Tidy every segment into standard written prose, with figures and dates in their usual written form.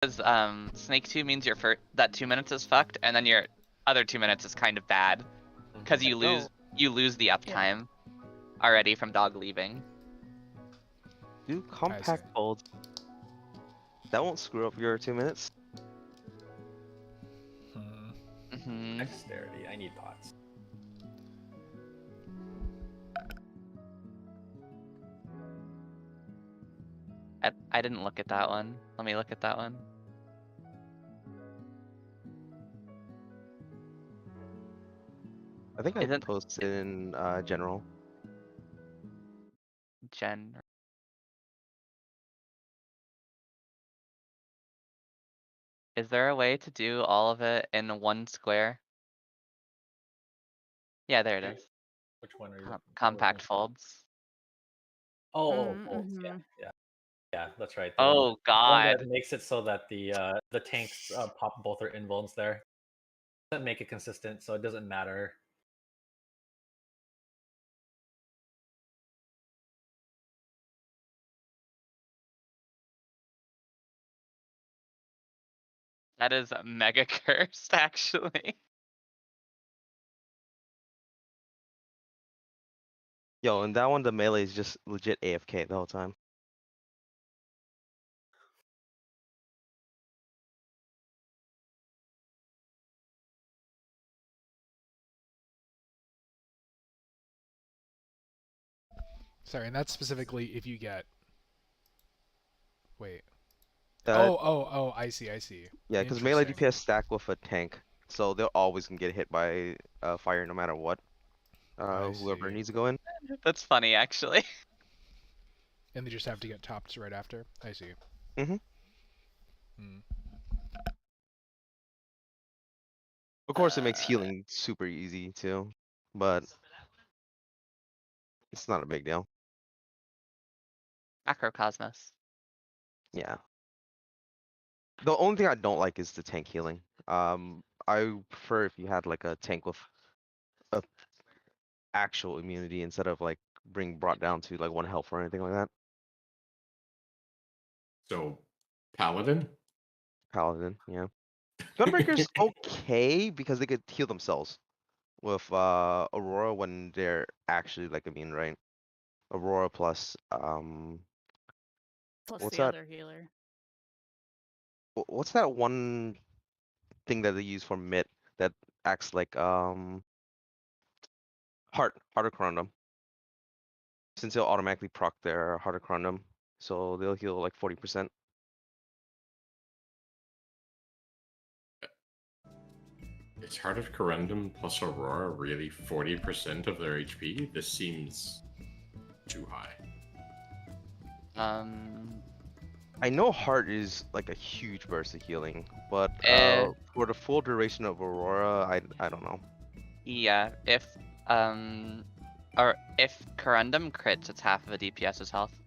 Because Snake 2 means that 2 minutes is fucked, and then your other 2 minutes is kind of bad. Because you lose the uptime already from dog leaving. Do compact folds. That won't screw up your 2 minutes. Dexterity. I need pots. I didn't look at that one. Let me look at that one. I think I posted in general. Is there a way to do all of it in one square? Yeah, there it is. Which one are you? Compact folds. Oh, folds. Yeah, that's right. Oh God! One that makes it so that the tanks pop both their invulns there. Doesn't make it consistent, so it doesn't matter. That is mega cursed, actually. Yo, and that one, the melee is just legit AFK the whole time. Sorry, and that's specifically if you get. Wait. Oh, I see. Yeah, because melee DPS stack with a tank, so they're always gonna get hit by fire no matter what. Whoever needs to go in. That's funny, actually. And they just have to get topped right after. I see. Of course, it makes healing super easy too, but it's not a big deal. Macrocosmos. Yeah. The only thing I don't like is the tank healing. I prefer if you had like a tank with a actual immunity instead of like being brought down to like 1 health or anything like that. So, Paladin? Paladin, yeah. Gunbreaker's okay because they could heal themselves with Aurora when they're actually like immune, right? Aurora plus plus what's the that? Other healer. What's that one thing that they use for mid that acts like Heart of Corundum? Since they'll automatically proc their Heart of Corundum, so they'll heal like 40%. Is Heart of Corundum plus Aurora really 40% of their HP? This seems too high. I know Heart is like a huge burst of healing, but for the full duration of Aurora, I don't know. Yeah, if Corundum crits, it's half of a DPS's health.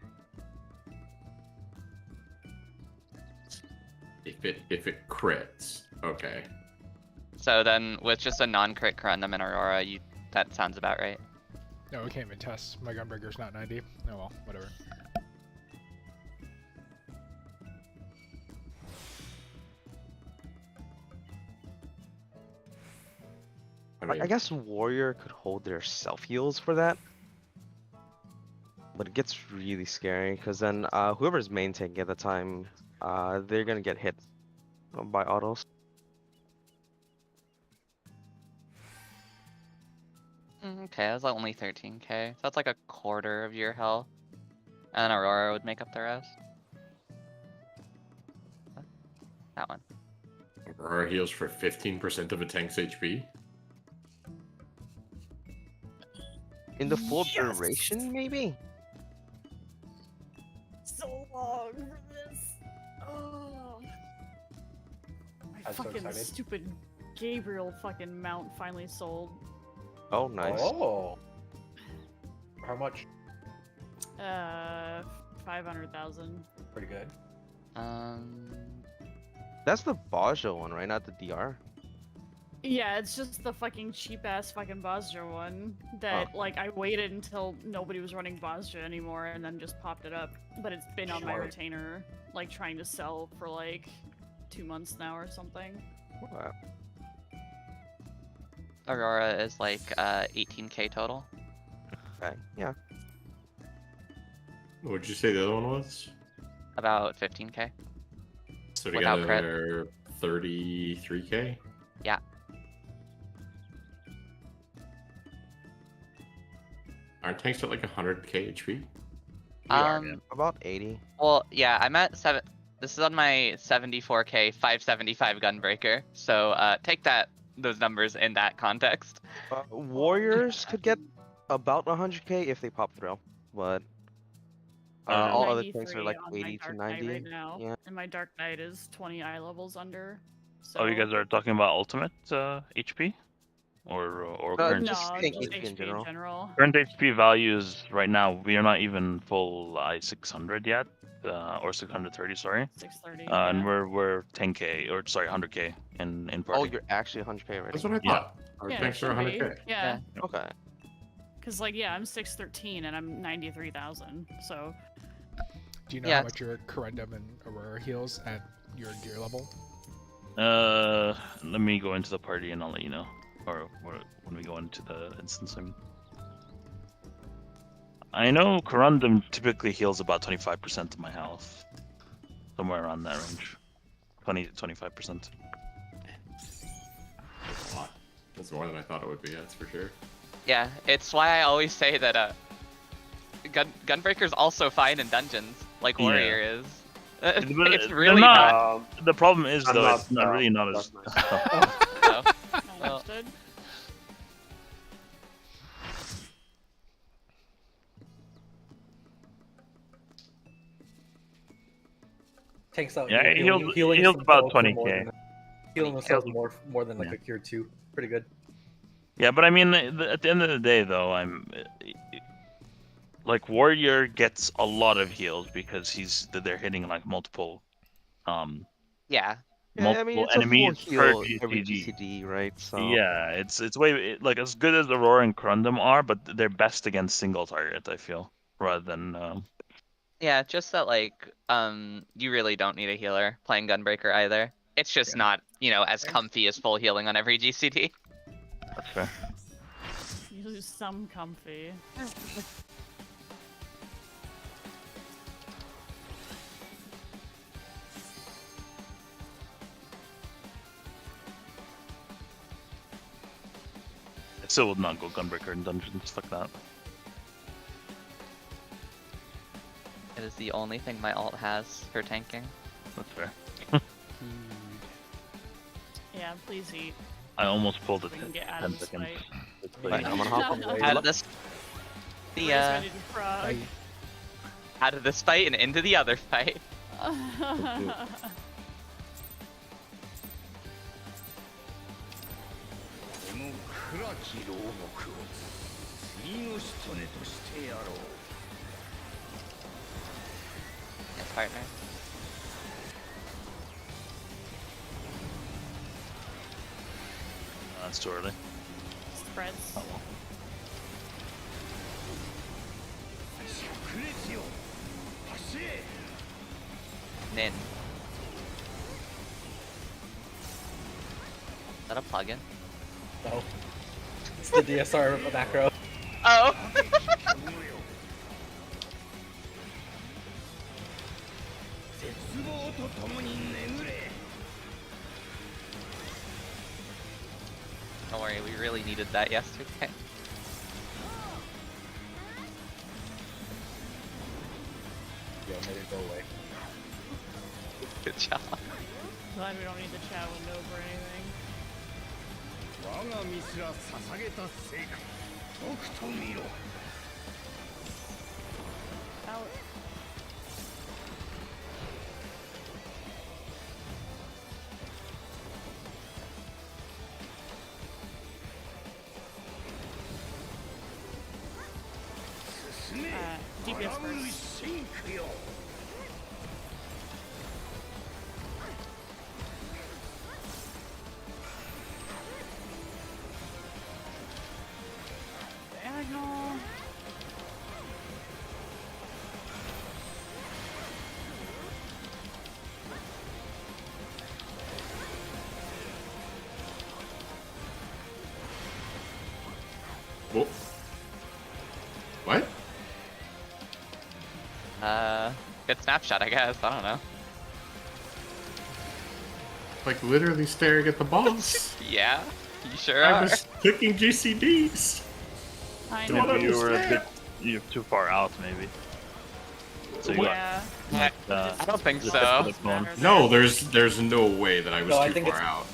If it crits, okay. So then, with just a non-crit Corundum and Aurora, that sounds about right. No, we can't even test. My Gunbreaker's not 90. Oh well, whatever. I guess Warrior could hold their self heals for that, but it gets really scary because then whoever's main tank at the time, they're gonna get hit by autos. Okay, that's only 13k. So that's like a quarter of your health, and Aurora would make up the rest. That one. Aurora heals for 15% of a tank's HP. In the full duration, maybe? So long for this. Oh. My fucking stupid Gabriel fucking mount finally sold. Oh, nice. Oh. How much? 500,000. Pretty good. That's the Baja one, right? Not the DR. Yeah, it's just the fucking cheap ass fucking Bosja one that like I waited until nobody was running Bosja anymore and then just popped it up. But it's been on my retainer, like trying to sell for like 2 months now or something. Wow. Aurora is like 18k total. Okay. Yeah. What would you say the other one was? About 15k. So Without together crit. they're 33k? Yeah. Aren't tanks at like 100k HP? About 80. Well, yeah, I'm at 7. This is on my 74k 575 gunbreaker. So take those numbers in that context. Warriors could get about 100k if they pop through, but all other tanks are 93 like on my 80 to Dark Knight 90. right now, Yeah. and my Dark Knight is 20 eye levels under. So... Oh, you guys are talking about ultimate HP, or current? just No, tank just HP in general. Current HP values right now. We are not even full I600 yet, or 630. Sorry. 630. And Yeah. we're 10k or sorry 100k in party. Oh, you're actually 100k already. That's what I Yeah. thought. Our Yeah, it tanks are should be. 100k. Yeah, Okay. because like I'm 613 and I'm 93,000. So Do you know Yeah. how much your Corundum and Aurora heals at your gear level? Let me go into the party and I'll let you know, or when we go into the instance. I know Corundum typically heals about 25% of my health, somewhere around that range, 20 to 25%. That's a lot. That's more than I thought it would be, that's for sure. Yeah, it's why I always say that Gunbreaker's also fine in dungeons, like Yeah. Warrior is. But It's they're really not. not. The problem is I'm though, not- it's not no, really not that's as. So, understood. Tanks out. Yeah, healing healed himself about for 20k. Healing himself Healed- more than like yeah. a cure 2. Pretty good. Yeah, but I mean, at the end of the day, though, like Warrior gets a lot of heals because they're hitting like multiple, yeah. Yeah, I mean, multiple it's a full enemies per heal every GCD. GCD, right? So Yeah, it's way like as good as Aurora and Corundum are, but they're best against single target. I feel rather than Yeah, just that like you really don't need a healer playing Gunbreaker either. It's just not, as comfy as full healing on every GCD. that's fair. You lose some comfy. I still would not go Gunbreaker in dungeons. Fuck that. It is the only thing my alt has for tanking. That's fair. Yeah, please eat. I almost pulled So it we can 10 get out of this seconds. fight. Let's Right, play. I'm gonna hop on the Out of this, Ray's the ready to frog. I, out of this fight and into the other fight. この暗き牢獄を次の仕留めとしてやろう Yes, partner. That's too early. Spreads. Oh well. 炸裂よ走れ Nin. Is that a plugin? No. It's the DSR macro. Oh! 絶望と共に眠れ Don't worry, we really needed that yesterday. Yo, made it go away. Good job. Glad we don't need the chat window for anything. 我がミスら捧げた成果とくと見ろ Out. DPS 荒ぶる first. 真空よ Diagonal. good snapshot, I guess. I don't know. Like literally staring at the boss. Yeah, you sure I are. was clicking GCDs. I Don't know. Maybe you were a understand. bit, you're too far out, maybe. So you Yeah. got, I don't think just so. the phone. No, there's no way that I was No, I too think far it's- out.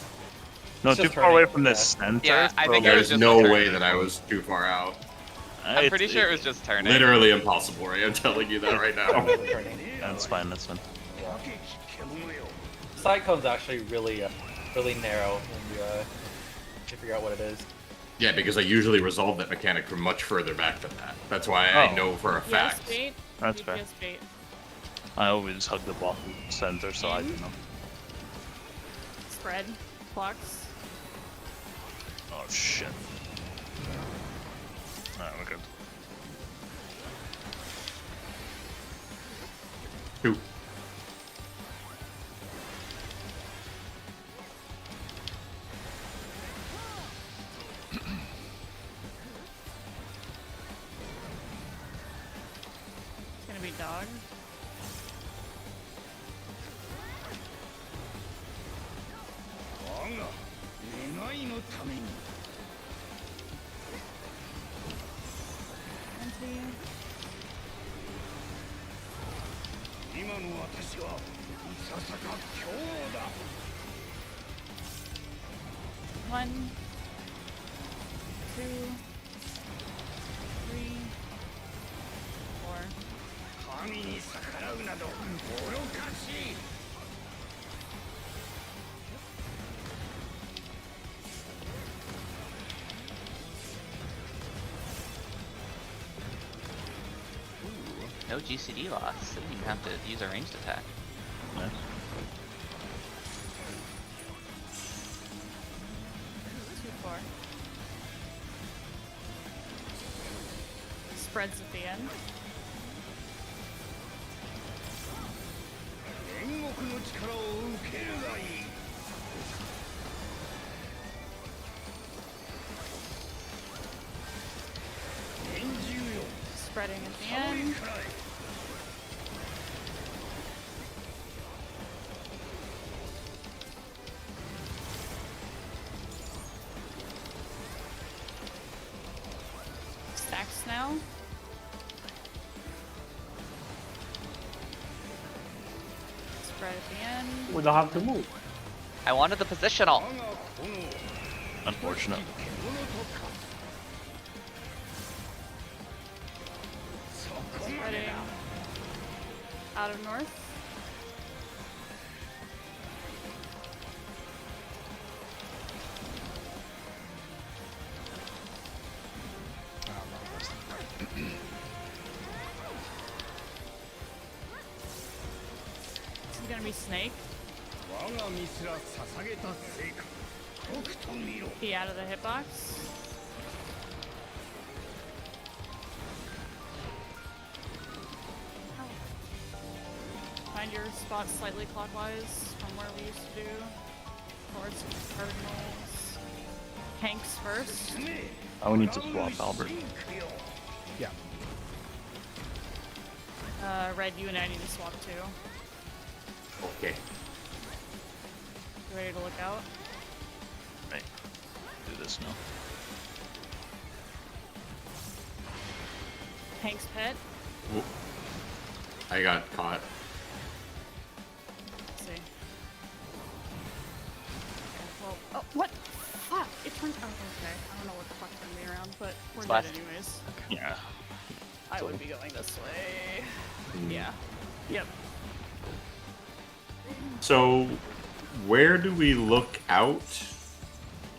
No, It's too just far away turning, from the yeah. center. Yeah, I so, think it was There's just no like way turning. that I was too far out. I'm pretty sure it was just turning. Literally impossible, right? I'm telling you that right now. Turning. That's fine, that's fine. Side cone's actually really, really narrow when you figure out what it is. Yeah, because I usually resolve that mechanic from much further back than that. That's why I Oh. know for a Yes, fact. bait. That's fair. Yes, bait. I always hug the ball center, so I don't know. Spread. Flux. Oh shit. Alright, we're good. Two. It's gonna be dog. Anti. 今の私はいささか強だ 1, 2, 3, 4. 神に逆らうなど愚かしい No GCD loss. Didn't even have to use a ranged attack. Nice. 2, 4. Spreads at the end. 煉獄の力を受けるがいい 年中よ Spreading at the 触り end. からえ Stacks now. Spread at the end. We don't have to move. I wanted the positional. 我が炎 Unfortunate. 獣と化 Spreading out of north. This is gonna be snake. 我が身すら捧げた成果とくと見ろ Be out of the hitbox. Find your spot slightly clockwise from where we used to do. Towards cardinals. Hanks first. Oh, we need to swap Albert. Yeah. Red, you and I need to swap too. Okay. You ready to look out? Right. Do this now. Hank's pet. Oop. I got caught. Let's see. Well, oh, what? Fuck! It turned out okay. I don't know what the fuck turned me around, but we're Slash. dead anyways. Yeah. I would be going this way. Yeah. Yep. So, where do we look out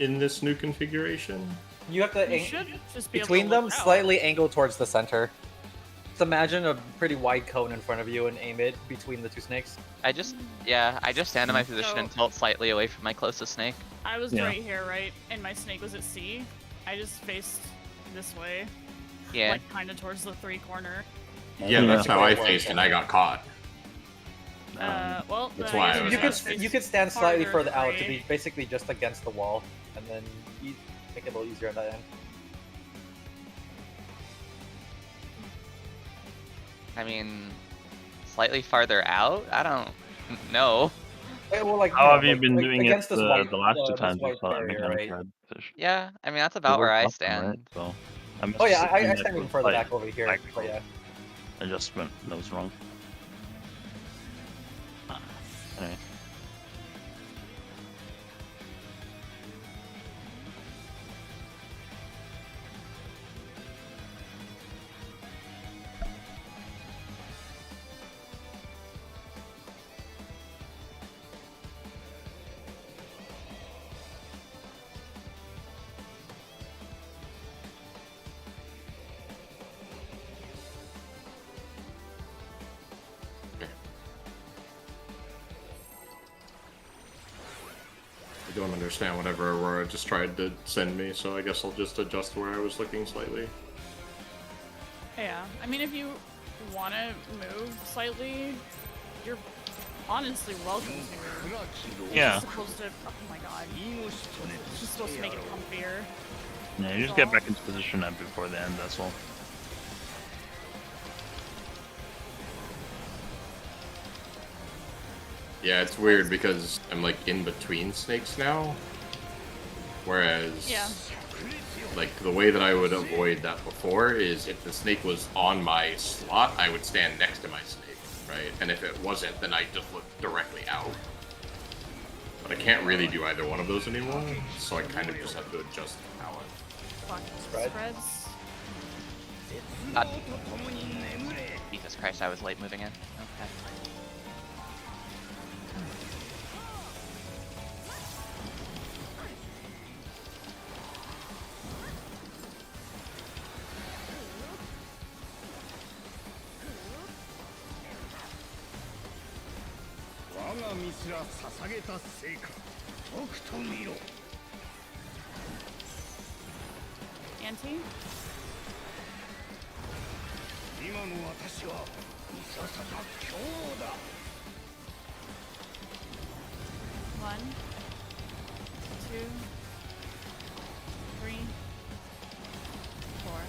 in this new configuration? You have to You should just be between able to them look out. slightly angle towards the center. Just imagine a pretty wide cone in front of you and aim it between the two snakes. I just stand in my position So- and tilt slightly away from my closest snake. I was Yeah. right here, right? And my snake was at C. I just faced this way. Yeah. Like, kind of towards the 3 corner. Yeah, that's how I faced, and I got caught. Well, That's then I why guess I we was You gotta could face you could stand slightly farther further out to away. be basically just against the wall, and then you make it a little easier on that end. I mean, Slightly farther out? I don't know. Well, like, How have you like, been like, doing it against this white, the last two this times we white saw that barrier, mechanic right? red fish? Yeah, I mean, that's It about where worked I awesome, right? stand. So I must Oh yeah, have I seen stand that even further like, back over here. But technical yeah. adjustment that was wrong. Anyway. I don't understand whatever Aurora just tried to send me, so I guess I'll just adjust where I was looking slightly. Yeah, I mean, if you want to move slightly, you're honestly welcome to move. Yeah. It's supposed to. Oh my god. It's just supposed to make it comfier. Yeah, you just get back into position before the end, that's all. Yeah, it's weird because I'm like in between snakes now. Whereas, Yeah. like the way that I would avoid that before is if the snake was on my slot, I would stand next to my snake, right? And if it wasn't, then I just look directly out. But I can't really do either one of those anymore, so I kind of just have to adjust the power. Fuck. Spread. Spreads. God. Jesus Christ, I was late moving in. Okay. Auntie? One, two, three, four.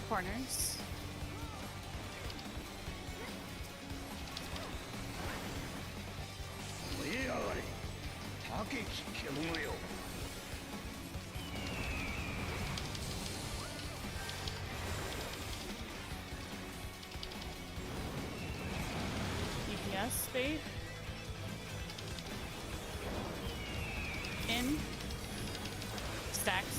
Corners. DPS bait. In. Stacks.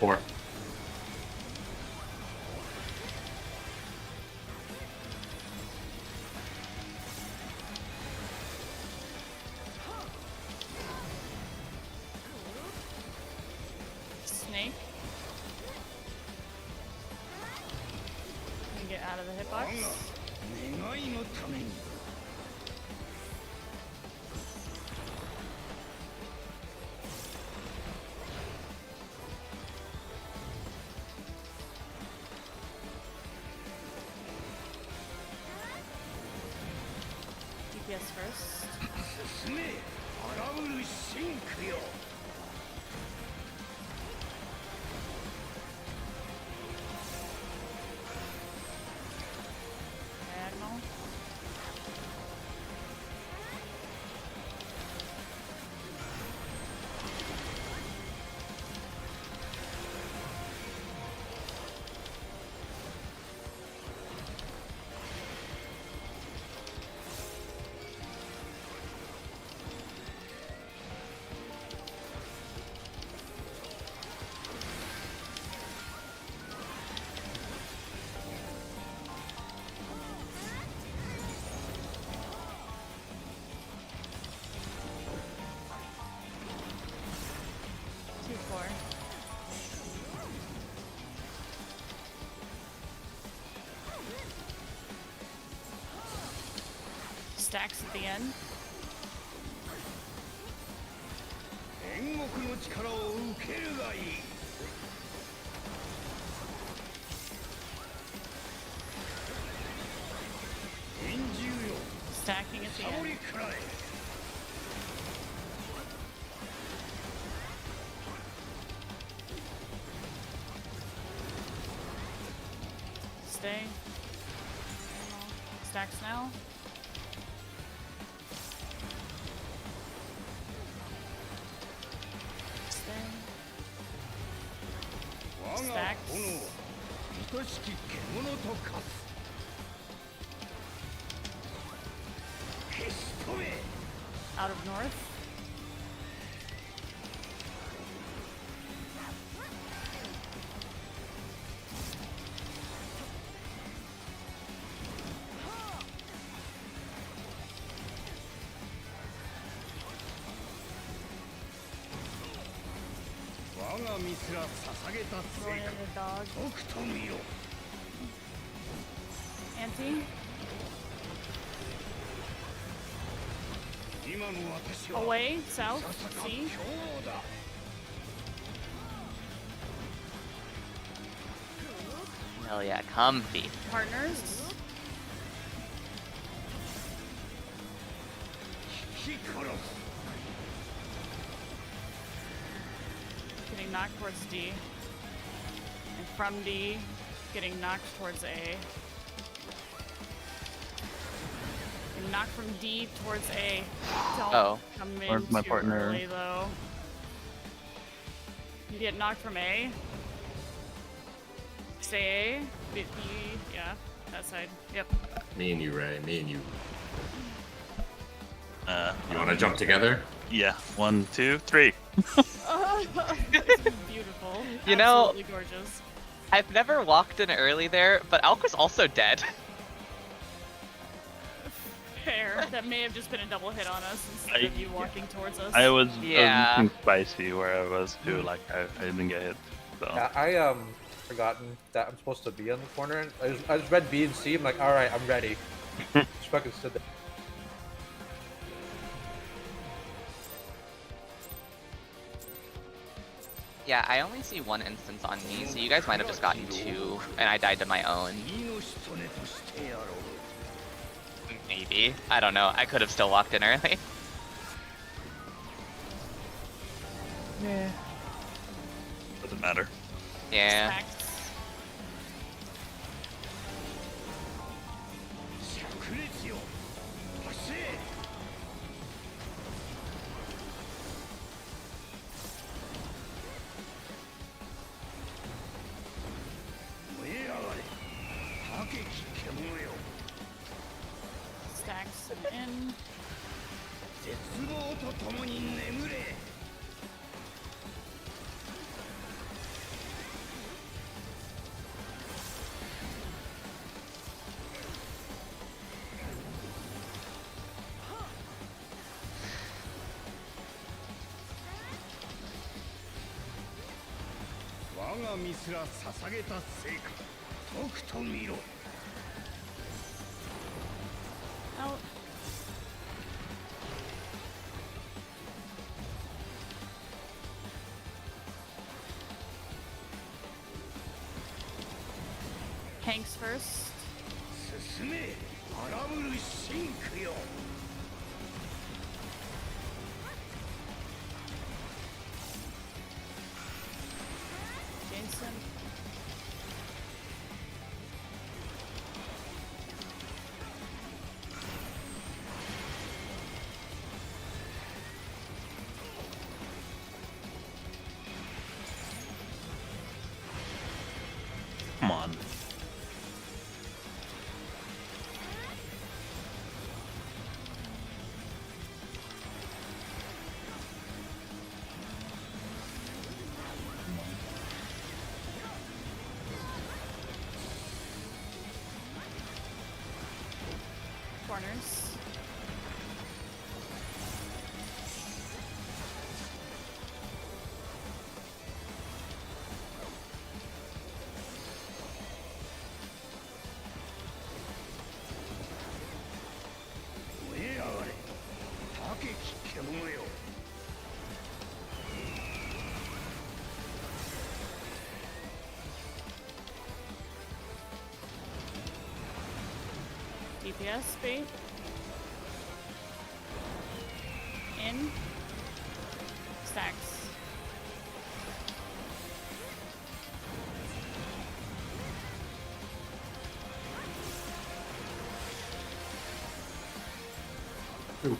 Four. Snake. Can get out of the hitbox. DPS first. Diagonal. Stacks at the end. 煉獄の力を受けるがいい。臨終よ。 Stacking at the サボ end. りくらえ。 Stay. Stacks now. Stay. 我が炎は愛しき獣と化す。消し止め。 Out of north. Going in the dog. とくと見よ。 Auntie. 今の私は Away. South. ささか Sea. 強だ。 Hell yeah, comfy. Partners. 引き殺す。 Getting knocked towards D. And from D, getting knocked towards A. Getting knocked from D towards A. Don't Oh. come Or in my too partner. early though. You get knocked from A. Stay A. B, yeah, that side. Yep. Me and you, Ray. Me and you. You want to Um, jump together? Yeah. 1, 2, 3. Beautiful. You know- Absolutely gorgeous. I've never walked in early there, but Alk was also dead. Fair. That may have just been a double hit on us instead of you walking towards us. I was Yeah. looking spicy where I was too. Like I didn't get hit. So Yeah, I forgotten that I'm supposed to be on the corner. And I just read B and C. I'm like, all right, I'm ready. Just fucking stood there. Yeah, I only see one instance on me, so you guys might have just gotten 2, and I died to my own. 次の仕留めとしてやろう。 Maybe. I don't know. I could have still walked in early. doesn't matter. Yeah. Stacks. 灼熱よ。発せ。燃え上がれ。高き獣よ。 Stacks and in. 絶望と共に眠れ。 我が身すら捧げた成果。とくと見ろ。 Out. Hanks first. 進め。荒ぶる真空よ。 Jason. Come on. Corners. DPS bait. In. Stacks. Ooh.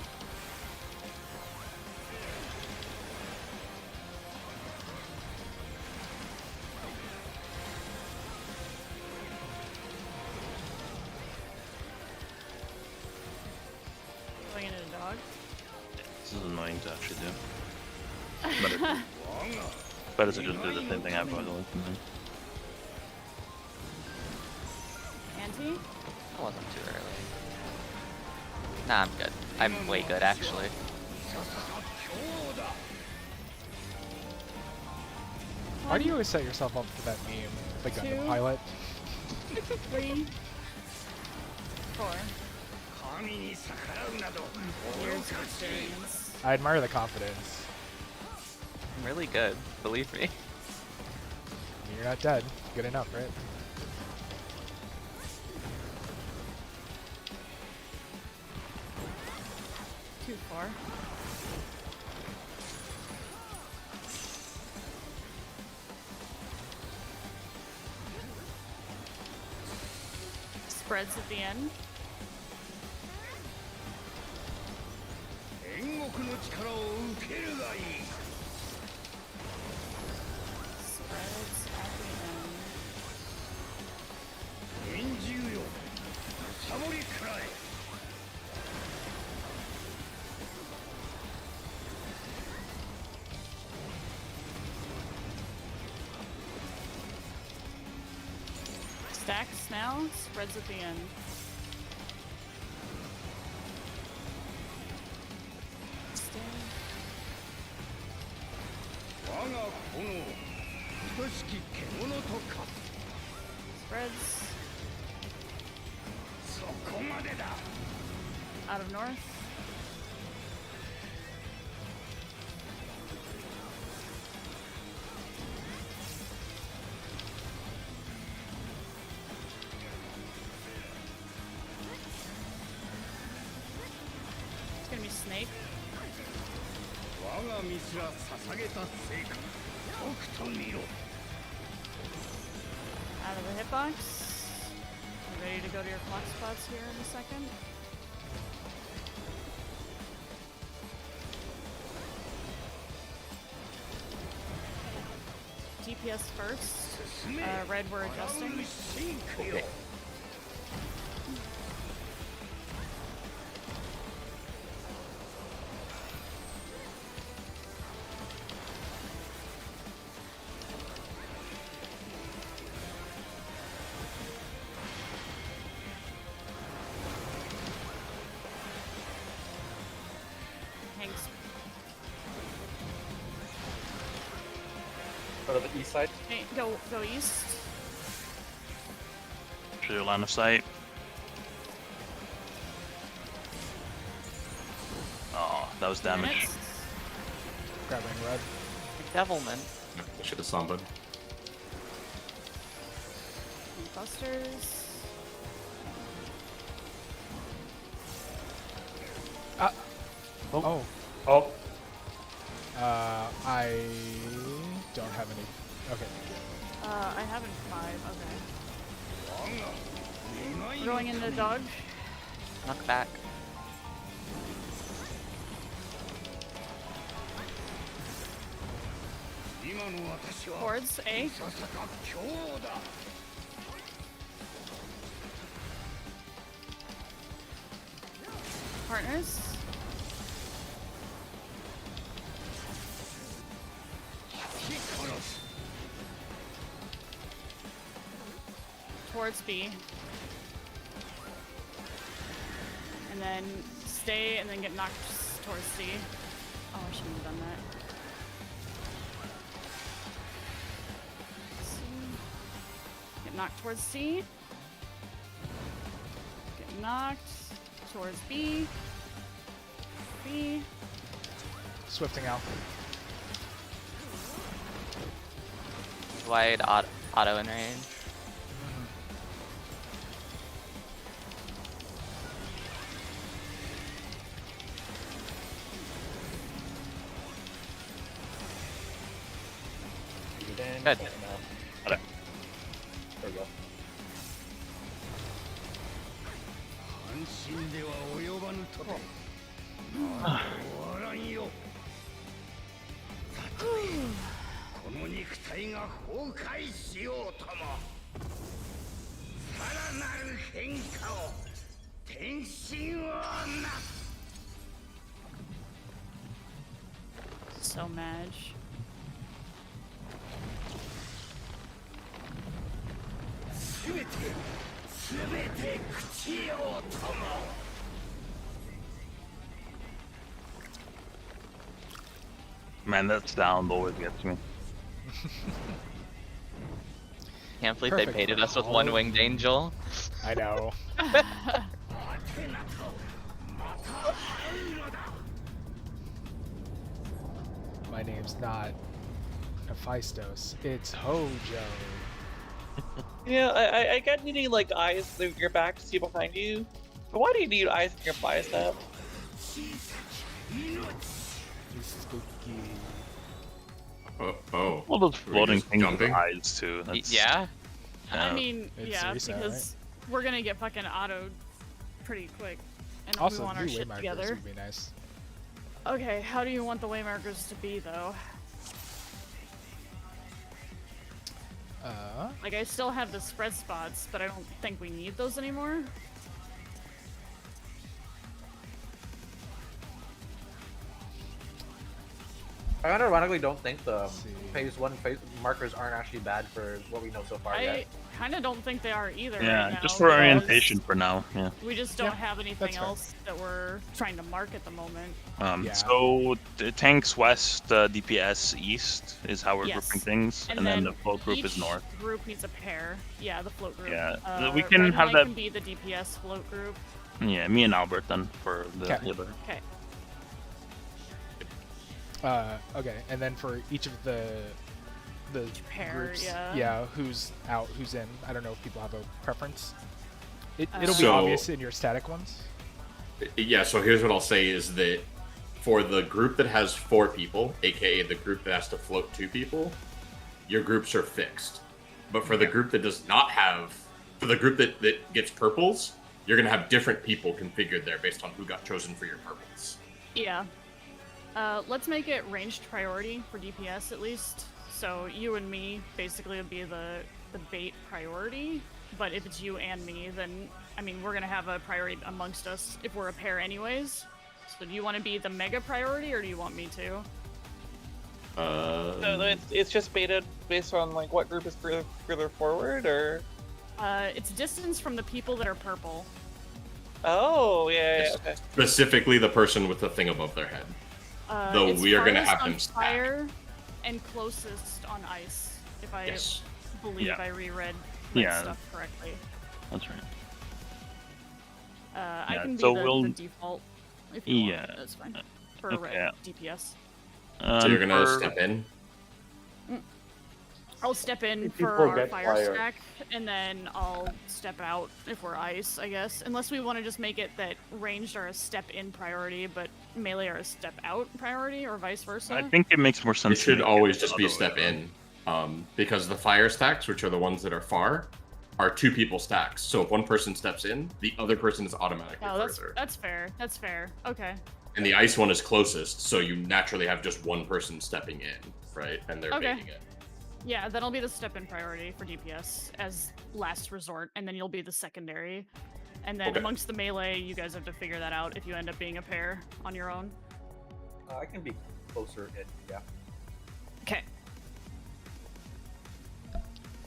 Going into a dog. This is annoying to actually do. Better to just do the same thing I've always done. Anti? That wasn't too early. Nah, I'm good. I'm way good, actually. Why do you always set yourself up for that meme? The Gundam Two. pilot? 3, 4. 神に逆らうなど Years 愚 of かしい experience. I admire the confidence. I'm really good, believe me. You're not dead. Good enough, right? Two, 4. Spreads at the end. 煉獄の力を受けるがいい Spreads at the end. 円獣よサボりくらえ Stacks now. Spreads at the end. Stay. 我が炎愛しき獣と化 Spreads. そこまでだ Out of north. It's gonna be snake. 我が道は捧げた成果とくと見ろ Out of the hitbox. You ready to go to your clock spots here in a second? DPS first. Red, we're adjusting. 進化よ Hanks. Go to the east side. Hey, go east. To your line of sight. Oh, that was 2 damage. minutes. Grabbing red. Devilman. I should have summoned. Busters. Oh. Oh, I don't have any. Okay. I have in 5. Okay. We're going into dog. Knock back. 今の私は Towards A. いささか強だ Partners. Towards B. And then stay and then get knocked towards C. Oh, I shouldn't have done that. C. Get knocked towards C. Get knocked towards B. B. Swifting out. Wide auto in range. And Good. now. Okay. There we go. 安心では及ばぬとてまだ終わらんよたとえこの肉体が崩壊しようともさらなる変化を天心をな So mad. Man, that sound always gets me. Can't believe Perfect they painted for us with all. one-winged angel. I know. My name's not Hephaestus, it's Hojo. Yeah, I get needing like eyes through your back to see behind you. But why do you need eyes in your bicep? He's spooky. Oh. All those Were we floating just things jumping? with eyes too. That's, Yeah. I mean, It's yeah, reset, because we're gonna get fucking autoed pretty quick, and Also, we want our new shit waymarkers together. would be nice. Okay, how do you want the waymarkers to be though? Like, I still have the spread spots, but I don't think we need those anymore. I ironically don't think the Let's see. phase 1 markers aren't actually bad for what we know so far I yet. kind of don't think they are either. yeah, right now, just for because orientation for now. Yeah. We just don't Yeah, have anything that's fair. else that we're trying to mark at the moment. Yeah. So the tanks west, DPS east is how we're Yes. grouping things, and then the float group is each north. Group needs a pair. Yeah, the float group. Yeah, we can Red and have I that- can be the DPS float group. Yeah, me and Albert then for the Okay. healer. Okay. Okay, and then for each of the pair, groups, yeah. who's out, who's in. I don't know if people have a preference. It'll be So- obvious in your static ones. Yeah, so here's what I'll say is that for the group that has 4 people, aka the group that has to float 2 people, your groups are fixed. But for the group that does not have, for the group that gets purples, you're going to have different people configured there based on who got chosen for your purples. Yeah. Let's make it ranged priority for DPS at least. So you and me basically would be the bait priority. But if it's you and me, then I mean we're gonna have a priority amongst us if we're a pair anyways. So do you want to be the mega priority or do you want me to? So it's just baited based on like what group is further forward, or? It's distance from the people that are purple. Oh yeah, okay. Specifically the person with the thing above their head. Though It's we are gonna farthest have on them stacked. fire and closest on ice. If I Yes. believe Yeah. I reread Yeah. stuff correctly. That's right. I Yeah, can be so the we'll- default. If you Yeah. want. That's fine. For Okay. red DPS. So you're gonna for- step in? I'll step in If you for our forget fire fire. stack, and then I'll step out if we're ice, I guess. Unless we want to just make it that ranged are a step in priority, but melee are a step out priority, or vice versa. I think it makes more It sense. to should make always the just be other way step around. in. Because the fire stacks, which are the ones that are far, are 2 people stacks. So if one person steps in, the other person is automatically Oh, further. that's fair. That's fair. Okay. And the ice one is closest, so you naturally have just one person stepping in, right? And they're Okay. baiting it. Yeah, that'll be the step in priority for DPS as last resort, and then you'll be the secondary. And then Okay. amongst the melee, you guys have to figure that out if you end up being a pair on your own. I can be closer in, yeah. Okay.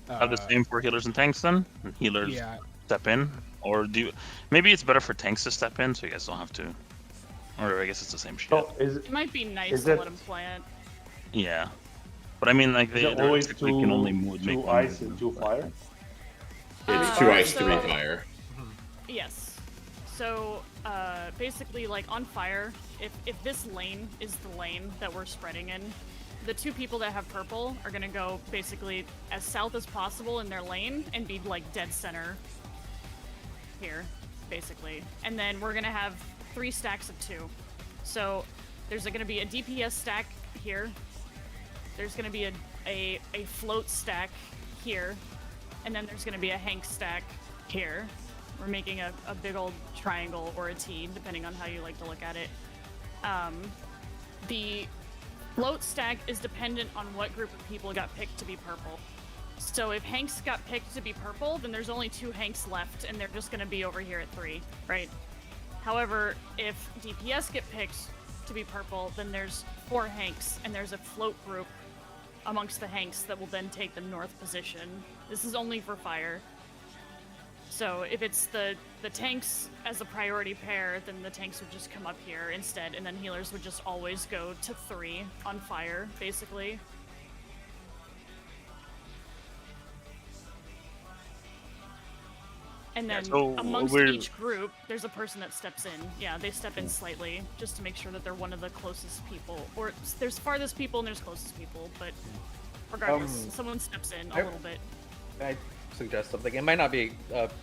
Have the same for healers and tanks then? Healers Yeah, step in, or do you, maybe it's better for tanks to step in, so you guys don't have to. Or I guess it's the same shit. So is It might be nice Is to it- let him plant. Yeah, but I mean, like is it they always technically can only make two one ice movement, and 2 but- fire? It's 2 ice, so- 3 fire. Yes. So, basically, like, on fire, if this lane is the lane that we're spreading in, the 2 people that have purple are gonna go, basically, as south as possible in their lane and be, like, dead center here, basically. And then we're gonna have 3 stacks of 2. So, there's gonna be a DPS stack here. There's gonna be a a float stack here, and then there's gonna be a Hank stack here. We're making a big old triangle or a T, depending on how you like to look at it. The float stack is dependent on what group of people got picked to be purple. So if Hanks got picked to be purple, then there's only 2 Hanks left, and they're just gonna be over here at 3, right? However, if DPS get picked to be purple, then there's 4 Hanks, and there's a float group amongst the Hanks that will then take the north position. This is only for fire. So if it's the tanks as a priority pair, then the tanks would just come up here instead, and then healers would just always go to 3 on fire, basically. And then amongst each group, there's a person that steps in. Yeah, they step in slightly, just to make sure that they're one of the closest people. Or there's farthest people and there's closest people, but regardless, someone steps in a little bit. I suggest something. It might not be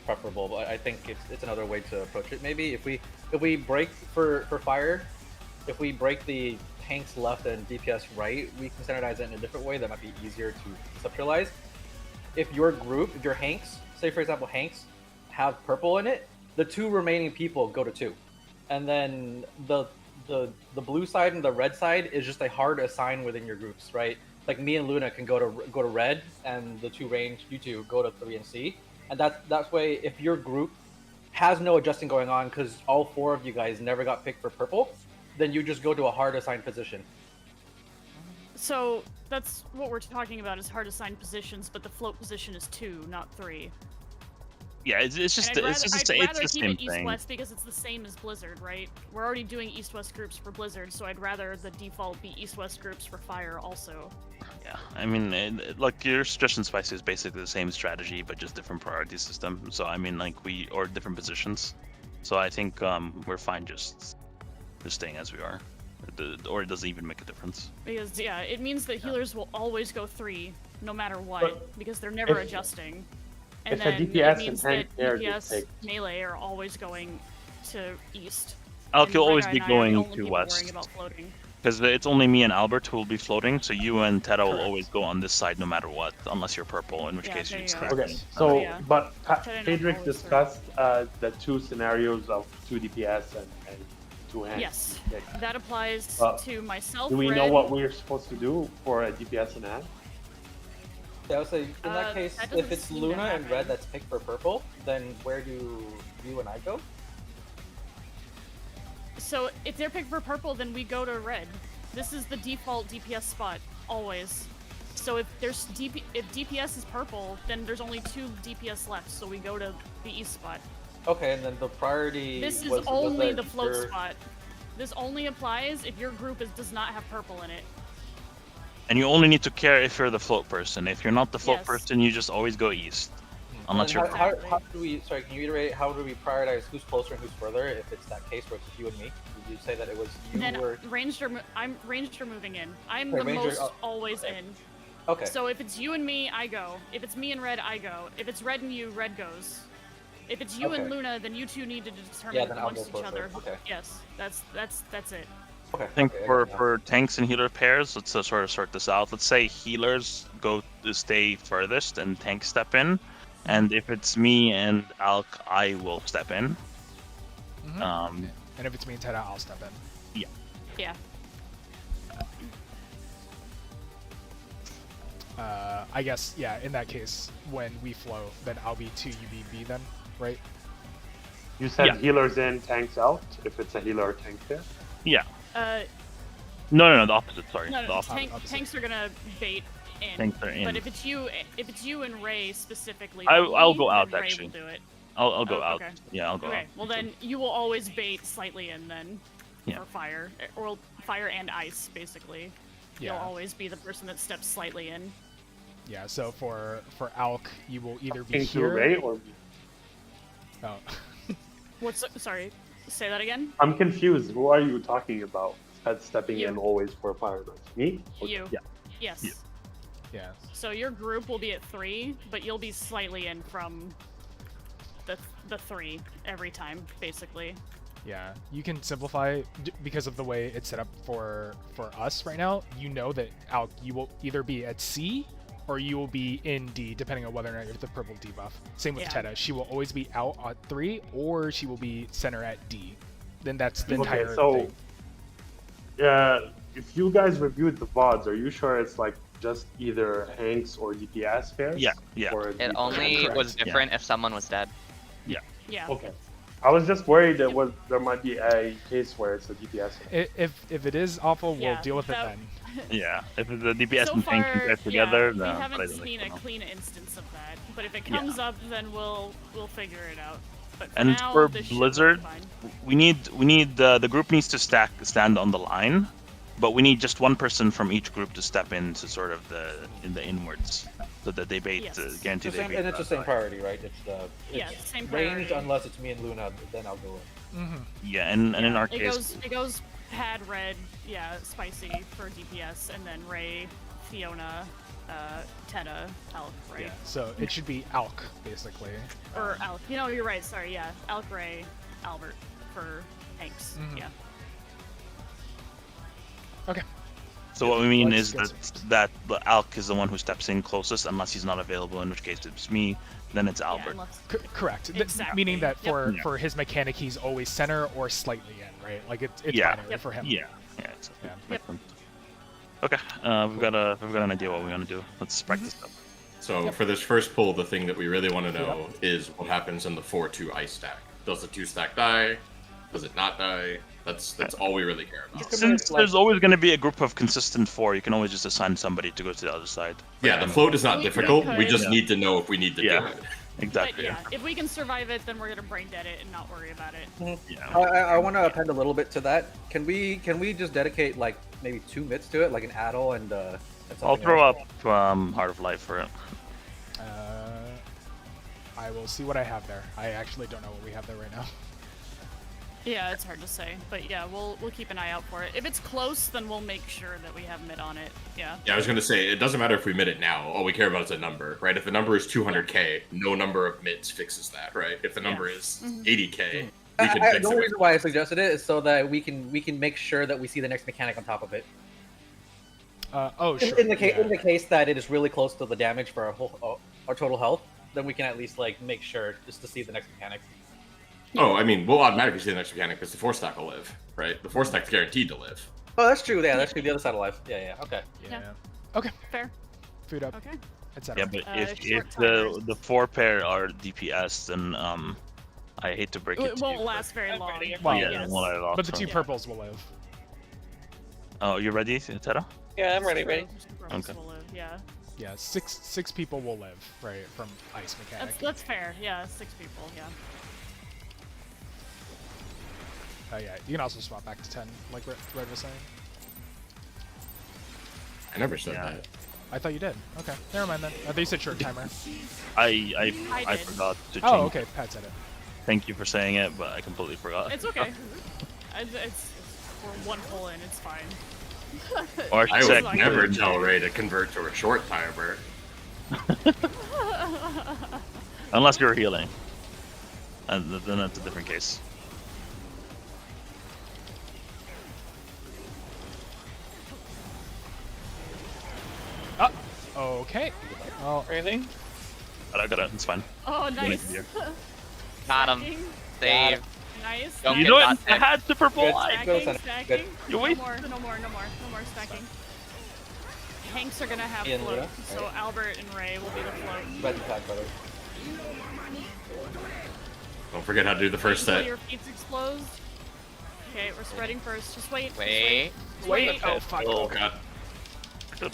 preferable, but I think it's another way to approach it. Maybe if we break for fire, if we break the tanks left and DPS right, we can standardize it in a different way that might be easier to conceptualize. If your group, if your Hanks, say for example Hanks, have purple in it, the 2 remaining people go to 2, and then the blue side and the red side is just a hard assign within your groups, right? Like me and Luna can go to red, and the 2 range, you 2 go to 3 and C, and that's way if your group has no adjusting going on because all 4 of you guys never got picked for purple, then you just go to a hard assigned position. So that's what we're talking about is hard assigned positions, but the float position is 2, not 3. Yeah, it's just the same keep it thing. East-West because it's the same as Blizzard, right? We're already doing East-West groups for Blizzard, so I'd rather the default be East-West groups for Fire also. Yeah, I mean, like your suggestion spice is basically the same strategy, but just different priority system. So I mean, like or different positions. So I think we're fine just staying as we are, or it doesn't even make a difference. Because yeah, it means that healers will always go 3 no matter what, because they're never adjusting. And then it means that DPS melee are always going to east. Alk, you'll always be Red going to west. Because it's only me and Albert who will be floating, so you and Teta will always go on this side no matter what, unless you're purple, in which case you just Okay, so, but Friedrich discussed the 2 scenarios of 2 DPS and 2 Hanks. Yes, that applies to myself. Do we know what we're supposed to do for a DPS and Hank? Yeah, I would say in that case, if it's Luna and Red that's picked for purple, then where do you and I go? So if they're picked for purple, then we go to red. This is the default DPS spot, always. So if DPS is purple, then there's only 2 DPS left, so we go to the east spot. Okay, and then the priority This is only the float spot. This only applies if your group does not have purple in it. And you only need to care if you're the float person. If you're not the float person, you just always go east. Unless you're... How do we... Sorry, can you reiterate how do we prioritize who's closer and who's further if it's that case where it's you and me? Did you say that it was you then or... I'm ranged or moving in. I'm the most always in. Okay. So if it's you and me, I go. If it's me and Red, I go. If it's Red and you, Red goes. If it's you and Luna, then you 2 need to determine amongst each other. Okay. Yes, that's it. Okay. I think for tanks and healer pairs, let's sort of sort this out. Let's say healers go to stay furthest and tanks step in. And if it's me and Alk, I will step in. And if it's me and Teda, I'll step in. Yeah. Yeah. I guess, yeah, in that case, when we flow, then I'll be 2, you be B then, right? You said healers in, tanks out, if it's a healer or tank there? Yeah. No, the opposite, sorry. No, the opposite. tanks are gonna bait in. Tanks are in. But if it's you and Ray specifically, I'll go out, Ray actually. will do it. I'll go out. Okay. Yeah, I'll go out. Okay, well then you will always bait slightly in then. Yeah. For fire. Or fire and ice, basically. Yeah. You'll always be the person that steps slightly in. Yeah, so for Alk, you will either be Into here... Ray or me? Oh. Sorry, say that again? I'm confused. Who are you talking about? That's stepping in always for fire knights. Me? You. Yeah. Yes. Yeah. So your group will be at 3, but you'll be slightly in from the 3 every time, basically. Yeah, you can simplify because of the way it's set up for us right now. You know that Alk, you will either be at C or you will be in D, depending on whether or not you have the purple debuff. Same with Teta. She will always be out at 3 or she will be center at D. Then that's the entire thing. If you guys reviewed the VODs, are you sure it's like just either Hanks or DPS pairs? Yeah. Or It only was different if someone was dead. Yeah. Okay. I was just worried that there might be a case where it's a DPS. If it is awful, we'll deal with it then. Yeah, if the DPS So and tank far, can get together, we then haven't seen a clean instance of that. But if it comes up, then we'll figure it out. But for And now, for this should Blizzard, be fine. we need the group needs to stand on the line, but we need just one person from each group to step into sort of the inwards, so that they bait guarantee they bait. And it's the same priority, right? It's same range priority. unless it's me and Luna, then I'll go in. Yeah, and in our case, it goes Pad, Red, Spicy for DPS, and then Ray, Fiona, Teta, Alk, right? Yeah, so it should be Alk, basically. Or Alk. You know, you're right, sorry, Alk, Ray, Albert for Hanks, yeah. Okay. So what we mean is that the Alk is the one who steps in closest, unless he's not available, in which case it's me, then it's Albert. Correct. Exactly. Meaning that for his mechanic, he's always center or slightly in, right? Like it's binary for him. Yeah. Okay, we've got an idea what we want to do. Let's practice up. So for this first pull, the thing that we really want to know is what happens in the 4-2 ice stack. Does the 2 stack die? Does it not die? That's all we really care about. Since there's always going to be a group of consistent 4, you can always just assign somebody to go to the other side. Yeah, the float is not difficult. We just need to know if we need to do it. Exactly. But if we can survive it, then we're gonna brain dead it and not worry about it. Yeah. I want to append a little bit to that. Can we just dedicate like maybe 2 mids to it, like an Addle and I'll throw up Heart of Life for it. I will see what I have there. I actually don't know what we have there right now. Yeah, it's hard to say, but yeah, we'll keep an eye out for it. If it's close, then we'll make sure that we have mid on it. Yeah. Yeah, I was gonna say it doesn't matter if we mid it now. All we care about is a number, right? If the number is 200k, no number of mids fixes that, right? If the number is 80k, we can fix the it. reason why I suggested it is so that we can make sure that we see the next mechanic on top of it. Sure. In the case that it is really close to the damage for our total health, then we can at least like make sure just to see the next mechanic. Oh, I mean, we'll automatically see the next mechanic because the 4 stack will live, right? The 4 stack's guaranteed to live. Oh, that's true. Yeah, that's true. The other side of life. Yeah. Okay. Yeah. Okay. Fair. Food up. Okay. Yeah, but if the 4 pair are DPS, then I hate to break it. It won't last very long. Well, yes. But the 2 purples will live. Oh, you ready, Teta? Yeah, I'm ready. Okay. Will live, yeah. Yeah, six people will live, right, from ice mechanic. That's fair. Yeah, 6 people. Yeah. Yeah, you can also swap back to 10, like Red was saying. I never said that. I thought you did. Okay, never mind then. I thought you said short timer. I forgot to change. Oh, okay, Pat said it. Thank you for saying it, but I completely forgot. It's okay. We're 1 pull in. It's fine. Or I would never tell Ray to convert to a short timer. Unless you're healing. And then that's a different case. Okay. Well, Anything? But I got it. It's fine. Oh, nice. Got him. Save. Nice. Don't You get know dot it. I had the purple eye. Stacking. You wait. No more Hanks are gonna have Ian, float, Luna? so Albert and Ray will be the float. Red and Pat, brother. Don't forget how to do the first Until set. your feet explode. Okay, we're spreading first. Just wait. Wait. Oh, fuck. Oh god.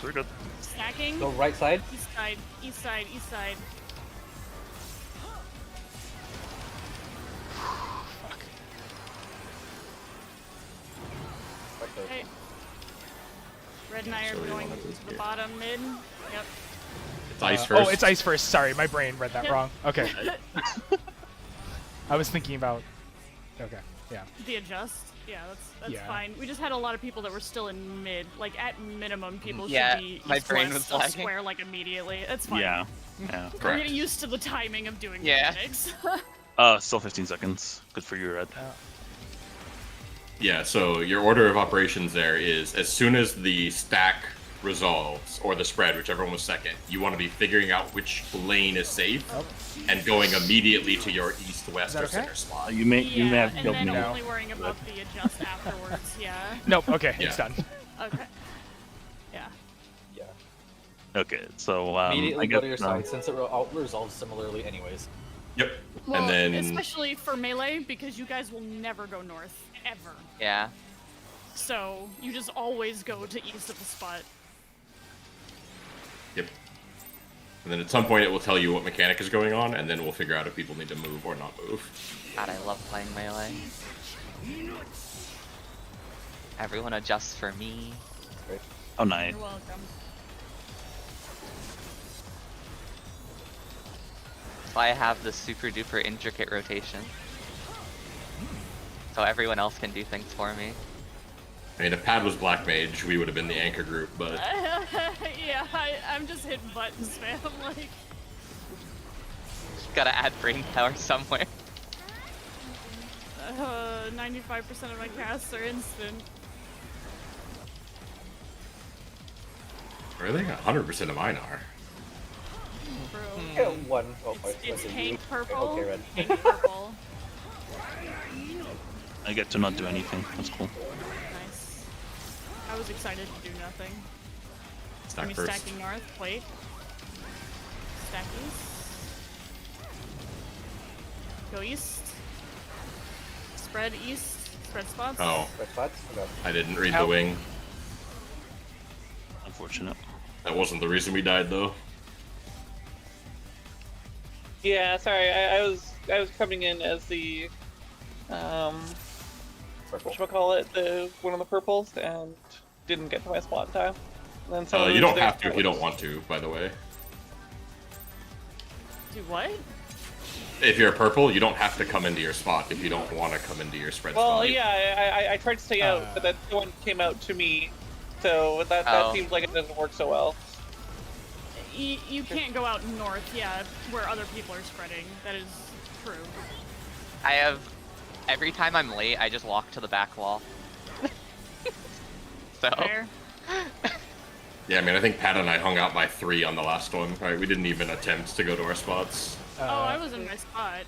We're good. Stacking. Go right side. East side. Okay. Red and I are going to the bottom mid. Yep. It's ice first. Oh, it's ice first. Sorry, my brain read that Yep. wrong. Okay. I was thinking about. Okay. Yeah. The adjust. Yeah, that's Yeah. fine. We just had a lot of people that were still in mid. Like at minimum, people Yeah, should be my east brain west, was still lagging. square like immediately. That's fine. Yeah. We're getting used to the timing of doing Yeah. mechanics. Still 15 seconds. Good for you, Red. Yeah, so your order of operations there is as soon as the stack resolves, or the spread, whichever one was second, you want to be figuring out which lane is safe and going immediately to your east, west, or okay? center slot. You may have and killed then me. only worrying about the adjust afterwards, yeah. Nope. Okay, Yeah. it's done. Okay. Yeah. Yeah. Okay, so Immediately I go guess, to your side since it resolves similarly anyways. Yep. Well, and then especially for melee, because you guys will never go north, ever. Yeah. So, you just always go to east of the spot. Yep. And then at some point it will tell you what mechanic is going on, and then we'll figure out if people need to move or not move. God, I love playing melee. Everyone adjusts for me. Oh, nice. You're welcome. So I have the super duper intricate rotation. So everyone else can do things for me. I mean, if Pad was Black Mage, we would have been the anchor group, but Yeah, I'm just hitting buttons, man. Like, Gotta add brain power somewhere. 95% of my casts are instant. really, 100% of mine are. Bro. Get one. Oh, It's wait, Hank you? purple. Okay, red. Hank purple. I get to not do anything. That's cool. Nice. I was excited to do nothing. Stack Me first. stacking north. Wait. Stack east. Go east. Spread east. Spread spots. Oh, Red spots? Okay. I didn't read the Help. wing. Unfortunate. That wasn't the reason we died, though. Yeah, sorry, I was coming in as the Purple. whatchamacallit, the one of the purples, and didn't get to my spot in time. And then someone You was don't there have to if you for- don't want to, by the way. Do what? If you're purple, you don't have to come into your spot if you don't want to come into your spread Well, spot. yeah, I tried to stay out, but then someone came out to me, so that Oh. seems like it doesn't work so well. You can't go out north, yeah, where other people are spreading. That is true. I have... Every time I'm late, I just walk to the back wall. So... Fair. Yeah, I mean, I think Pat and I hung out by 3 on the last one, right? We didn't even attempt to go to our spots. Oh, I was in my spot.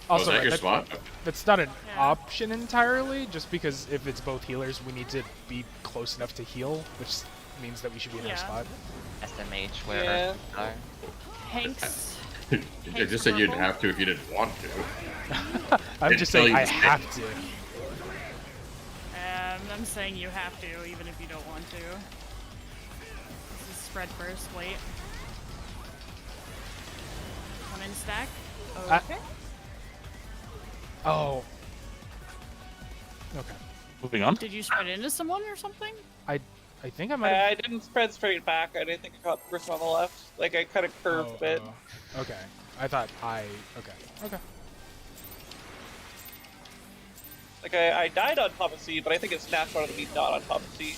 Was Also, that right, your spot? that's not an Yeah. option entirely, just because if it's both healers, we need to be close enough to heal, which means that we should be in our Yeah. spot. SMH, where Yeah. are. Hanks. I just said you didn't have to if you didn't want to. I'm Didn't just tell saying you I to stay. have to. I'm saying you have to, even if you don't want to. This is spread first, wait. Come in stack. Okay. Oh. Okay. Moving on. Did you spread into someone or something? I think I might have... I didn't spread straight back. I didn't think I caught the person on the left. Like, I kind of curved a bit. Okay. I thought Okay. Okay. Like, I died on top of C, but I think it snapped out of me not on top of C.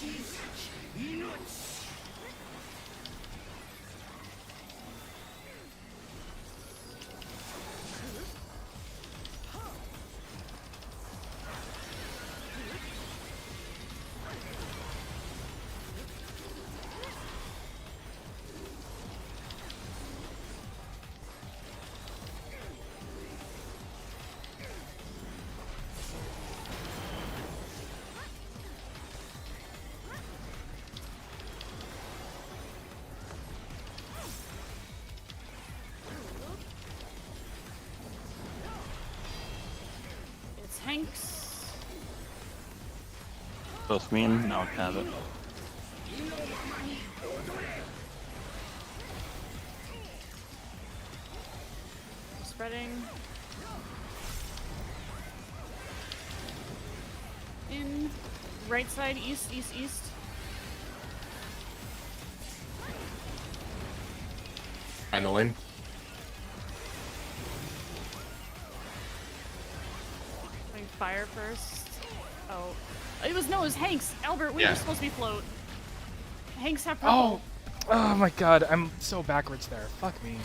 It's Hanks. Both me and Alec have it. Spreading. In. Right side, east, east, east. Find the lane. Going fire first. Oh. It was Hanks. Albert, we Yeah. were supposed to be float. Hanks have Oh! purple. Oh my god, I'm so backwards there. Fuck me.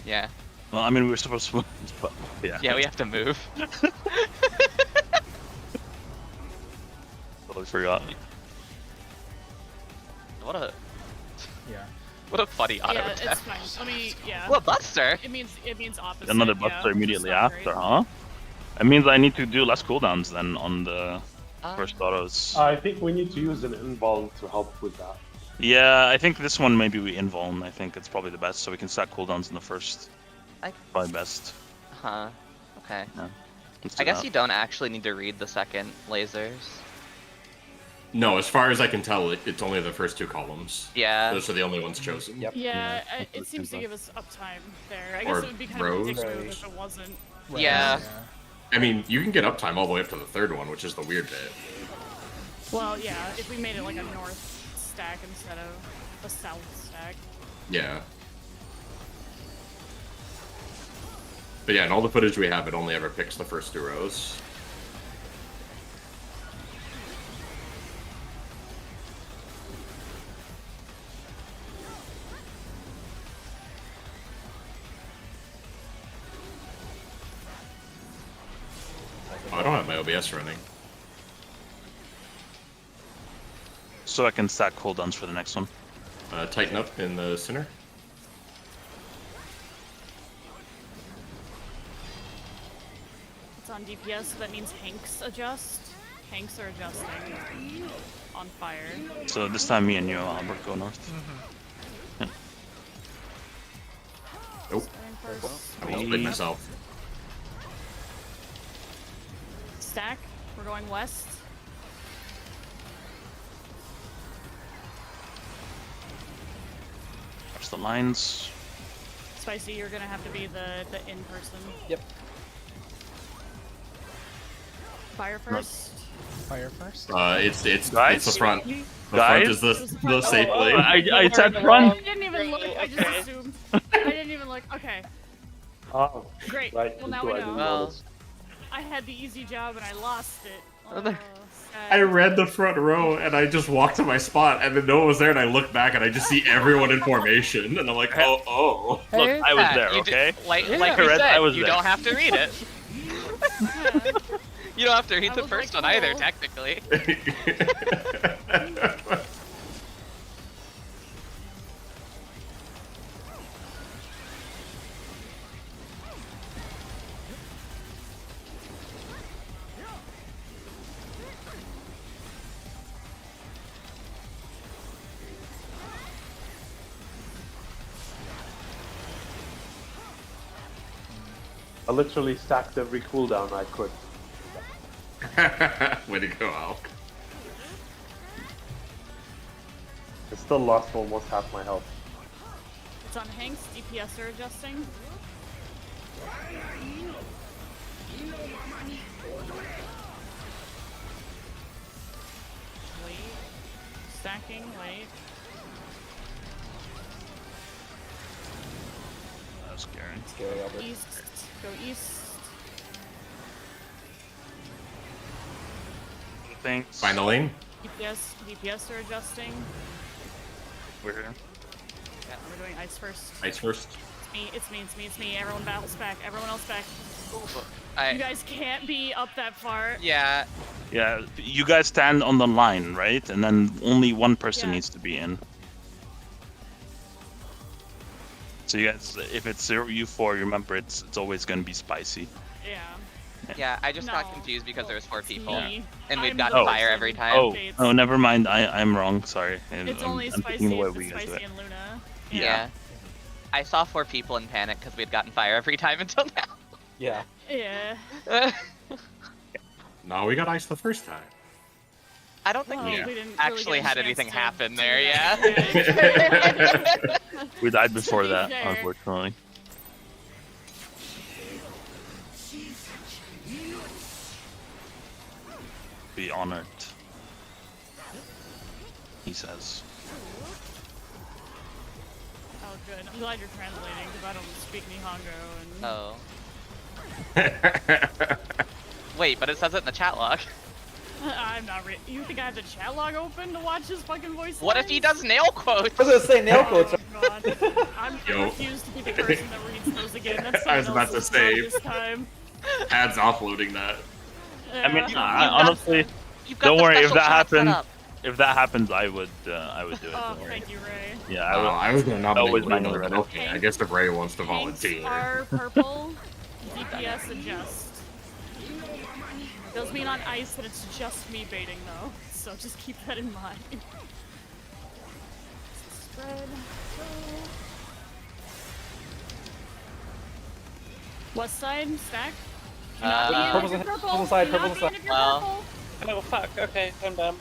Yeah. Well, I mean, we were supposed to. But, yeah. Yeah, we have to move. totally forgot. What a Yeah. what a funny auto Yeah, attack. it's fine. Let me. Yeah. What Buster? It means opposite. Another yeah, Buster which is immediately not after, great. huh? It means I need to do less cooldowns then on the first autos. I think we need to use an invuln to help with that. Yeah, I think this one maybe we invuln. I think it's probably the best, so we can stack cooldowns in the first. Probably best. Huh. Okay. Yeah. I guess you don't actually need to read the second lasers. No, as far as I can tell, it's only the first two columns. Yeah. Those are the only ones chosen. Yep. Yeah, Yeah, it seems to give us uptime there. I Or guess it would be kind rows. of ridiculous if it wasn't. Yeah. I mean, you can get uptime all the way up to the third one, which is the weird bit. Well, yeah, if we made it like a north stack instead of a south stack. Yeah. But yeah, in all the footage we have, it only ever picks the first two rows. Oh, I don't have my OBS running. So I can stack cooldowns for the next one. Tighten up in the center. It's on DPS, so that means Hanks adjust. Hanks are adjusting on fire. So this time me and you, Albert, go north. Yeah. Nope. Starting first. I will split myself. Stack. We're going west. Watch the lines. Spicy, you're gonna have to be the in person. Yep. Fire first. Fire first. It's Guys? the front. The Guys? front is the safe Oh, lane. I said front. I didn't even look. I just assumed. I didn't even look. Okay. Oh, Great. right. Well, now so we I didn't know. Well- notice. I had the easy job and I lost it. Oh, I sad. read the front row and I just walked to my spot and then no one was there and I look back and I just see everyone in formation and I'm like, oh. Look, I was Yeah, there, you okay? Like we Correct, said, I was you there. don't have to read it. Yeah. You don't have to read I the was first like, one either, cool. technically. I literally stacked every cooldown I could. Way to go, Al. I still lost almost half my health. It's on Hanks. DPS are adjusting. Wait. Stacking. Wait. That was scary. Scary, Albert. East. Go east. Thanks. Find the lane. DPS are adjusting. We're here. Yeah, we're doing ice first. Ice first. It's me. Everyone battles back. Everyone else back. You I, guys can't be up that far. yeah, Yeah, you guys stand on the line, right? And then only one person Yeah. needs to be in. So you guys, if it's 0u4, remember it's always going to be spicy. Yeah. yeah. I just got No. confused because there was 4 It's people, me. and we've I'm gotten the fire person every who time. Oh, updates. oh, never mind. I'm wrong. Sorry. It's I'm only thinking spicy the way if we it's guys do spicy it. and Luna. Yeah. I saw 4 people in panic because we had gotten fire every time until Yeah. Yeah. now. No, we got ice the first time. I don't think Well, we we didn't really actually get a had chance anything to happen do there, that. yeah. We died before be that, fair. unfortunately. Be honored. He says. Oh, good. I'm glad you're translating because I don't speak Nihongo. And Oh. Wait, but it says it in the chat log. I'm not. You think I have the chat log open to watch his fucking voice? What if he lines? does nail quotes? I was gonna say nail quotes. Oh, God. I Yo. refuse to be the person that reads those again. That's I was someone about to else's say. job this time. Ad's offloading that. I mean, Yeah. honestly, You've got Don't the worry, if special that chat set happens, up. if that happens, I would do it. Oh, Don't worry. thank you, Ray. Yeah, I was going to nominate always Lino, manually but read it. okay, I guess if Ray wants to Tanks volunteer. are purple. DPS adjust. Does mean on ice that it's just me baiting though, so just keep that in mind. Spread. West side, stack. Do not be Purple's in purple purple. side, Do not purple be side. in your Well. purple. Oh fuck. Okay, I'm dumb.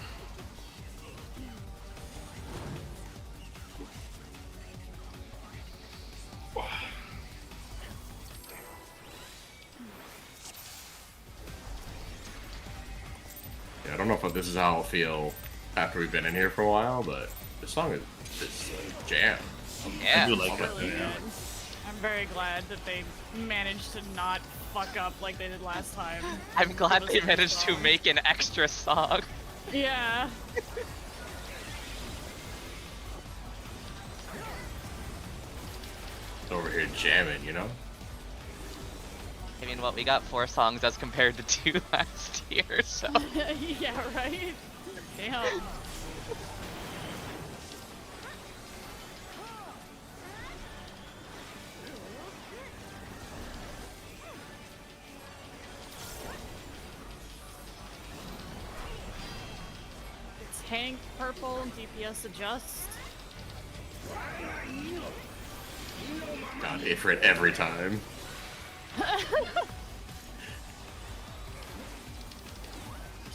Yeah, I don't know if this is how I'll feel after we've been in here for a while, but this song is jam. Yeah. I do like It's it. really Yeah. good. I'm very glad that they managed to not fuck up like they did last time. I'm glad It was they their managed to song. make an extra song. Yeah. Over here jamming, you know? I mean, what we got 4 songs as compared to 2 last year, so. Yeah, right? Damn. Tank, purple, DPS adjust. God, Ifrit every time.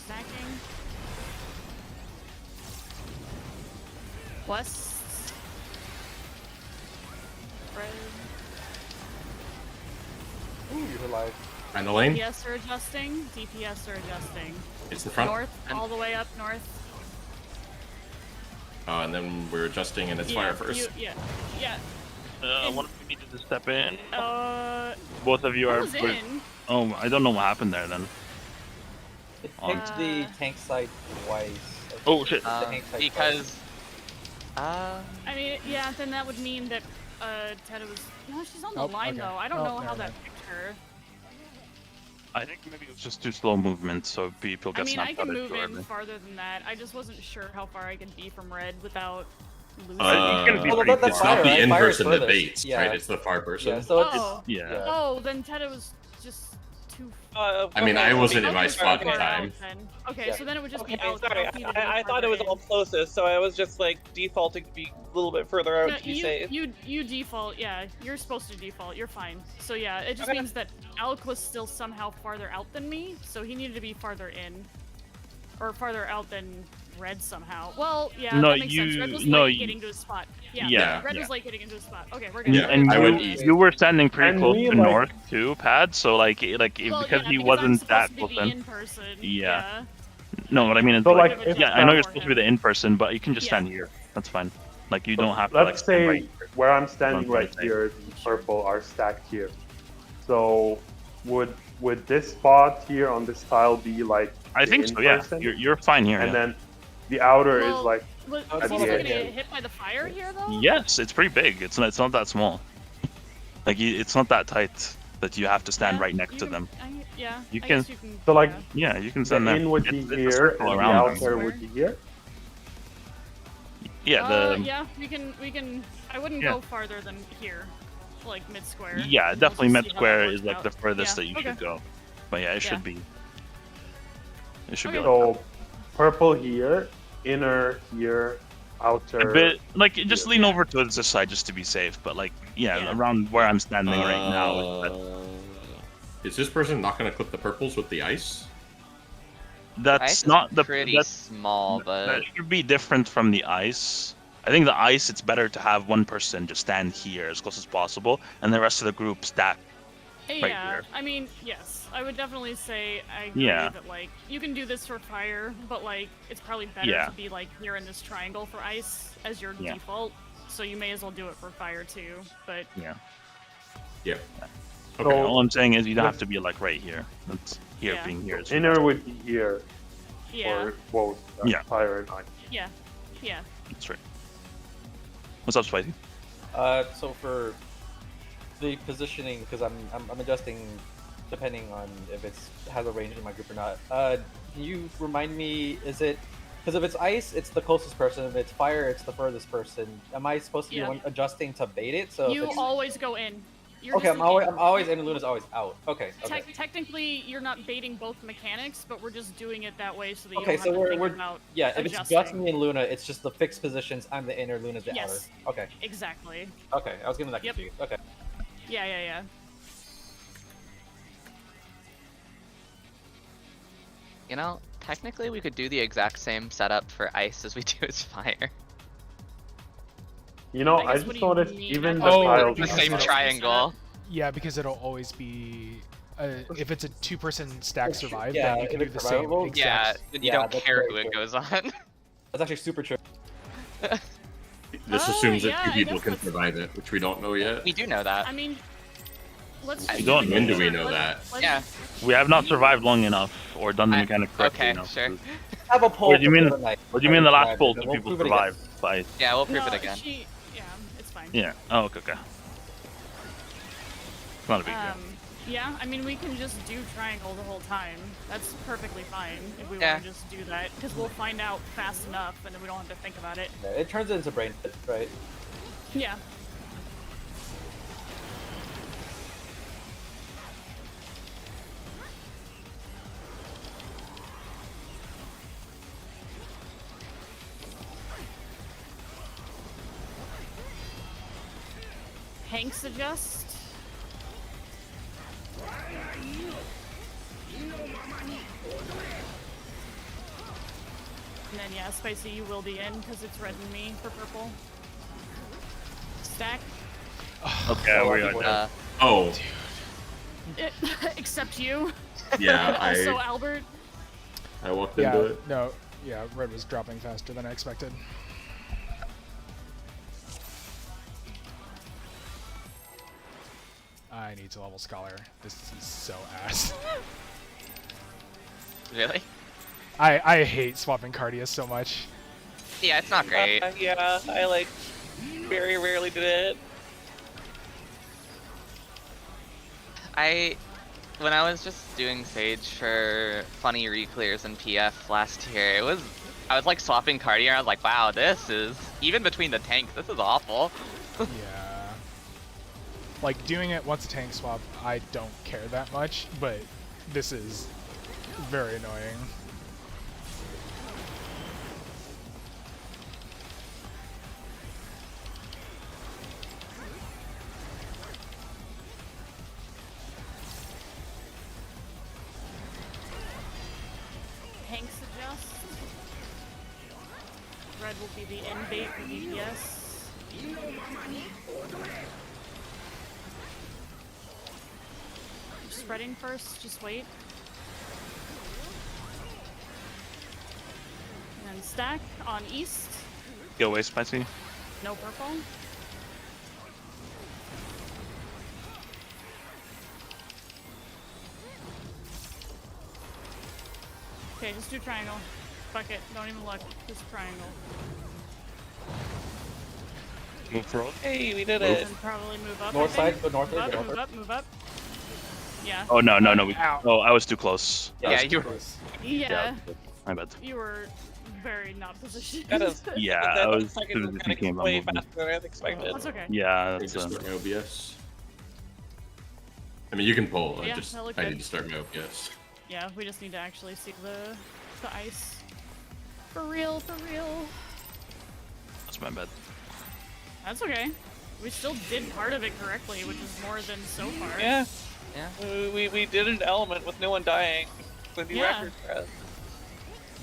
Stacking. West. Red. Ooh, you're alive. And the lane? DPS are adjusting. DPS are adjusting. It's the front. North, all the way up north. And then we're adjusting and it's fire first. Yeah. One of you needed to step in. Both Both of you are. was in. Oh, I don't know what happened there then. It picked the tank side twice. Oh shit. The tank side Because. I mean, yeah, then that would mean that Teta was. No, she's on the line okay. though. I don't Oh, know how never that mind. picked her. I think maybe it was just too slow movement, so people I get mean, I snapped can out move too in early. farther than that. I just wasn't sure how far I could be from red without losing. You can be Well, pretty that's It's fire, not the right? in Fire's person that furthest. baits, Yeah. right? It's the far person. Yeah, so it's Oh. Yeah. Oh, then Teta was just too. I mean, I wasn't in my spot in far time. out then. Okay, Yeah. so then it would just Okay, be out. sorry. Alfie to go I thought farther it was in. all closest, so I was just like defaulting to be a little bit further out No, to be safe. you default, yeah. You're supposed to default. You're fine. So yeah, it just Okay. means that Alec was still somehow farther out than me, so he needed to be farther in, or farther out than Red somehow. Well, yeah, No, that makes sense. Red was no, late you- getting to his spot. Yeah, Yeah, Red yeah. was late getting into his spot. Okay, we're good. Yeah, and I you, would- you were standing pretty And close we, to like- north too, Pad. So Well, because yeah, he I'm wasn't supposed that to close be the in. in-person. Yeah. No, what I mean is So, like, like, if- yeah, I know you're for supposed to him. be the in person, but you can just Yeah. stand here. That's fine. Like you don't have to like Let's stand say right here. where I'm standing One right point here, the purple are stacked here. So would this spot here on this tile be like I the think so. Yeah, in-person? you're fine here. And yeah. then the outer Well, is like Was Oh, he it's still all gonna right, get yeah. hit by the fire here though? Yes, it's pretty big. It's not that small. Like it's not that tight that you have to stand Yeah, right next you to can- them. Yeah, You I can- guess you can. So, like, yeah. Yeah, you can the stand there. in would be It's a here circle and the around them. outer would be here. Yeah, the Yeah, we can. I wouldn't Yeah. go farther than here, like mid square. yeah, and definitely we'll mid just see how square that is works like out. the furthest Yeah, that you okay. should go. But yeah, it should be. It should be Okay. like So purple here, inner here, outer. a bit like just here. lean over to this side just to be safe. But like yeah, Yeah. around where I'm standing right now. Is this person not going to clip the purples with the ice? That's Ice is not the pretty that's, small, but that should be different from the ice. I think the ice, it's better to have one person just stand here as close as possible, and the rest of the group stack. Hey, right yeah, here. I mean, yes, I would definitely say I agree Yeah. that like you can do this for fire, but like it's probably better Yeah. to be like here in this triangle for ice as your Yeah. default. So you may as well do it for fire too. But Yeah. So Okay, all I'm saying is you don't with- have to be like right here. That's here Yeah. being here. Is inner would be here yeah, for both Yeah. fire and ice. yeah. That's right. What's up, Spidey? So for the positioning, because I'm adjusting depending on if it's has a range in my group or not. Can you remind me? Is it because if it's ice, it's the closest person. If it's fire, it's the furthest person. Am I supposed to be the one adjusting to bait it? So You if it's... always go in. You're Okay, just I'm always in, and Luna's always out. Okay. Technically, you're not baiting both mechanics, but we're just doing it that way so that you Okay, don't so have to think we're about if it's adjusting. just me and Luna, it's just the fixed positions. I'm the inner, Luna's the outer. Okay. Exactly. Okay, I was getting that confused. Okay. Yeah. You know, technically we could do the exact same setup for ice as we do as fire. You know, I I guess, just what do you noticed mean? even the Oh, tiles. The because same it'll- triangle. Yeah, because it'll always be if it's a 2-person stack survive, Yeah, then you can if do it's the same survivable, Yeah, exact. then you don't that's care very who it true. goes on. That's actually super true. This assumes that yeah, two I people guess can that's- survive it, which we don't know yet. We do know that. I mean, let's. We don't. When do we know that? Yeah. We have not survived long enough or done the mechanic correctly Okay, enough. sure. Have a poll. What do you mean? for the night. What do you mean the last Survived, poll? and Two we'll people prove it again. survived by. Yeah, we'll prove No, it again. yeah, it's fine. Yeah. Oh, okay. It's not a big deal. Yeah, I mean, we can just do triangle the whole time. That's perfectly fine if we Yeah. want to just do that, because we'll find out fast enough, and then we don't have to think about it. Yeah, it turns into brain fit, right? Yeah. Hanks adjust. And then yeah, Spicy, you will be in because it's red and me for purple. Stack. Okay, we are dead. Oh, Except you. yeah, Also Albert. I walked Yeah, into it. no, yeah, red was dropping faster than I expected. I need to level Scholar. This is so ass. Really? I hate swapping Cardia so much. Yeah, it's not great. Yeah, I like very rarely did it. When I was just doing Sage for funny reclears and PF last year, I was like swapping Cardia and I was like, wow, this is, even between the tanks, this is awful. Yeah. Like, doing it once a tank swap, I don't care that much, but this is very annoying. Hanks adjust. Red will be the end bait for DPS. Spreading first, just wait. And then stack on east. Go away, Spicy. No purple. Okay, just do triangle. Fuck it, don't even look. Just triangle. Move forward. Hey, we did it. And probably move up. North I think. side, go north, Move up, go move north. up, move up. Yeah. Oh no. Ow. Oh, I was too close. Yeah, you were. Yeah. My bad. You were very not positioned. That is. Yeah, that I was second thinking mechanic is about way moving. faster than I expected. That's okay. Yeah, I need that's to start my OBS. I mean, you can pull. Yeah, I just that looked I good. need to start my OBS. Yeah, we just need to actually see the ice. For real, for real. that's my bad. That's okay. We still did part of it correctly, which is more than so far. Yeah. Yeah. We did an element with no one dying. It's a new Yeah. record for us.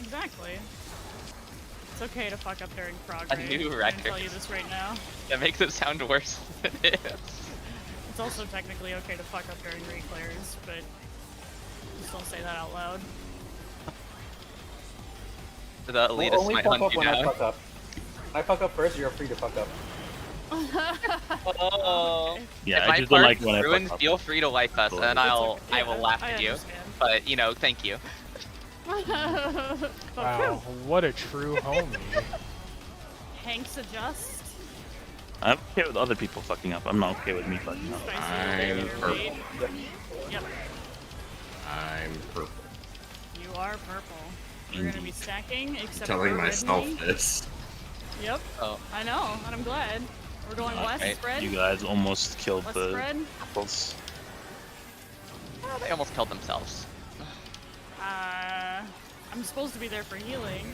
Exactly. It's okay to fuck up during prog A raid. new I'm gonna record. tell you this right now. That makes it sound worse than it is. It's also technically okay to fuck up during reclears, but just don't say that out loud. The Well, elitists only might fuck hunt up you when I down. fuck up. When I fuck up first, you're free to fuck up. Oh. Yeah, if I my just don't like part's when I ruined, fuck up. feel free to wipe us, and I will laugh I at you. understand. But you know, thank you. Wow, what a true homie. Hanks adjust. I'm okay with other people fucking up. I'm not okay with me fucking up. Spicy I'm later, purple. wait. Yep. I'm purple. You are purple. We're gonna be Indeed. stacking, except Telling for myself Red Meat. this. Yep. Oh. I know, and I'm glad. We're going west Okay. spread. You guys almost killed West the spread. apples. Oh, they almost killed themselves. I'm supposed to be there for healing.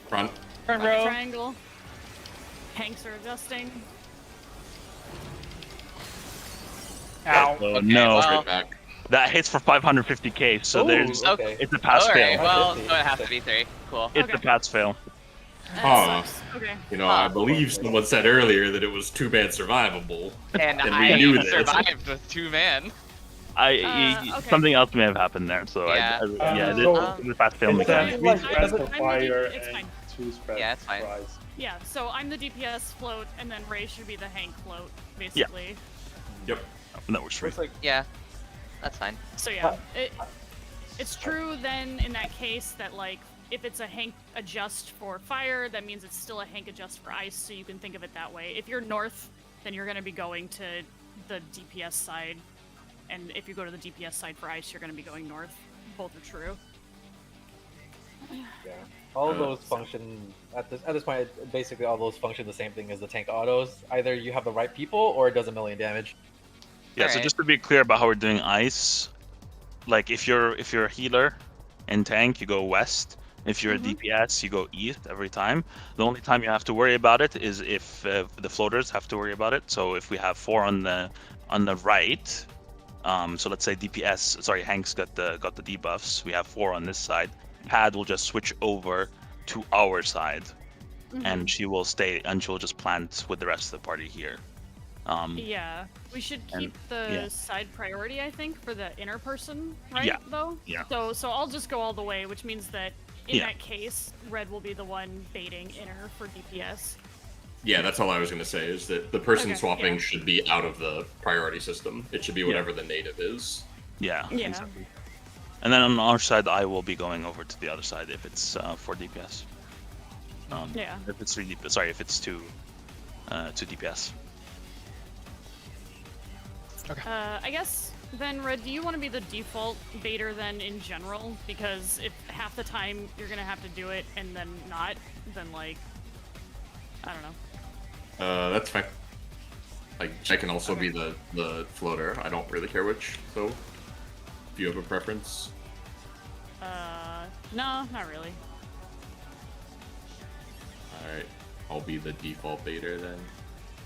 Front. Front Right row. triangle. Hanks are adjusting. Ow. So Okay, no, well- Straight back. that hits for 550k. So Ooh, there's okay. it's a pass Alright, fail. well, 550. so it has to be 3. Cool. It's a Okay. pass fail. That Huh. sucks. Okay. You know, I believe someone said earlier that it was 2-man survivable. And And we I knew this. survived with 2 man. Okay. Something else may have happened there. So Yeah. yeah, so it's a pass fail It's mechanic. three I'm spreads the- of I'm fire it's and fine. 2 spreads Yeah, it's fine. of ice. Yeah, so I'm the DPS float, and then Ray should be the Hank float, basically. Yep. That works for Looks you. like Yeah, that's fine. So yeah, it's true then in that case that like if it's a Hank adjust for fire, that means it's still a Hank adjust for ice. So you can think of it that way. If you're north, then you're going to be going to the DPS side, and if you go to the DPS side for ice, you're going to be going north. Both are true. yeah. All of those function at this point. Basically, all those function the same thing as the tank autos. Either you have the right people, or it does 1,000,000 damage. Yeah. So Alright. just to be clear about how we're doing ice, like if you're a healer and tank, you go west. If you're a DPS, you go east every time. The only time you have to worry about it is if the floaters have to worry about it. So if we have 4 on the right, so let's say DPS, sorry, Hank's got the debuffs. We have 4 on this side. Pad will just switch over to our side, and she will stay, and she'll just plant with the rest of the party here. Yeah, we should And- keep the yeah. side priority, I think, for the inner person, right? Yeah, Though. yeah. So I'll just go all the way, which means that in Yeah. that case, Red will be the one baiting inner for DPS. Yeah, that's all I was going to say, is that the person Okay, swapping yeah. should be out of the priority system. It should be whatever the native is. Yeah. Yeah. Exactly. And then on our side, I will be going over to the other side if it's 4 DPS. Yeah. If it's 3 DPS, sorry, if it's 2 DPS. I guess then, Red, do you want to be the default baiter then in general? Because if half the time you're gonna have to do it and then not, then like, I don't know. That's fine. Like, I can also be the floater. I don't really care which, so if you have a preference. No, not really. Alright, I'll be the default baiter then.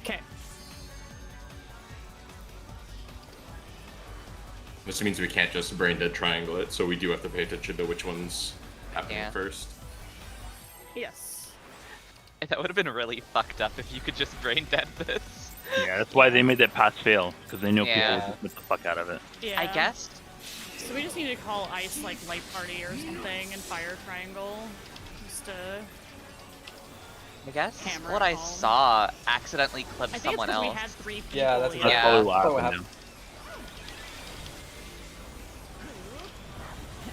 Okay. This means we can't just brain dead triangle it, so we do have to pay attention to which one's happening Yeah. first. Yes. That would have been really fucked up if you could just brain dead this. Yeah, that's why they made that pass fail, because they know people Yeah. would just get the fuck out of it. Yeah. I guess. So we just need to call ice like light party or something and fire triangle. Just I guess Hammer what I home. saw accidentally clipped I think someone it's because else. we had 3 people. Yeah, that's That's Yeah. probably what That's what happened.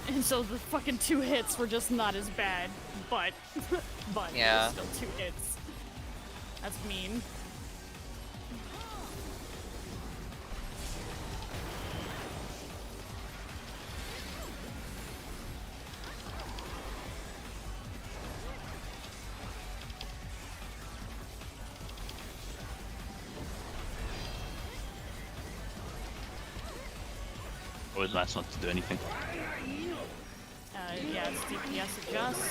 And so the fucking 2 hits were just not as bad, but Yeah. it was still 2 hits. That's mean. Always nice not to do anything. Yeah, it's DPS adjust.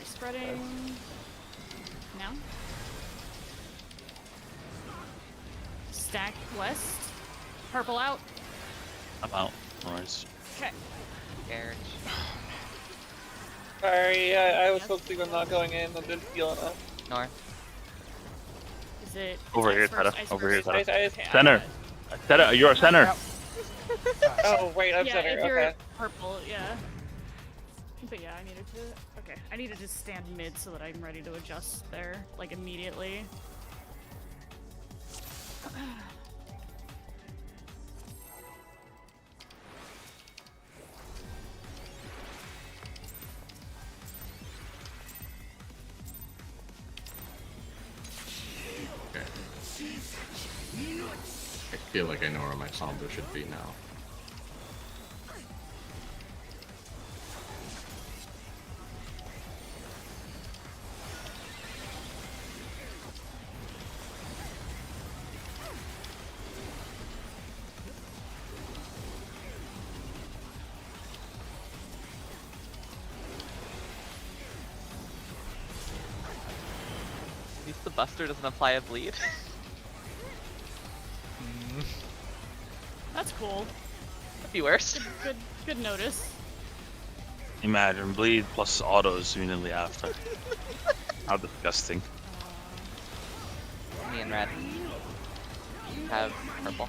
Spreading. Now. Stack west. Purple out. I'm out. Alright. Okay. Scared. Sorry, I was focusing on not going in. I didn't feel enough. North. Is it Over ice here, first, Tata. ice Over here, first? Tata. Okay, I Center. got it. Center. You're a center. Oh, wait, I'm Yeah, center. if you're Okay. purple, yeah. But yeah, I needed to. Okay, I need to just stand mid so that I'm ready to adjust there, like immediately. Okay. feel like I know where my Sombra should be now. At least the Buster doesn't apply a bleed. That's cool. Could be worse. Good notice. Imagine bleed plus autos immediately after. How disgusting. Me and red have purple.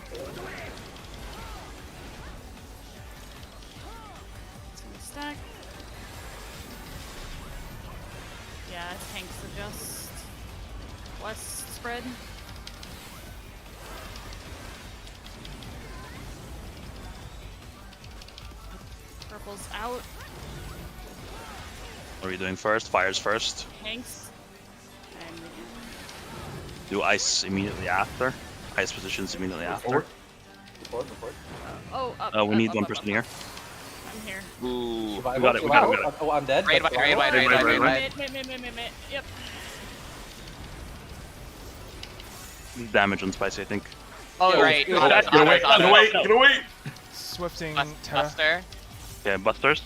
It's gonna stack. Yeah, tanks adjust. Less spread. Purple's out. What are we doing first? Fires first. Tanks. And Do ice immediately after. Ice positions immediately after. Report. oh, up. We up, need up, one up, person up, here. up. I'm here. Ooh, Survival, we got it. We got it. We got it. Oh, I'm dead. Raid but wide, raid wide, raid wide, raid wide, raid wide. Mid. Yep. Damage on Spicy, I think. Oh, Yeah, right. get Autos, Get away! autos, Get autos. away! Get away! Swifting Terra. Buster. Okay, Busters.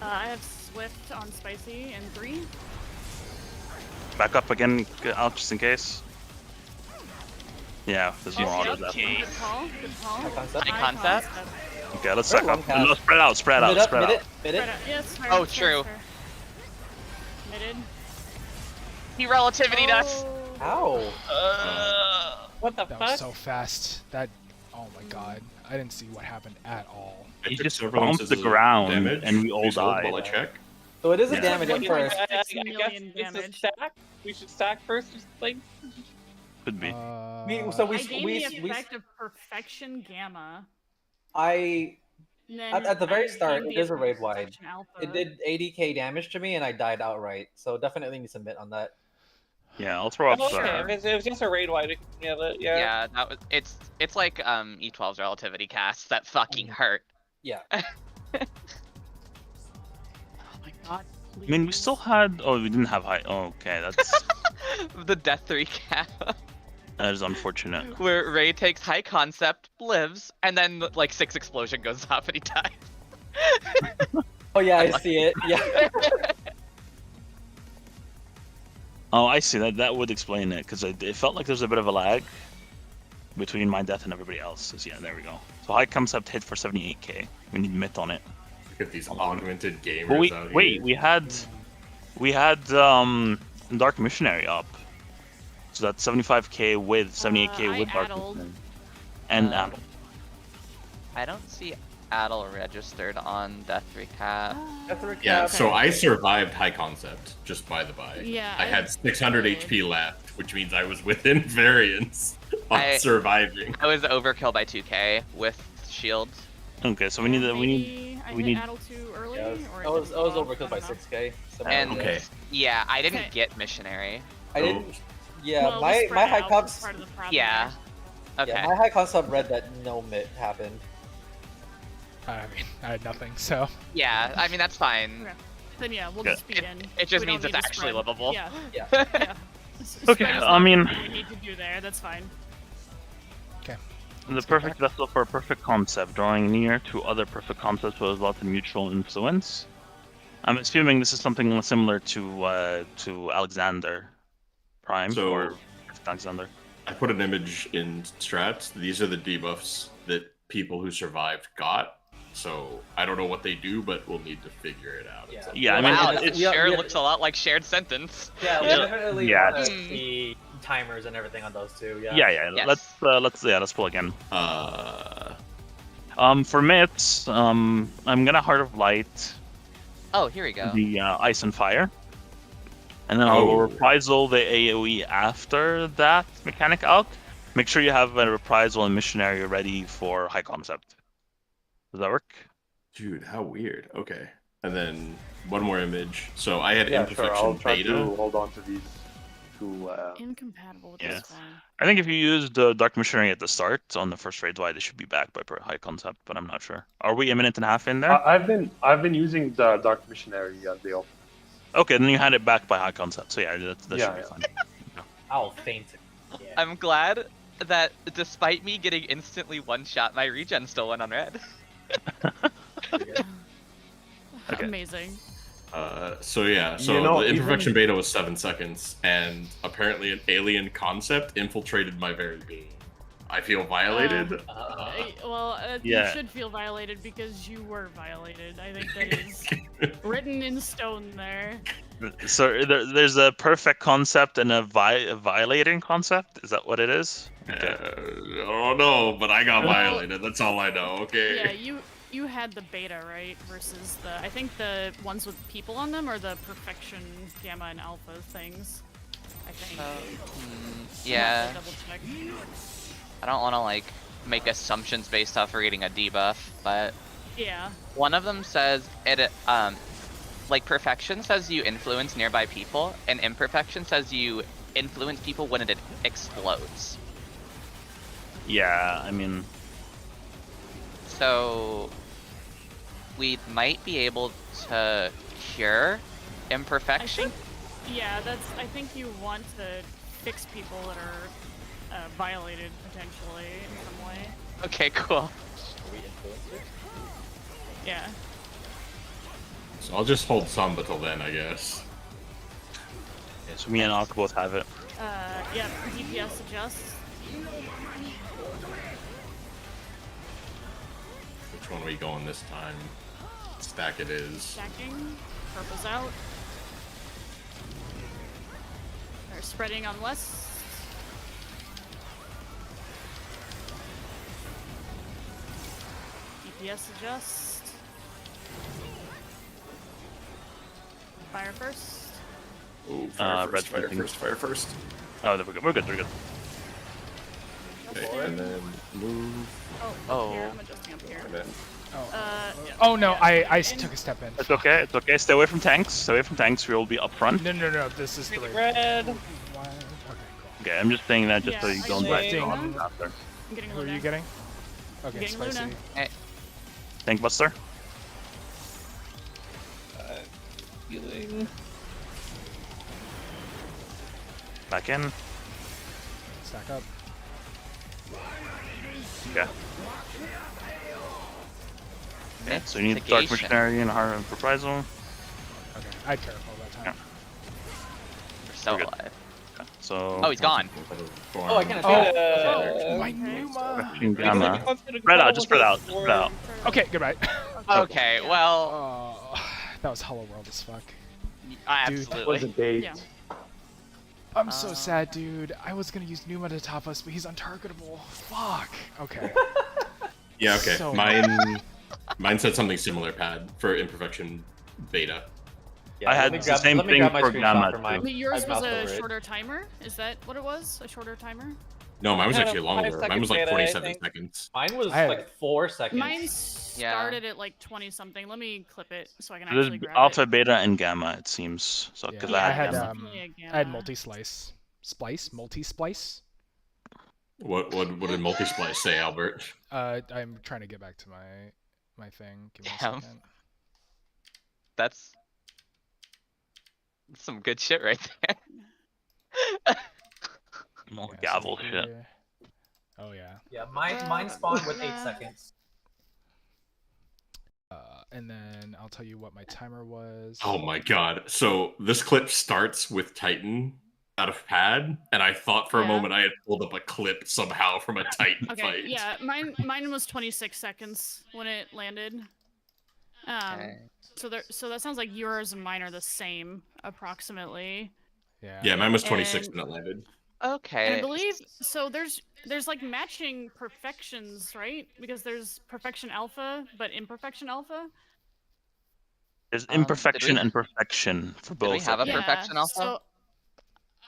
I have Swift on Spicy in 3. Back up again, out just in case. Yeah, there's more Oh, autos yep. left. Good call. Good call. High concept. High concept. Okay, let's Oh, stack up. long cast. No, spread out, spread Mid out, up, spread mid out. it, mid it. Right, yes, fair, Oh, fair, true. fair. Committed. He relativity'd us. Ow. What the That fuck? was so fast. That. Oh my god. I didn't see what happened at all. I He took just several bumped instances the of ground, damage. and we all Please hold died. while I check. So it is a Yeah. damage at Like, first. I- I guess 6 million it's a damage. stack. We should stack first, just like. Could be. So I gained the we effect of Perfection Gamma. I And then at the very I start gained it the is a raid effect of wide. Perfection Alpha. It did 80k damage to me and I died outright. So definitely need to submit on that. Yeah, I'll throw up. Okay, if it was just a raid wide, yeah, Yeah, that was. It's like E12's relativity cast that fucking hurt. Yeah. Oh my god. I mean, we still had. Oh, we didn't have high. Oh, okay, that's The death 3 cap. that is unfortunate. Where Ray takes high concept, lives, and then like 6 explosion goes off and he dies. Oh yeah, I see it. Yeah. Oh, I see that. That would explain it because it felt like there's a bit of a lag between my death and everybody else's. Yeah, there we go. So high concept hit for 78k. We need myth on it. Look at these augmented gamers But out wait, here. we had Dark Missionary up. So that's 75k with 78k I with Dark addled. Missionary. And Addle. I don't see Addle registered on death 3 cap. Yeah, Okay. so I survived high concept, just by the by. Yeah, I had 600 did. HP left, which means I was within variance on surviving. I was overkill by 2k with shield. Okay, so we need Maybe I we hit need- Addle too early, Yeah, or I was it didn't go off, overkilled by I don't know. 6k. So And Okay. yeah, I didn't Okay. get missionary. I didn't. Yeah, Well, we my spread high out, that's concept. part of the problem Yeah. there. Okay. Yeah, my high concept read that no mit happened. I mean, I had nothing, so. Yeah, I mean that's fine. Okay. Then yeah, we'll Okay. just be in. It just We don't means it's need to actually spread. livable. Yeah. Yeah. Yeah. Okay, Spread is I not mean- what we need to do there. That's fine. the perfect vessel for a perfect concept, drawing near to other perfect concepts with lots of mutual influence. I'm assuming this is something similar to Alexander Prime So- or Alexander. I put an image in strats. These are the debuffs that people who survived got. So I don't know what they do, but we'll need to figure it out. Yeah. Yeah, I mean, Wow, it- that sure looks a lot like shared sentence. Yeah, we Yeah. definitely Yeah. want to see timers and everything on those two. Yeah. Yeah. Yes. Let's pull again. Uh, For myths, I'm gonna Heart of Light Oh, here we go. the Ice and Fire, and then I Oh. will reprisal the AOE after that mechanic out. Make sure you have a reprisal and missionary ready for high concept. Does that work? dude, how weird. Okay. And then one more image. So I had Yeah, sure. I'll Imperfection try Beta. to hold on to these. to Incompatible with Yeah. this one. I think if you used the Dark Machinery at the start on the first raid, why they should be backed by high concept, but I'm not sure. Are we a minute and a half in there? I've been using the Dark Missionary deal. Okay, then you had it backed by high concept, so yeah, that should Yeah, be yeah. fine. I'll faint. Yeah. I'm glad that despite me getting instantly one-shot, my regen still went on red. Okay. Amazing. So yeah, so You know, the imperfection even- beta was 7 seconds, and apparently an alien concept infiltrated my very being. I feel violated. Yeah. You should feel violated because you were violated. I think that is written in stone there. So there's a perfect concept and a violating concept. Is that what it is? Okay. I don't know, but I got violated. That's all I know. Okay. Yeah, you had the beta, right? Versus the, I think the ones with people on them are the perfection gamma and alpha things. I think. Yeah. Double check. I don't want to like make assumptions based off reading a debuff, but Yeah. one of them says it like perfection says you influence nearby people, and imperfection says you influence people when it explodes. Yeah, I mean, So we might be able to cure imperfection. Yeah, I think you want to fix people that are violated potentially in some way. Okay, cool. Yeah. So I'll just hold some until then, I guess. so me and Alk both have it. Yeah, DPS adjust. Which one are we going this time? Stack it is. Stacking. Purple's out. They're spreading on west. DPS adjust. Fire first. Ooh, fire red first, fire flipping. first, fire first. Oh, we're good. We're good. Okay, and then move. Oh, here, I'm adjusting up here. And then Yeah. Oh no, I took a step in. It's okay. It's okay. Stay away from tanks. Stay away from tanks. We will be up front. No. This is the raid. Red. Okay, cool. Okay, I'm just saying that just so you Yeah, don't I get see. on after. I'm getting Who are Luna. you getting? Okay, Getting spicy. Luna. Tank buster. Healing. Back in. Stack up. Okay. Okay, so you need Dark Investigation. Mercenary and Heart of Reprisal. Okay, I had careful that time. We're still We're good. alive. Okay, so. Oh, he's gone. Oh, I can't Oh, my Numa. Gamma. Spread out. Just spread out. Spread out. Okay, goodbye. Okay, well, Oh, that was Hollow World as fuck. That was a absolutely. bait. Yeah. I'm so sad, dude. I was gonna use Numa to top us, but he's untargetable. Fuck. Okay. yeah, okay. So- Mine said something similar, Pad, for imperfection beta. I had the same thing for Gamma, too. But yours I was moused a over it. shorter timer? Is that what it was? A shorter timer? No, mine was Had a actually longer. 5-second Mine was like beta, I 27 think. seconds. Mine was I had- like 4 seconds. Mine started at like 20 something. Let me clip it so I can There's actually grab alpha, it. beta, and gamma. It seems so Yeah, because Yeah, I had it's gamma. definitely a gamma. I had multi-slice. Multi-splice. What did multi-splice say, Albert? I'm trying to get back to my thing. Give me a Damn. second. That's some good shit right there. More Yeah, gavel so shit. here- Oh yeah. Yeah, mine spawned with 8 Uh, seconds. And then I'll tell you what my timer was. Oh my god. So this clip starts with Titan out of Pad, and I thought for a Yeah. moment I had pulled up a clip somehow from a Titan Okay, fight. yeah, mine was 26 seconds when it landed. Okay. So that sounds like yours and mine are the same, approximately. Yeah. Yeah, mine was 26 And- when it landed. And Okay. I believe so. There's like matching perfections, right? Because there's perfection alpha, but imperfection alpha. There's did imperfection we- and perfection for did we both. have of a them. perfection alpha? So,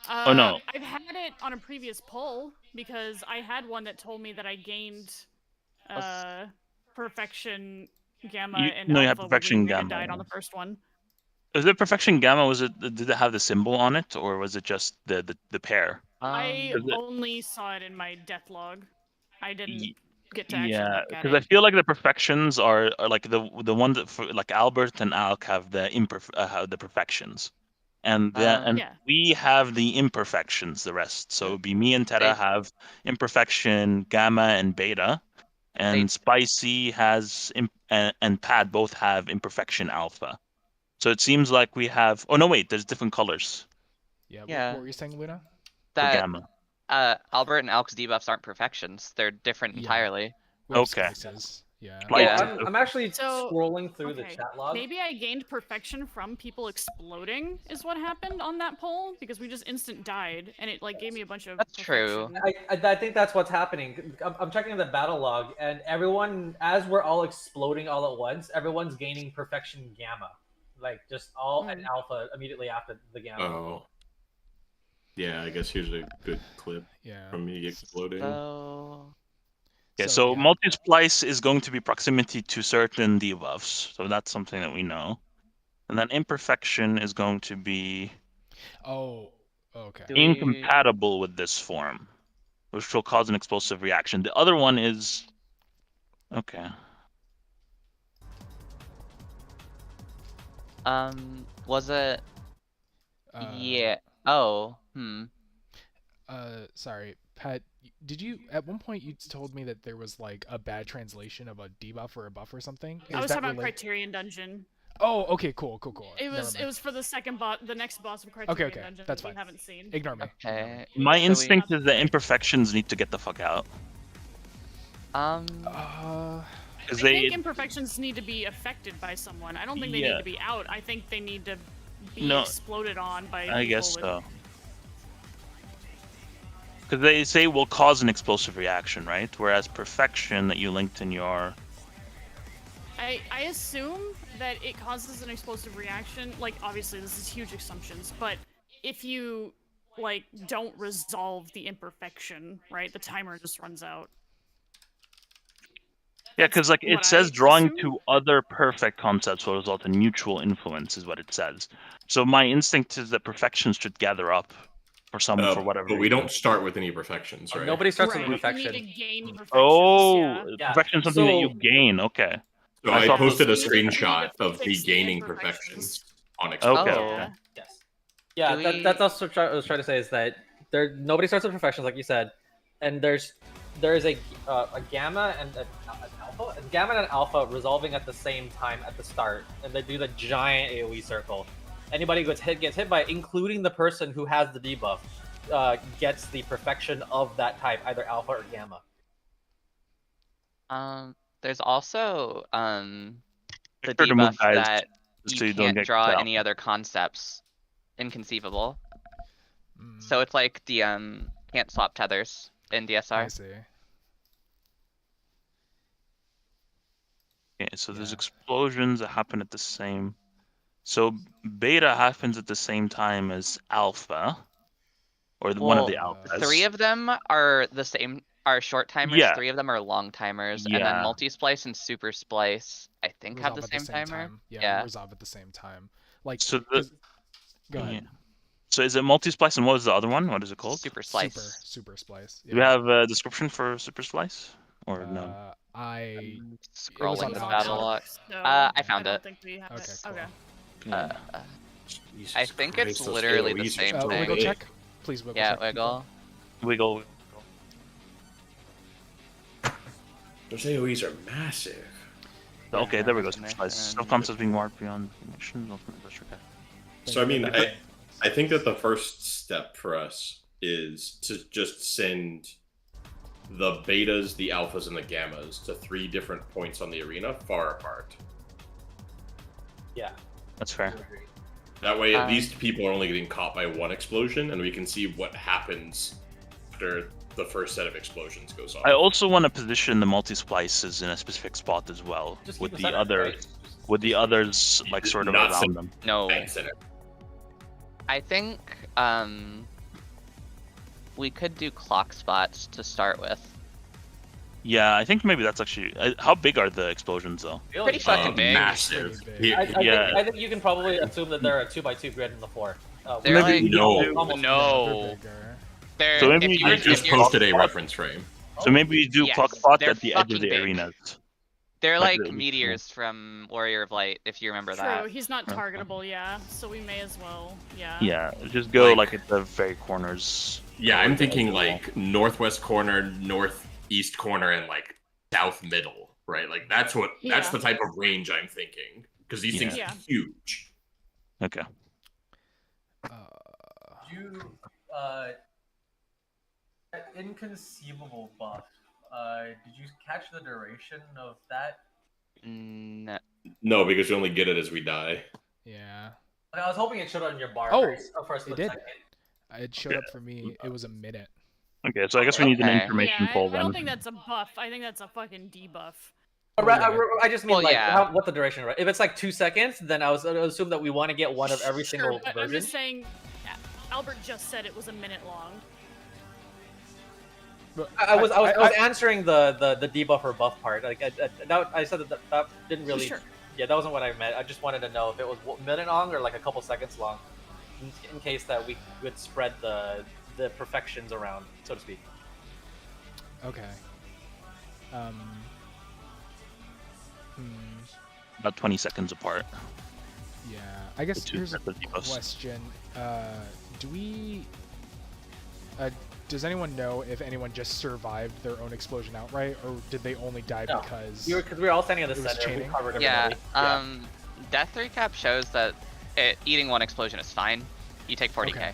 Oh, no. I've had it on a previous poll because I had one that told me that I gained perfection gamma You- and no, you alpha had perfection when we had gamma, died on yeah. the first one. Is it Perfection Gamma? Was it? Did it have the symbol on it, or was it just the pair? I Is it- only saw it in my death log. I didn't Ye- get to actually Yeah, look at because I it. feel like the perfections are like the one that for, like Albert and Alk have the have the perfections, and Yeah. we have the imperfections. The rest, so it would be me and Teta They- have imperfection, gamma, and beta, and Spicy has and Pad both have imperfection alpha. So it seems like we have. Oh no, wait, there's different colors Yeah. Yeah. What were you saying, Luna? for That gamma. Albert and Alk's debuffs aren't perfections. They're different Yeah. entirely. We have Okay. spices. Yeah. Like- Yeah. I'm actually So, scrolling through the okay, chat log. maybe I gained perfection from people exploding is what happened on that poll because we just instant died and it like gave me a bunch of That's true. perfection. I think that's what's happening. I'm checking the battle log, and everyone, as we're all exploding all at once, everyone's gaining perfection gamma, like just all at alpha immediately after the gamma. Oh. Yeah, I guess here's a good clip Yeah. from me exploding. So Okay, So, so yeah. multi-splice is going to be proximity to certain debuffs, so that's something that we know. And then imperfection is going to be Oh. Okay. Do we- incompatible with this form, which will cause an explosive reaction. The other one is okay. Was it? Yeah. Oh. Sorry, Pat. Did you at one point you told me that there was like a bad translation of a debuff or a buff or something? I was talking about Criterion Dungeon. Oh, okay, cool. It was for the second boss, the next boss of Criterion Okay, Dungeon. that's that fine. we haven't seen. Ignore me. Okay. My So we- instinct is that imperfections need to get the fuck out. I Because think imperfections need to be affected by someone. I don't think they need Yeah. to be out. I think they need to be No, exploded on by. I people guess with- so. Because they say will cause an explosive reaction, right? Whereas perfection that you linked in your I assume that it causes an explosive reaction. Like, obviously, this is huge assumptions, but if you like don't resolve the imperfection, right, the timer just runs out. yeah, because like it what says I drawing assume. to other perfect concepts will result in mutual influence, is what it says. So my instinct is that perfections should gather up for whatever. But we reason. don't start with any perfections, right? Nobody starts Right, with perfection. you need to gain perfections. Oh, yeah. perfection is something that you So- gain. Okay. So I I thought posted a those- screenshot you need of to me fix the gaining imperfections. perfections on Okay. explosion. Oh. Yeah. Yes. Yeah, Do that, we- that's also what I was trying to say is that nobody starts with perfections, like you said, and there's a gamma and an alpha. A gamma and an alpha resolving at the same time at the start, and they do the giant AOE circle. Anybody who gets hit by it, including the person who has the debuff, gets the perfection of that type, either alpha or gamma. There's also the Make sure to move debuff guys that just you so you don't can't get draw kicked out. any other concepts. Inconceivable. Mm, So it's like the can't swap tethers in I DSR. see. Okay, so there's Yeah. explosions that happen at the same. So beta happens at the same time as alpha, or one of the alphas. 3 of them are the same. Are short timers. Yeah. 3 of them are long timers, and then Yeah. multi-splice and super splice, I think, have the Resolve at same timer. time. Yeah, Yeah. resolve at the same time. Like, So 'cause- go ahead. Yeah. So is it multi-splice and what was the other one? What is it called? Super splice. Super splice. Do we have a description for super splice? Or no? I'm on scrolling the the battle top. log. So, I found don't it. think we have Okay, it. cool. Okay. Jesus I think it's Christ, those literally the AOEs are same so thing. Wiggle big. check. Please wiggle Yeah, check. people. wiggle. Wiggle. Those AOEs are massive. Okay, there we go. Super Definition. splice. Self-concepts being warped beyond definition. So I mean, I think that the first step for us is to just send the betas, the alphas, and the gammas to 3 different points on the arena far apart. Yeah. That's fair. That way, at least people are only getting caught by one explosion, and we can see what happens after the first set of explosions goes off. I also want to position the multi-splices in a specific spot as well, Just with keep the it center, other, right? with the others like sort of Not around center. them. No, Thanks, Center. I think we could do clock spots to start with. Yeah, I think maybe that's actually. How big are the explosions though? Pretty fucking big. Massive. Pretty big. Here- I think you can probably assume that they're a 2x2 grid in the floor. They're Maybe like no. almost no. They're bigger. They're, So maybe if you I were, just if you're, posted a reference frame. So maybe we do Yes, clock spots they're at the edge of fucking the big. arenas. they're like like the- meteors from Warrior of Light, if you remember True, that. he's not Okay. targetable, yeah. So we may as well, yeah. Yeah, just go Like- like at the very corners. Yeah, Or I'm the thinking edge of the wall. like northwest corner, northeast corner, and like south middle, right? Like that's Yeah. the type of range I'm thinking because these things Yeah. are huge. Okay. You, that inconceivable buff, did you catch the duration of that? No. No, because you only get it as we die. Yeah. I was hoping it showed on your bar Oh, for a split did. second. It showed up for me. It was a minute. Okay, so I guess we need an Okay. information Yeah, poll I then. don't think that's a buff. I think that's a fucking debuff. I just mean Well, like yeah. what the duration, right? If it's like 2 seconds, then I would assume that we want to get one of every Sure, single but I'm version. just saying, Albert just said it was a minute long. But I was answering the debuff or buff part. Like I said that didn't really. Sure. Yeah, that wasn't what I meant. I just wanted to know if it was a minute long or like a couple seconds long, in case that we would spread the perfections around, so to speak. Okay. About 20 seconds apart. Yeah. I guess The two here's a separate debuffs. question. Do we? Does anyone know if anyone just survived their own explosion outright, or did they only die No. because? Because we were all standing at the It was center. We chaining? covered Yeah. everybody. Death recap shows that eating one explosion is fine. You take 40k. Okay.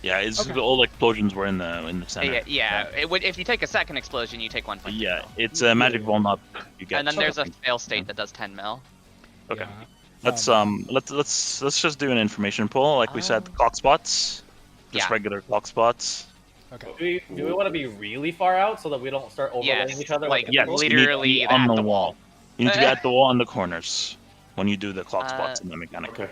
Yeah, it's Okay. the old explosions were in the center. Yeah. It would, if you take a second explosion, you take 1.2 Yeah, mil. it's a magic walnut up. You get. And then there's a something. fail state that does 10 mil. Okay. Yeah. Let's just do an information poll. Like we said, clock spots. Just Yeah. regular clock spots. Okay. Do we want to be really far out so that we don't start overlaying Yes, each other? like, a Yes, people? you need to literally be on at the the wall. wall. You need to be at the wall and the corners when you do the clock spots in the mechanic. Okay.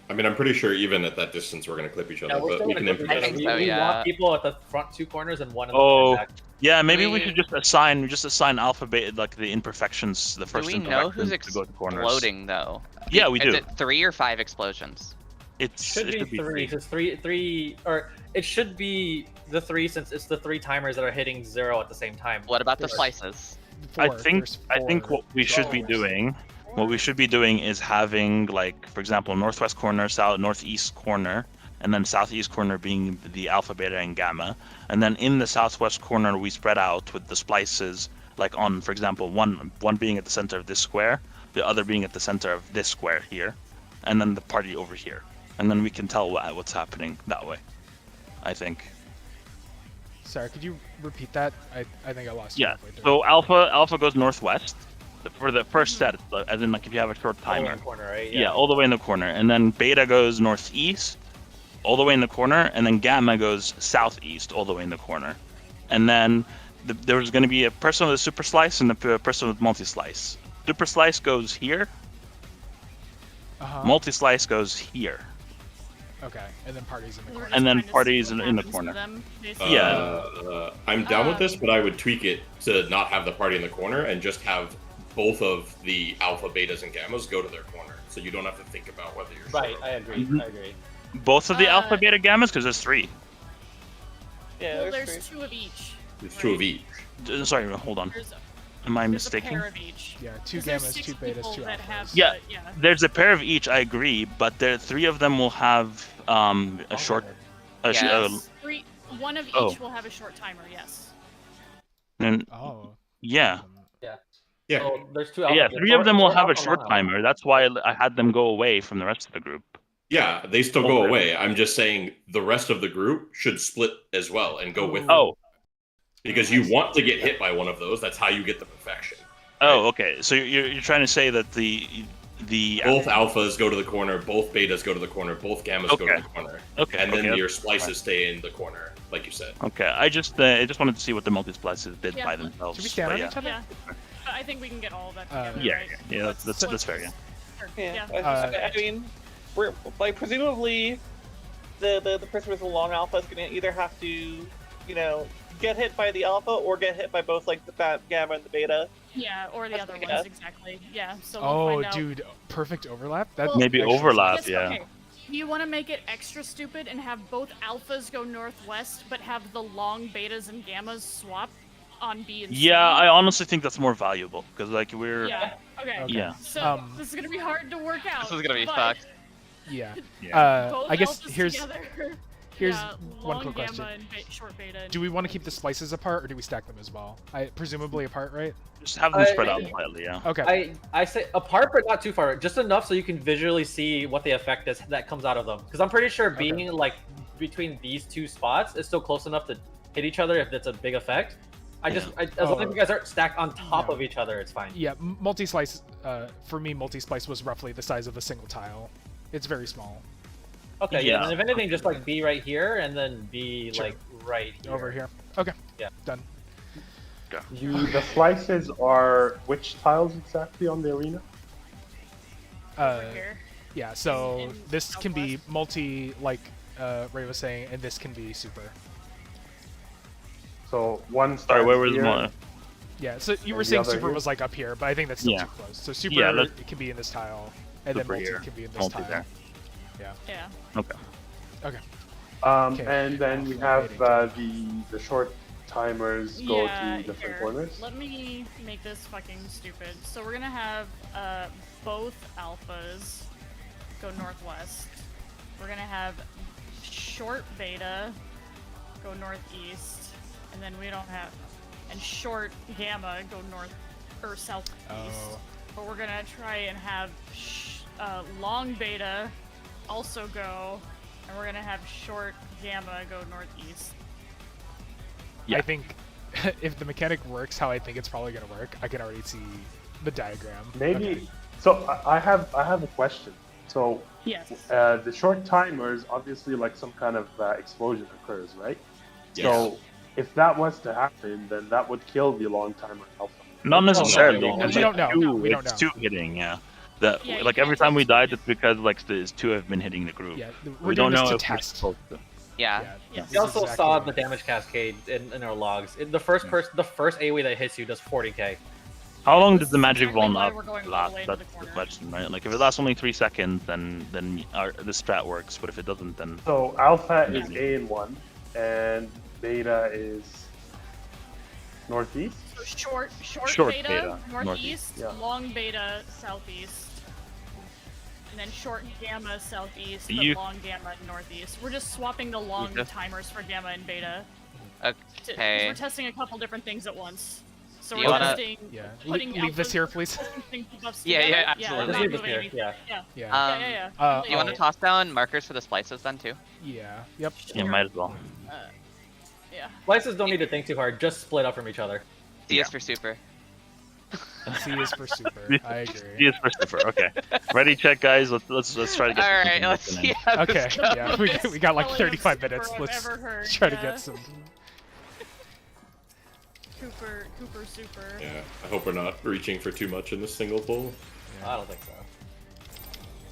I mean, I'm pretty sure even at that distance we're gonna clip each other, Yeah, we're but still we gonna can clip each improvise. other. think so, We yeah. want people at the front two corners and one in the Oh, back. yeah. Maybe we We- should just assign alphabet like the imperfections, the Do first we know who's imperfections to go to corners. exploding though? Yeah, we Is do. it 3 or 5 explosions? It Should be three. Because three, or it should be the three since it's the 3 timers that are hitting 0 at the same time. What about the There's- slices? I Four. think There's I think four. what we should be doing, is having like, for example, northwest corner, south, northeast corner, and then southeast corner being the alpha, beta, and gamma, and then in the southwest corner we spread out with the splices, like on, for example, one being at the center of this square, the other being at the center of this square here, and then the party over here, and then we can tell what's happening that way. I think. Sorry, could you repeat that? I think I lost you Yeah. halfway through. So alpha goes northwest for the first set, as in like if you have a short All the way in timer. the corner, right? Yeah, all the way in the corner, and then beta goes northeast, all the way in the corner, and then gamma goes southeast, all the way in the corner, and then there's going to be a person with a super slice and a person with multi slice. Super slice goes here, multi slice goes here. Okay, and then parties in the corner. And then Trying to see parties what in the happens to corner. them, basically. Yeah. I'm down with this, but I would tweak it to not have the party in the corner and just have both of the alpha, betas, and gammas go to their corner, so you don't have to think about whether you're Right, short. I agree. Mhm. I agree. Both of the alpha, beta, gammas, because there's 3. Yeah, Well, there's there's 2 of each. It's 2 of each. Sorry, hold on. There's Am I there's a mistaken? pair of each. Yeah, 2 'Cause there's gammas, 6 2 betas, people 2 that have alphas. Yeah. yeah. There's a pair of each, I agree, but there 3 of them will have a short. Yes. One of each Oh. will have a short timer. Yes. And Oh. yeah. Yeah. So there's 2 Yeah, alpha. 3 of them will have a alpha, short one timer. That's why I had them go away from the rest of the group. Yeah, they still go Okay. away. I'm just saying the rest of the group should split as well and go with them. Oh, Because you want to get hit by one of those. That's how you get the perfection. oh, okay. So you're trying to say that the Both alphas go to the corner, both betas go to the corner, both gammas go to Okay. the corner. okay, And then okay, your splices stay in the corner, like you said. okay. I just wanted to see what the multi splices did Yeah. by themselves. Should we stand but on yeah. each other? Yeah. But I think we can get all of that Uh, together. Yeah, right? yeah, that's fair. Yeah. Sure. Yeah, Yeah. I mean, we're like presumably the person with the long alpha is gonna either have to you know, get hit by the alpha or get hit by both like the gamma and the beta. Yeah, or the That's other what I ones, guess. exactly. Yeah, so we'll Oh, find out. dude, perfect overlap. That Well, Maybe actually overlap, sounds- yeah. Okay. Do you want to make it extra stupid and have both alphas go northwest, but have the long betas and gammas swap on B and C? Yeah, I honestly think that's more valuable because like we're Yeah. Okay. Okay. Yeah. So this is gonna be hard to work out. This is gonna be but fucked. Yeah. both I guess alphas here's together. here's yeah, one long quick gamma question. and short beta. And Do we want to keep the splices apart or do we stack them as well? Presumably apart, right? just have them spread out slightly. Yeah. Okay. I say apart, but not too far. Just enough so you can visually see what the effect is that comes out of them. Because I'm pretty sure being like between these two spots is still close enough to hit each other if it's a big effect. As long as you guys aren't stacked on top of each other, it's fine. Yeah, multi-slice, for me, multi-splice was roughly the size of a single tile. It's very small. Okay, Yeah. and if anything, just like be right here and then be Sure. like right here. Over here. Okay. Yeah. Done. The slices are which tiles exactly on the arena? over here. Yeah, so in this can be Southwest. multi, like Ray was saying, and this can be super. So one Sorry, starts where was here. one? Yeah, so you were And the saying other super here? was like up here, but I think that's still Yeah. too close. So super Yeah, let's- it can be in this tile, and then Super multi here, can be in this multi tile. there. Yeah. Okay. Okay. Okay. And then we have the short timers go Yeah, to different here. corners. Let me make this fucking stupid. So we're gonna have both alphas go northwest. We're gonna have short beta go northeast, and then we don't have and short gamma go north or southeast. Oh. But we're gonna try and have long beta also go, and we're gonna have short gamma go northeast. Yeah. I think if the mechanic works how I think it's probably gonna work, I can already see the diagram. Maybe. Okay. So I have a question. So Yes. the short timers, obviously, like some kind of explosion occurs, right? Yes. So if that was to happen, then that would kill the long timer alpha. Not necessarily. no, because, we like, don't know. two- We don't it's know. two hitting. Yeah. That Yeah, you like can't every time we tell died, it's because like the two have been hitting the group. Yeah, we're We doing don't this know to if we're test. supposed to. Yeah. Yes. We also Exactly saw right. the damage cascade in our logs. The first AoE that hits you does 40k. How long This does the is magic exactly one why up we're going all the last? way into That's the the corner. question, right? Like if it lasts only 3 seconds, then the strat works. But if it doesn't, then So alpha is Yeah. A in 1, and beta is northeast. So short Short beta, beta, northeast, northeast, yeah. long beta southeast, and then short gamma southeast, but You- long gamma northeast. We're just swapping the long Okay. timers for gamma and beta. Okay. We're testing a couple different things at once. So You we're wanna- testing Yeah. putting Leave this alphas- here, please. testing buffs Yeah, together. yeah, absolutely. not Just leave this moving here, anything. yeah. Yeah. Yeah. Yeah. Do you want to Oh. toss down markers for the splices then too? Yeah. Yep. you might as well. Yeah. Slices don't need to think too hard. Just split up from each other. D Yeah. is for super. C is for super. I agree. He is for super. Okay. Ready, check, guys. Let's try to get. All some right, let's information see in. how Okay. this goes. Yeah. We got like Spelling of 35 super minutes. I've Let's ever heard, try to yeah. get some. Cooper super. Yeah, I hope we're not reaching for too much in this single bowl. I don't think so.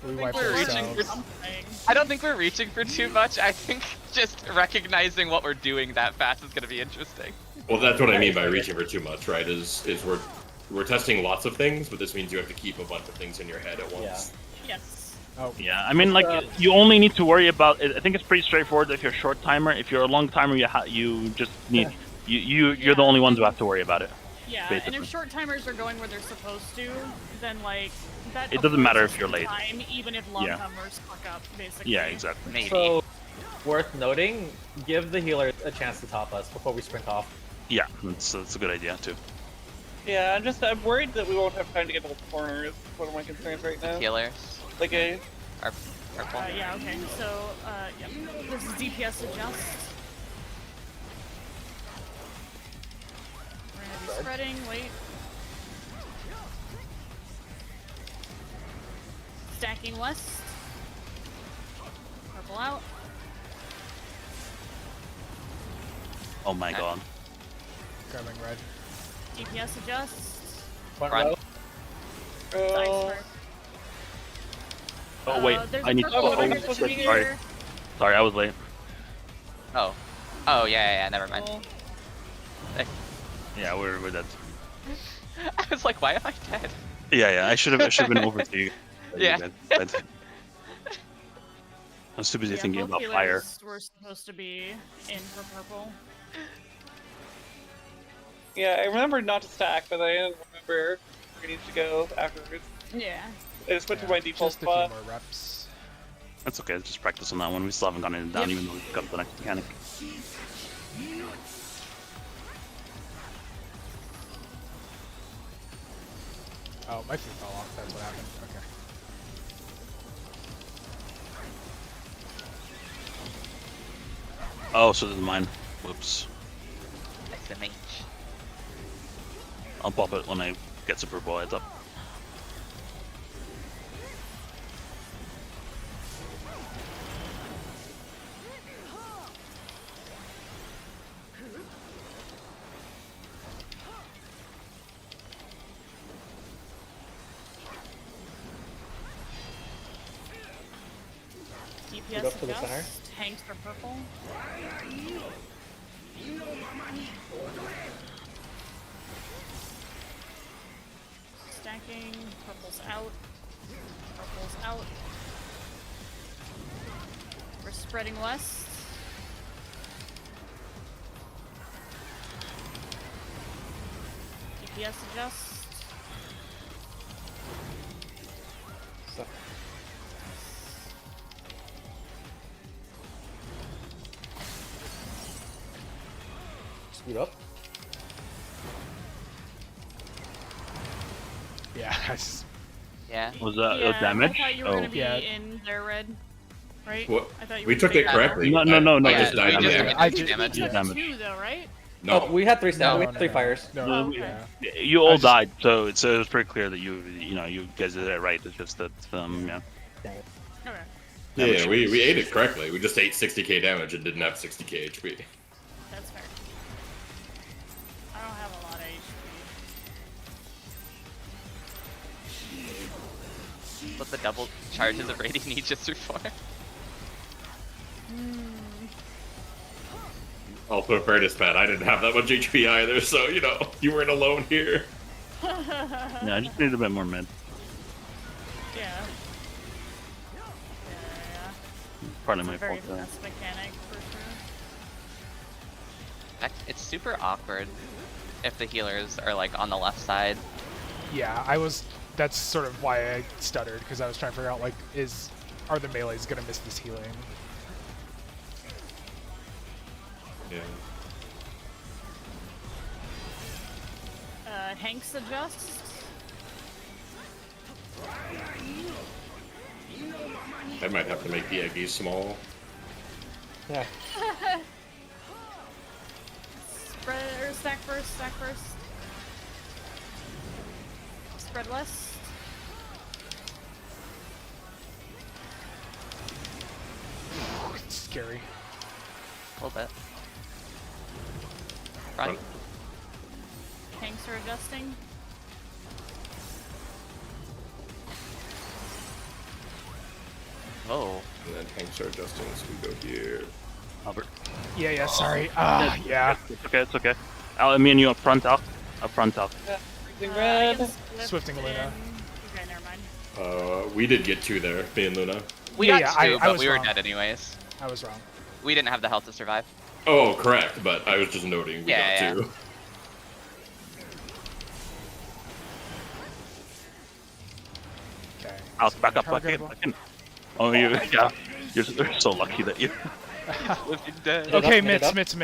We I wipe think we're reaching ourselves. for something. I don't think we're reaching for too much. I think just recognizing what we're doing that fast is going to be interesting. Well, that's what I mean by reaching for too much, right? Is we're testing lots of things, but this means you have to keep a bunch of things in your head at once. Yes. Oh. Yeah, I mean, like you only need to worry about. I think it's pretty straightforward if you're a short timer. If you're a long timer, you just need you're the only ones who have to worry about it. Yeah, basically. and if short timers are going where they're supposed to, then like that. It doesn't matter affords if you're us late. Time, even if long Yeah. timers fuck up, basically. Yeah, exactly. Maybe. So, worth noting, give the healer a chance to top us before we sprint off. Yeah, that's a good idea too. Yeah, I'm worried that we won't have time to get to the corner. Is one of my concerns right now. Healers. Like a Purple. Yeah. Okay. So, yeah. This is DPS adjust. We're gonna be spreading. Wait. Stacking west. Purple out. Oh my god. Grabbing red. DPS adjust. Front Run. row. Dice oh, first. Oh wait, There's I a need. purple Oh, trigger shit, supposed to be sorry, here. sorry, I was late. Oh. Oh yeah, never mind. Oh, Yeah, we're dead. I was like, why am I dead? Yeah, I should have been over to you. Yeah. But I was too busy yeah, thinking both about healers fire. were supposed to be in for purple. Yeah, I remember not to stack, but I didn't remember where I need to go afterwards. Yeah. I just went to my default Just a few spot. more reps. That's okay. Just practice on that one. We still haven't gotten it down, Yep. even though we've got the next mechanic. Oh, my feet fell off. That's what happened. Okay. Oh, so this is mine. Whoops. SMH. I'll pop it when I get super ball heads up. DPS up to the center. adjust. Tanks are purple. Stacking. Purple's out. Purple's out. We're spreading west. DPS adjust. So, speed up. Yeah. Yeah. Was that Yeah, damage? I thought you were Oh. gonna be Yeah. in their red, right? What? I thought you We were took taking it correctly. No, I Yeah, just we died just there. took I two ju- damage. took damage. 2 though, right? No. Oh, we had 3 No, we had 3 fires. No, Oh, okay. yeah. You all I just- died, so it was pretty clear that you guys did it right. It's just that yeah. Okay. Yeah, we ate it correctly. We just ate 60k damage and didn't have 60k HP. That's fair. I don't have a lot of HP. What the double charges of Radiant Aegis for? Also, in fairness, Pat, I didn't have that much HP either, so you weren't alone here. Yeah, I just need a bit more mid. Yeah. Partly It's my a very fault. Though. fast mechanic for sure. It's super awkward if the healers are like on the left side. Yeah, I was. That's sort of why I stuttered, because I was trying to figure out, like, are the melees gonna miss this healing? Yeah. Hanks adjust. I might have to make the Eggies small. Yeah. Spread or stack first, stack first. Spread west. It's scary. A little bit. Front. Hanks are adjusting. Oh. And then tanks are adjusting, so we go here. Albert. Yeah, sorry. Ah, yeah. It's okay. Al, me and you up front, Al. Up front, Al. Freezing I red. can Swifting Luna. Okay, never mind. We did get 2 there, me and Luna. We Yeah, got yeah, two, I but was we were wrong. dead anyways. I was wrong. We didn't have the health to survive. Oh, correct, but I was just noting we Yeah, got 2. Okay. Al, back up, Target back in. Oh, yeah. You're so lucky that you. Okay, Mid up. mitts.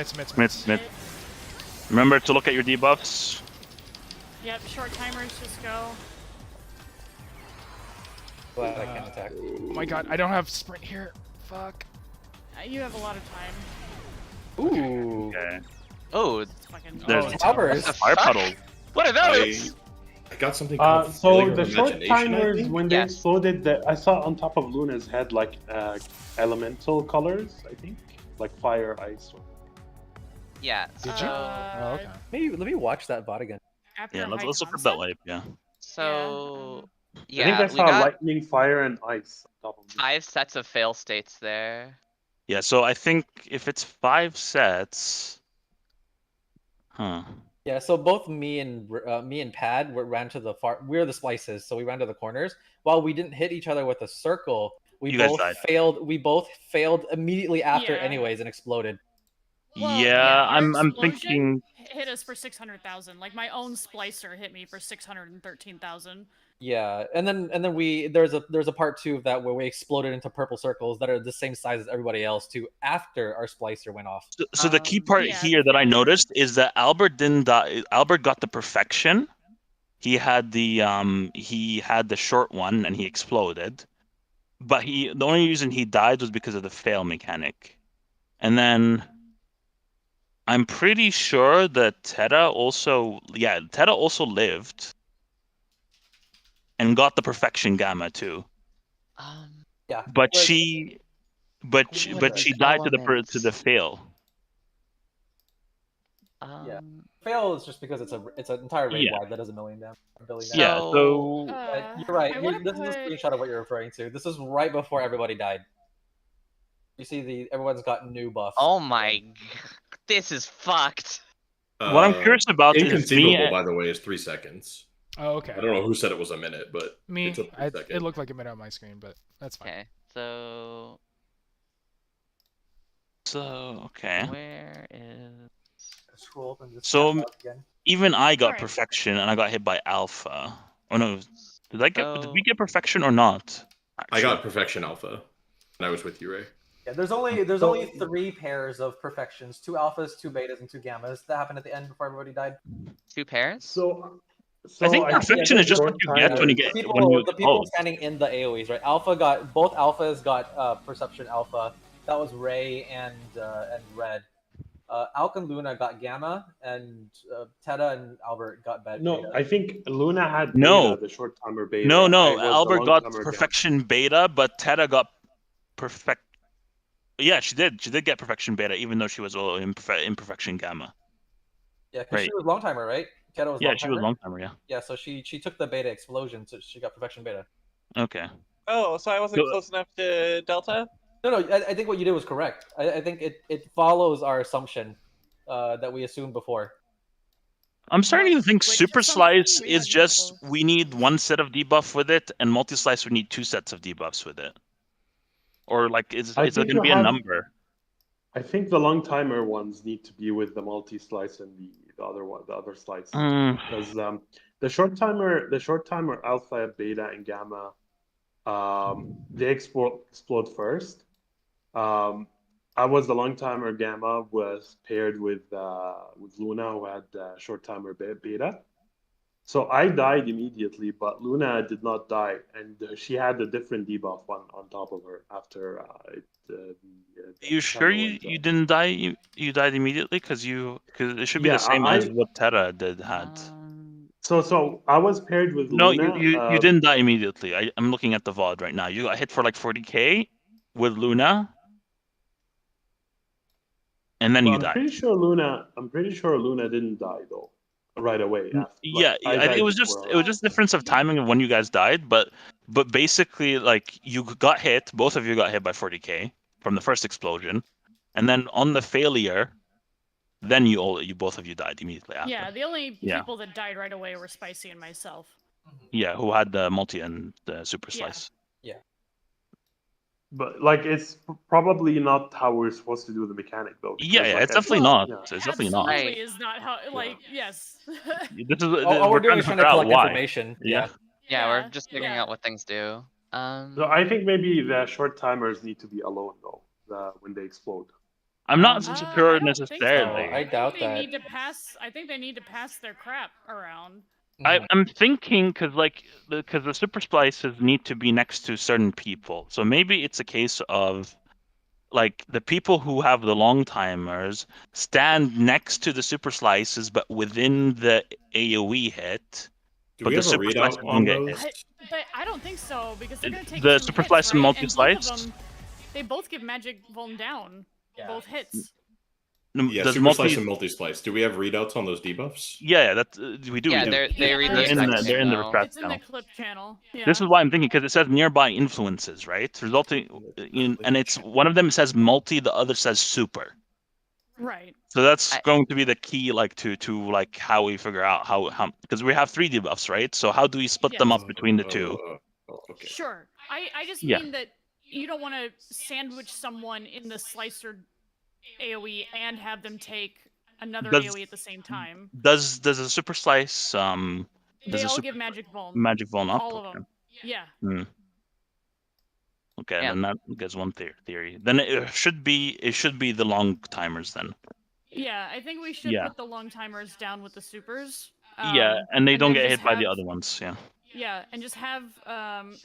Mid. Remember to look at your debuffs. Yep, short timers just go. Glad I can't attack. Oh my god, I don't have sprint here. Fuck. You have a lot of time. Ooh. Okay. Oh, It's fucking. There's it's Towers. the fire fuck? puddle. What are those? I got something called So Failure the of short Imagination, I timers, think? when they Yes. exploded, I saw on top of Luna's head like elemental colors, I think, like fire, ice. Yeah. Did you? so, Oh, okay. Maybe let me watch that bot again. After Yeah, let's high look for concept, that wave. Yeah. So, I yeah, think I we saw got lightning, fire, and ice on top of me. 5 sets of fail states there. Yeah, so I think if it's 5 sets, Yeah, so both me and Pad ran to the far. We're the splices, so we ran to the corners. While we didn't hit each other with a circle, we You guys both died. failed. We both failed immediately after, Yeah. anyways, and exploded. Well, yeah, our I'm explosion thinking. hit us for 600,000. Like my own splicer hit me for 613,000. Yeah, and then there's a part 2 of that where we exploded into purple circles that are the same size as everybody else too after our splicer went off. So the key part yeah, here the that I failure. noticed is that Albert didn't die. Albert got the perfection. He had the short one and he exploded. But the only reason he died was because of the fail mechanic. And then I'm pretty sure that Teta also lived and got the perfection gamma too. Yeah, But but- she What she is died to the elements? fail. Yeah. Fail is just because it's an entire raid Yeah. wide that does a billion damage. Yeah, so You're right. I wanna This is a put- screenshot of what you're referring to. This is right before everybody died. You see everyone's got new buffs. Oh my, this is fucked. what I'm curious about is Inconceivable, me. by the way, is 3 seconds. Oh, okay. I don't know who said it was a minute, but Me, it took 3 seconds. it looked like a minute on my screen, but that's fine. Okay, so Okay. where is? Scroll up and just So tap out again. even I got Alright. perfection and I got hit by alpha. Oh no, did we So- get perfection or not? I got Actually. perfection alpha, and I was with you, Ray. Yeah, there's only 3 pairs of perfections: 2 alphas, 2 betas, and 2 gammas. That happened at the end before everybody died. 2 pairs? So I think perfection is just what you get when you The get people, when you the people explode. standing in the AoEs, right? Both alphas got perception alpha. That was Ray and Red. Alk and Luna got gamma, and Teta and Albert got beta. No, I think Luna had No. beta, the short timer beta. No, I was the Albert got long-timer perfection beta, but Teta got perfect. Yeah, she did. She did get perfection beta, even though she was imperfection gamma. Yeah, because she Right. was long timer, right? Teta was Yeah, long she was long timer. Yeah. Yeah, so she took the beta explosion, so she got perfection beta. Okay. Oh, so I wasn't So- close enough to Delta? No, I think what you did was correct. I think it follows our assumption that we assumed before. I'm starting to think Which super assumption? slice We is had just multiple we need 1 set of debuff with it, and multi slice we need 2 sets of debuffs with it. Or like, it's I going think to you be a have- number. I think the long timer ones need to be with the multi slice and the other one, the other slice, because the short timer alpha, beta, and gamma, they explode first. I was the long timer gamma was paired with Luna, who had short timer beta. So I died immediately, but Luna did not die, and she had a different debuff on top of her after You sure you didn't die? You died immediately because it should be Yeah, the same I- as what Terra had. So I was paired with No, Luna. you didn't die immediately. I'm looking at the VOD right now. You got hit for like 40k with Luna, and then Well, you I'm died. pretty sure Luna didn't die though right away. After, Yeah, I think died it was just before her. it was just difference of timing of when you guys died, but basically like you got hit, both of you got hit by 40k from the first explosion, and then on the failure, then you both of you died immediately after. Yeah, the only Yeah. people that died right away were Spicy and myself. Yeah, who had the multi and the super Yeah. slice. But like, it's probably not how we're supposed to do the mechanic though. Yeah, because, yeah, like, it's I definitely think- not. yeah. It's definitely not. Absolutely is not how. Like, yes. This is All we're doing trying is trying to figure out collect why. information. Yeah. Yeah, we're just figuring out what things do. So I think maybe the short timers need to be alone though, when they explode. I'm not I sure don't think so. necessarily. I doubt think they that. need to pass. I think they need to pass their crap around. I'm thinking because the super splices need to be next to certain people, so maybe it's a case of like the people who have the long timers stand next to the super slices, but within the AOE hit. Do but we the have a super readout slices on don't get those? hit. But I don't think so because they're gonna take The two super hits, slice and right? multi both of slice? them, they both give magic vuln down. Both hits. Yeah, does super slice and multi-splice. Do we have readouts on those debuffs? Yeah, that we do. Yeah, we do. they read the They're in exact the same they're in the though. refresh It's in the channel. clip channel. Yeah. This is why I'm thinking, because it says nearby influences, right? Resulting and it's one of them says multi, the other says super. Right. So that's going to be the key, like to like how we figure out how because we have 3 debuffs, right? So how do we split them up between the 2? Okay. Sure. I just Yeah. mean that you don't want to sandwich someone in the slicer AoE and have them take another Does- AoE at the same time. Does a super slice They does a all super give magic vuln. magic vuln up? All of Okay. them. Yeah. Okay, Yeah. then that gives one theory. Then it should be the long timers then. Yeah, I think we should put the long timers down with the supers. Yeah, and they don't then get just hit by the have- other ones. Yeah. Yeah, and just have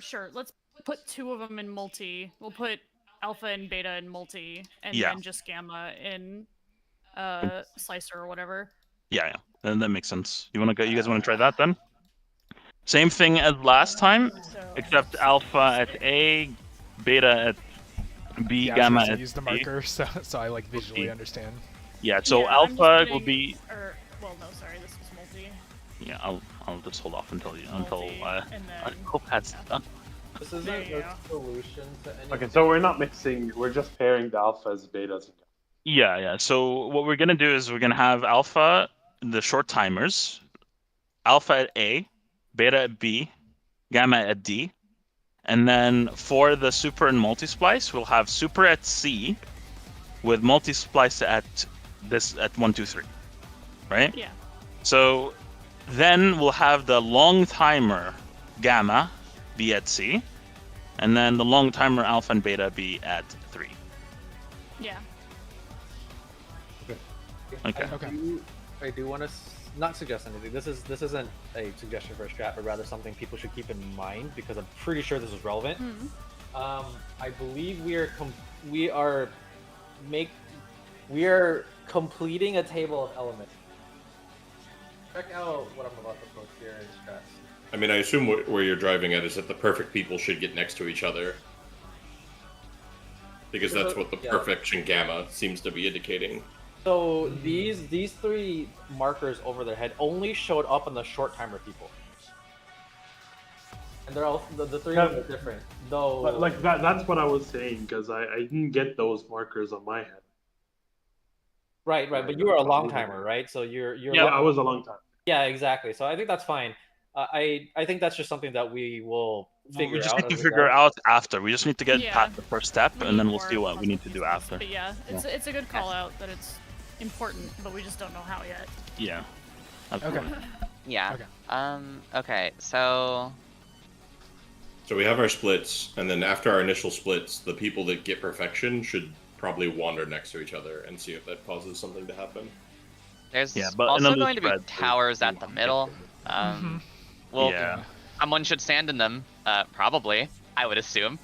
sure, let's put 2 of them in multi. We'll put alpha and beta in multi, and Yeah. then just gamma in slicer or whatever. Yeah. Then that makes sense. You guys want to try that then? Same thing as last time, except alpha at A, beta at B, Yeah, gamma I at use the C. marker, so I like visually understand. Yeah. So Yeah, I'm just alpha putting- will be. Well, no, sorry, this was multi. Yeah, I'll just hold off until and I then hope that's done. This isn't There you a go. solution to anything. Okay, so we're not mixing. We're just pairing the alphas, betas. Yeah. So what we're gonna do is we're gonna have alpha, the short timers, alpha at A, beta at B, gamma at D, and then for the super and multi-splice, we'll have super at C, with multi-splice at 1, 2, 3, right? Yeah. So then we'll have the long timer gamma be at C, and then the long timer alpha and beta be at 3. Yeah. Okay. I do want to not suggest anything. This isn't a suggestion for a strat, but rather something people should keep in mind because I'm pretty sure this is relevant. I believe we are completing a table of elements. Check out what I'm about to post here in strats. I mean, I assume where you're driving at is that the perfect people should get next to each other. Because that's what the perfection gamma seems to be indicating. So these 3 markers over their head only showed up on the short timer people. And they're all the 3 of them are different. Though But like that's what I was saying because I didn't get those markers on my head. Right, but you were a long timer, right? So you're Yeah, I was a long time. Yeah, exactly. So I think that's fine. I think that's just something that we will figure out. We just need to as we figure go. out after. We just need to get Yeah. past the first step, We and then need we'll see more what we need to do after. But yeah, it's a good call out that it's important, but we just don't know how yet. Yeah. Okay. Absolutely. Yeah. Okay. Okay, so So we have our splits, and then after our initial splits, the people that get perfection should probably wander next to each other and see if that causes something to happen. there's Yeah, but also another going to be spread, towers at the middle. Well, Yeah. someone should stand in them. Probably, I would assume.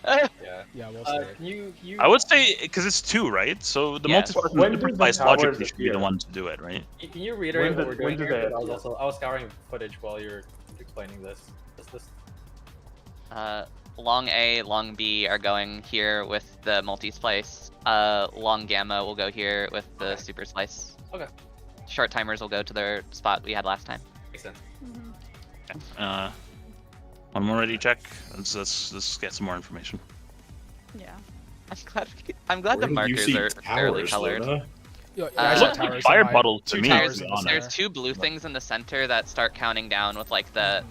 Yeah. Yeah, we'll see. Can you? I would say because it's 2, right? So the Yes. multi-splice When and do the the splice towers logically should be the appear? one to do it, right? Can you reiterate what we're doing when do here? they I was scouring footage while you're explaining this. Long A, long B are going here with the multi-splice. Long gamma will go here with the super slice. Okay. Short timers will go to their spot we had last time. Makes sense. One more ready check. Let's get some more information. Yeah. I'm glad the Where did you markers see are fairly towers, colored. Luna? Yeah, It I looks saw like towers fire in my- bottles to 2 me, towers to be in the honest. There's center. 2 blue things in the center that start counting down with like the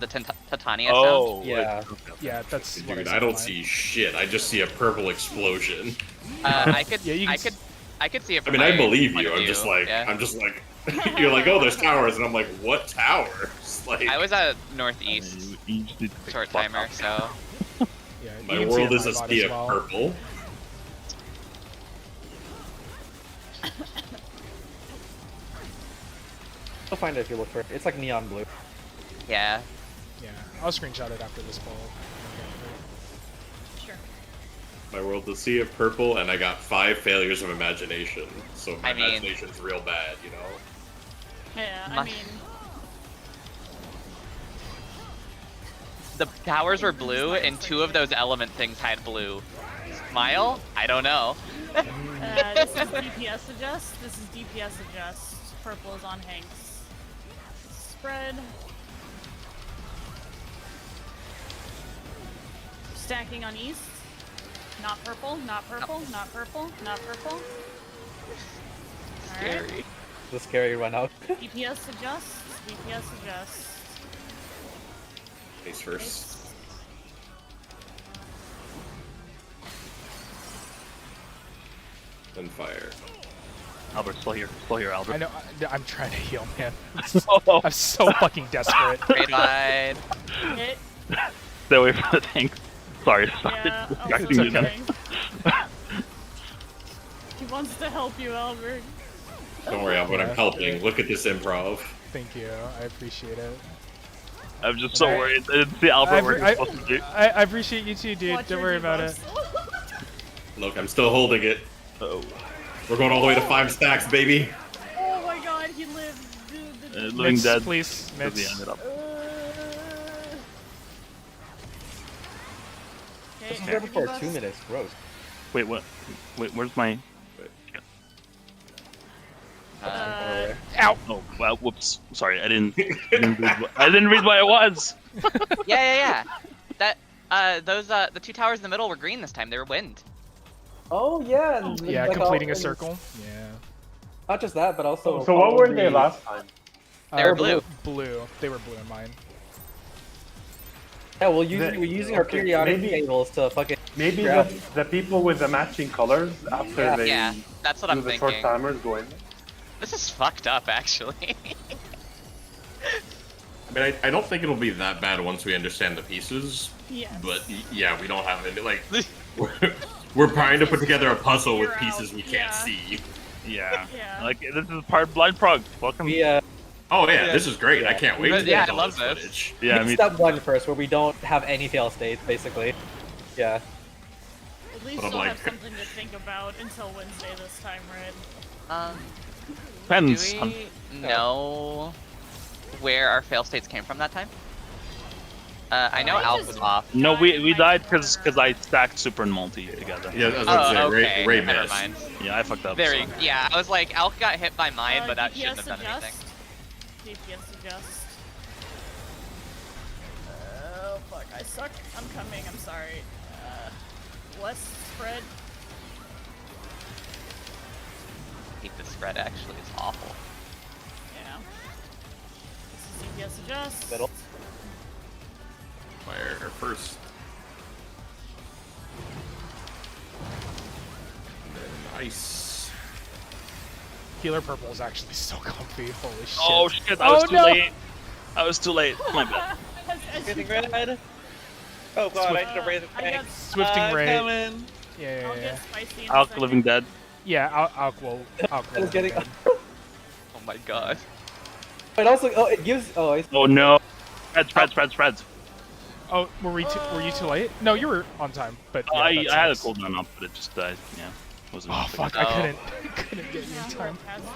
Titania Oh, Yeah. Yeah, that's what Dude, saw I don't mine. see shit. I just see a purple explosion. sound. I could, Yeah, you can I could see it. I From mean, I my believe point you. of I'm view, just like, yeah. you're like, oh, there's towers, and I'm like, what towers? Like, I was at northeast You just need to pick short a spot timer, up. so Yeah, you my can see world it is in a my mod sea as of well. purple. You'll find it if you look for it. It's like neon blue. yeah. Yeah, I'll screenshot it after this poll. Sure. My world is a sea of purple, and I got 5 failures of imagination. So my I mean- imagination's real bad, you know? Yeah, I My- mean, The towers were blue, and 2 of those element things had blue. Smile? I don't know. This is DPS adjust. This is DPS adjust. Purple is on Hanks. Spread. Stacking on east. Not purple, not purple, not purple, not purple. Alright. Scary. The scary run out. DPS adjust. DPS adjust. Face first. Then fire. Albert, slow here, Albert. I know. I'm trying to heal, man. I'm so fucking desperate. Great wide. Hit. Stay away from the tank. Sorry, Yeah, it's also distracting me now. kidding. He wants to help you, Albert. Don't worry, Albert, I'm helping. Look at this improv. Thank you. I appreciate it. I'm just so worried. I didn't see Albert where he's supposed to be. I appreciate you too, dude. Watch Don't your worry about it. debuffs. Look, I'm still holding it. Oh. We're going all the way to 5 stacks, baby. Oh my god, he lived. Dude, Living Mix, dead. please. Because he Mix. ended up. Okay, This is there for debuffs. 2 minutes. Gross. Wait, what? Wait, where's my? Ow! Oh, well, whoops. Sorry, I didn't read what it was. Yeah. That those the 2 towers in the middle were green this time. They were wind. Oh yeah. And Yeah, like, completing a and circle. Yeah. Not just that, but also. So what were they probably- last time? They were blue. Blue. They were blue in mine. Yeah, we're using our okay, periodic maybe- tables to fucking. Maybe grab- the people with the matching colors after Yeah. they Yeah, that's what do I'm the thinking. short timers go in. This is fucked up, actually. I mean, I don't think it'll be that bad once we understand the pieces. Yes. But yeah, we don't have any, like, we're trying to put together a puzzle with You're pieces out, we can't yeah. see. Yeah. Yeah. Like this is part blind prog. Welcome. We Oh yeah, this is great. I Yeah. can't wait to Yeah, get I all love this this. footage. Yeah, me. step 1 first, where we don't have any fail states, basically. Yeah. At least But I'm you'll like- have something to think about until Wednesday this time, Red. Depends. Do we know where our fail states came from that time? I know I Alp just- was off. No, we in my died because corner. I stacked super and multi together. Yeah, I was about to Oh, say, okay. Ray Never missed. mind. Yeah, I fucked up. Very. so. Yeah, I was like, Alp got hit by mine, but that DPS shouldn't have done adjust. anything. DPS adjust. Oh fuck, I suck. I'm coming. I'm sorry. West spread. I think the spread actually is awful. Yeah. This is DPS adjust. Middle. Fire first. And then ice. Healer purple is actually so comfy. Holy shit. Oh shit! I was too late. I was too late. My bad. As Getting you- red. Oh god, I should have raised the I got- tank. Swifting Ray. Coming. Yeah, I'll yeah, get yeah. spicy in a Alk second. living dead. Yeah, Alk will. I was getting. Oh my god. It also it gives I Oh no. Spreads. Oh, were you too late? No, you were on time. But yeah, I that's had a nice. cooldown up, but it just died. Yeah. Wasn't Oh enough. fuck! Oh. I couldn't get you Yeah, in time. pass them,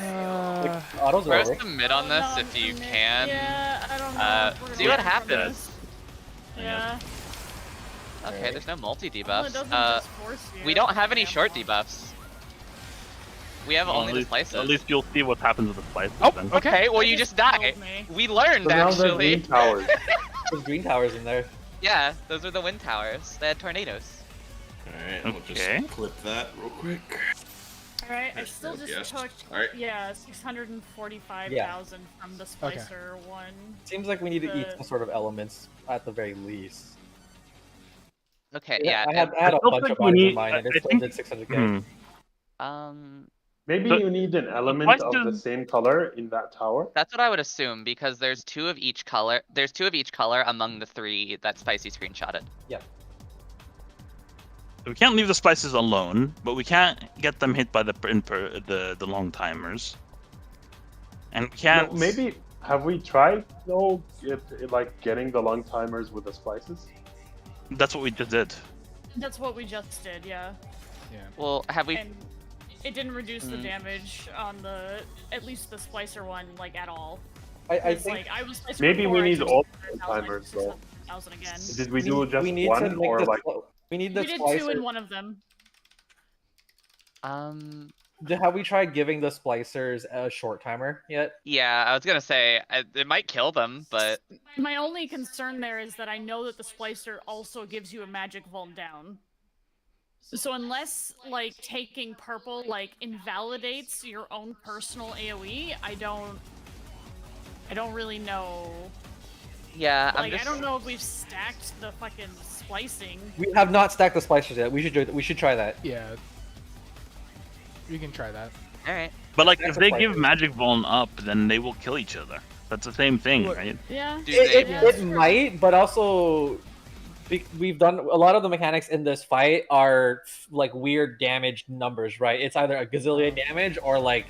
I guess. autos are Press over. the mid on this Oh, no, if you I'm can. Yeah, I don't know. if we're See gonna what get from happens. this. Yeah. Okay, there's no multi Well, it debuffs. doesn't just force you. We don't have any Yeah. short debuffs. We have Well, only at the least, slices. At least you'll see what happens with the slices Oh, then. Okay, well you just just die. killed me. We learned So now there's actually. green towers. There's green towers in there. Yeah, those are the wind towers. They had tornadoes. Alright, we'll Okay. just clip that real quick. Alright, I There's still no just guess. took Alright. 645,000 from the splicer one. Seems like we need to eat The- some sort of elements at the very least. Okay, yeah. I had a still bunch think of we items in need- mine, and I it still think- did 600k. Maybe So- you need an element of the question- same color in that tower. That's what I would assume because there's two of each color. There's two of each color among the 3 that Spicy screenshotted. We can't leave the spices alone, but we can't get them hit by the long timers. And we can't. No, maybe have we tried though, like getting the long timers with the spices? That's what we just did. That's what we just did, yeah. Well, have we? And it didn't reduce the Mm. damage on at least the splicer one, like, at all. I It's think like, I was splicer Maybe before, we I need just all did the 1,000, timers, just though. 1,000 again. Did we do just need to one make or the like? we need the We did splicer. 2 in one of them. Have we tried giving the splicers a short timer yet? Yeah, I was gonna say it might kill them, but My only concern there is that I know that the splicer also gives you a magic vault down. So unless like taking purple like invalidates your own personal AoE, I don't really know. yeah, Like I don't know if we've stacked the fucking splicing. We have not stacked the splicers yet. We should do it. We should try that. Yeah. We can try that. All right. But like, That's if they a give fighter. Magic Vuln up, then they will kill each other. That's the same thing, right? Yeah. Do they? It might, but also we've done a lot of the mechanics in this fight are like weird damage numbers, right? It's either a gazillion damage or like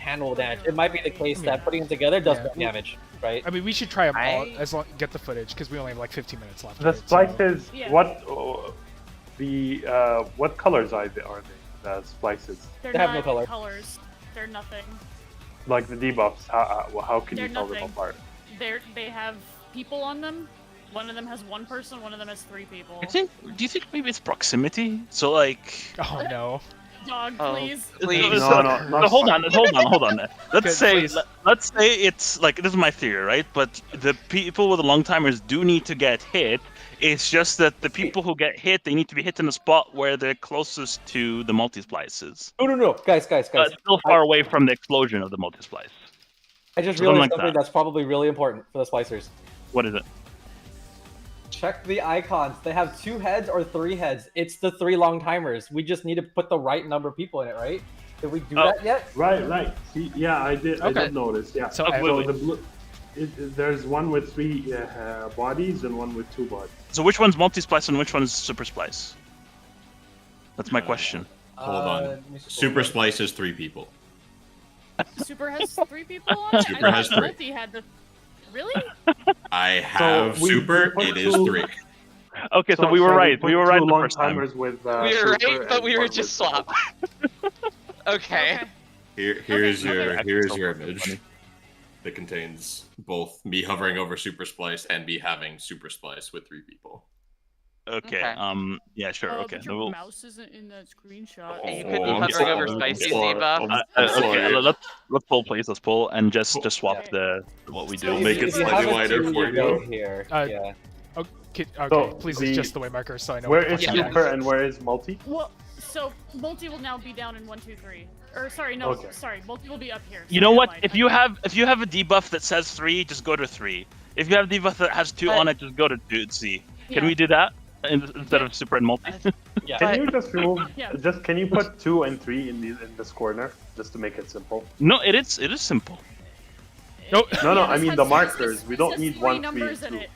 handle damage. It might be the case that putting them together does more damage, right? I mean, we should try them all I- as long get the footage because we only have like 15 minutes left. The right? So- splices, Yeah. what colors are they? The splices, They're They have not no color. colors. They're nothing. like the debuffs. How can They're you tell them nothing. apart? They have people on them. One of them has one person. One of them has 3 people. Do you think maybe it's proximity? So like, Oh no. Dog, Oh, please. please. No, no, not hold on. Okay, Let's say please. let's say it's like, this is my theory, right? But the people with the long timers do need to get hit. It's just that the people who get hit, they need to be hit in the spot where they're closest to the multi-splices. No, guys. Still far away from the explosion of the multi-splice. I just Something realized like something that. that's probably really important for the splicers. What is it? Check the icons. They have 2 heads or 3 heads. It's the 3 long timers. We just need to put the right number of people in it, right? Did we do that yet? Right. See, yeah, I did. I Okay. did notice. Yeah. So, So the blue, there's one with 3 bodies and one with 2 bodies. So which one's multi-splice and which one's super splice? That's my question. Hold on. let me scroll Super down. Splice is 3 people. Super has 3 people on it. Super I has thought 3. Multi had the. Really? I have we Super. put It is two- 3. Okay, so we were right. put We were right 2 the long first time. timers with. We were Super right, but and we were one just with- swapped. Okay. Here's Okay, your okay. here's So your funny. image that contains both me hovering over Super Splice and me having Super Splice with 3 people. Okay. Okay. Yeah, sure. Okay. But then your we'll- mouse isn't in that screenshot. And you Oh, could be I'm hovering sorry. over I'm Spicy's sorry. debuff. I'm okay, sorry. let's pull, please. Let's pull and just swap Okay. the what we do. So Make it If you slightly have a wider 2, for you go you. here. Uh, yeah. Okay, So, please the- adjust the way markers so I know. Where what is the fuck Yeah. I'm super and where is multi? Well, so Multi will now be down in 1, 2, 3. Or sorry, no, Okay. sorry, Multi will be up here. You know Sorry, what? I lied. If you have a debuff that says 3, just go to 3. If you have a debuff that has 2 But- on it, just go to 2. C. Can Yeah. we do that instead of super and multi? Yeah. Can you just remove? Yeah. Just can you put 2 and 3 in this corner just to make it simple? No, it is simple. No, No, I this mean has- the this- markers. We this don't has need 3 1, 3, numbers and in 2. it.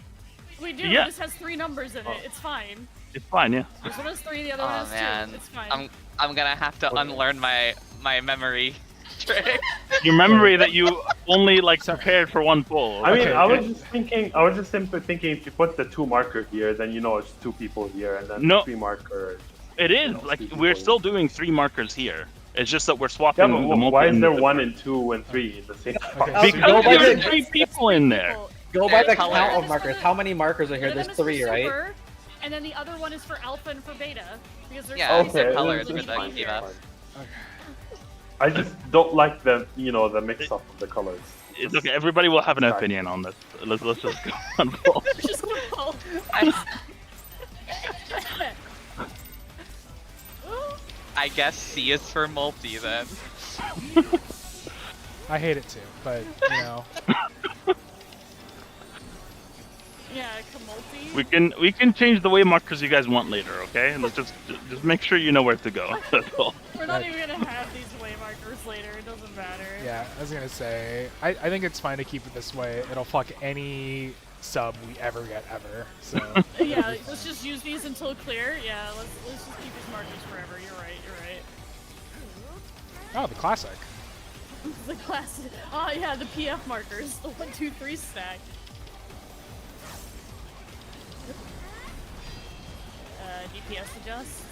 We do. Yeah. This has 3 numbers in it. It's fine. It's fine, yeah. This one has 3, the other one Oh has 2. man, It's fine. I'm gonna have to unlearn my memory trick. Your memory that you only like prepared for one pull. I mean, Okay, I was okay. just thinking. I was just simply thinking if you put the 2 marker here, then you know it's 2 people here, and then No. 3 marker. It is know, like speaking we're point. still doing 3 markers here. It's just that we're Yeah, swapping but the multi. why is and there the- 1 and 2 and 3 in the same? Okay, Okay, Because go by there's the- 3 people in there. Go by the Color. count of markers. How many markers are here? One of There's them is for 3, right? super, and then the other one is for alpha and for beta. Because there's Yeah, three it's the separate colors ones for the in here. debuff. I just don't like the the mix up of the colors. It's okay. Everybody will have an opinion on this. Let's just go on pull. Just go pull. I guess C is for multi then. I hate it too, but you know. Yeah, Kamulti. We can change the way markers you guys want later, okay? Let's just make sure you know where to go. That's all. We're not even gonna have these way markers later. It doesn't matter. Yeah, I was gonna say, I think it's fine to keep it this way. It'll fuck any sub we ever get ever. So Yeah, let's just use these until clear. Yeah, let's just keep these markers forever. You're right. oh, the classic. The classic. Oh yeah, the PF markers. The 1, 2, 3 stack. DPS adjust.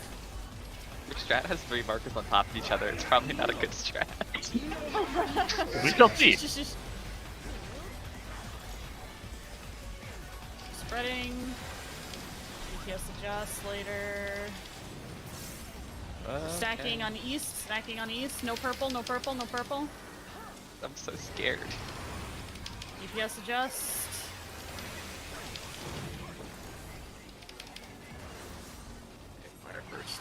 Your strat has 3 markers on top of each other. It's probably not a good strat. We shall see. Spreading. DPS adjust later. Stacking on east, stacking on east. No purple, no purple, no purple. I'm so scared. DPS adjust. Fire first.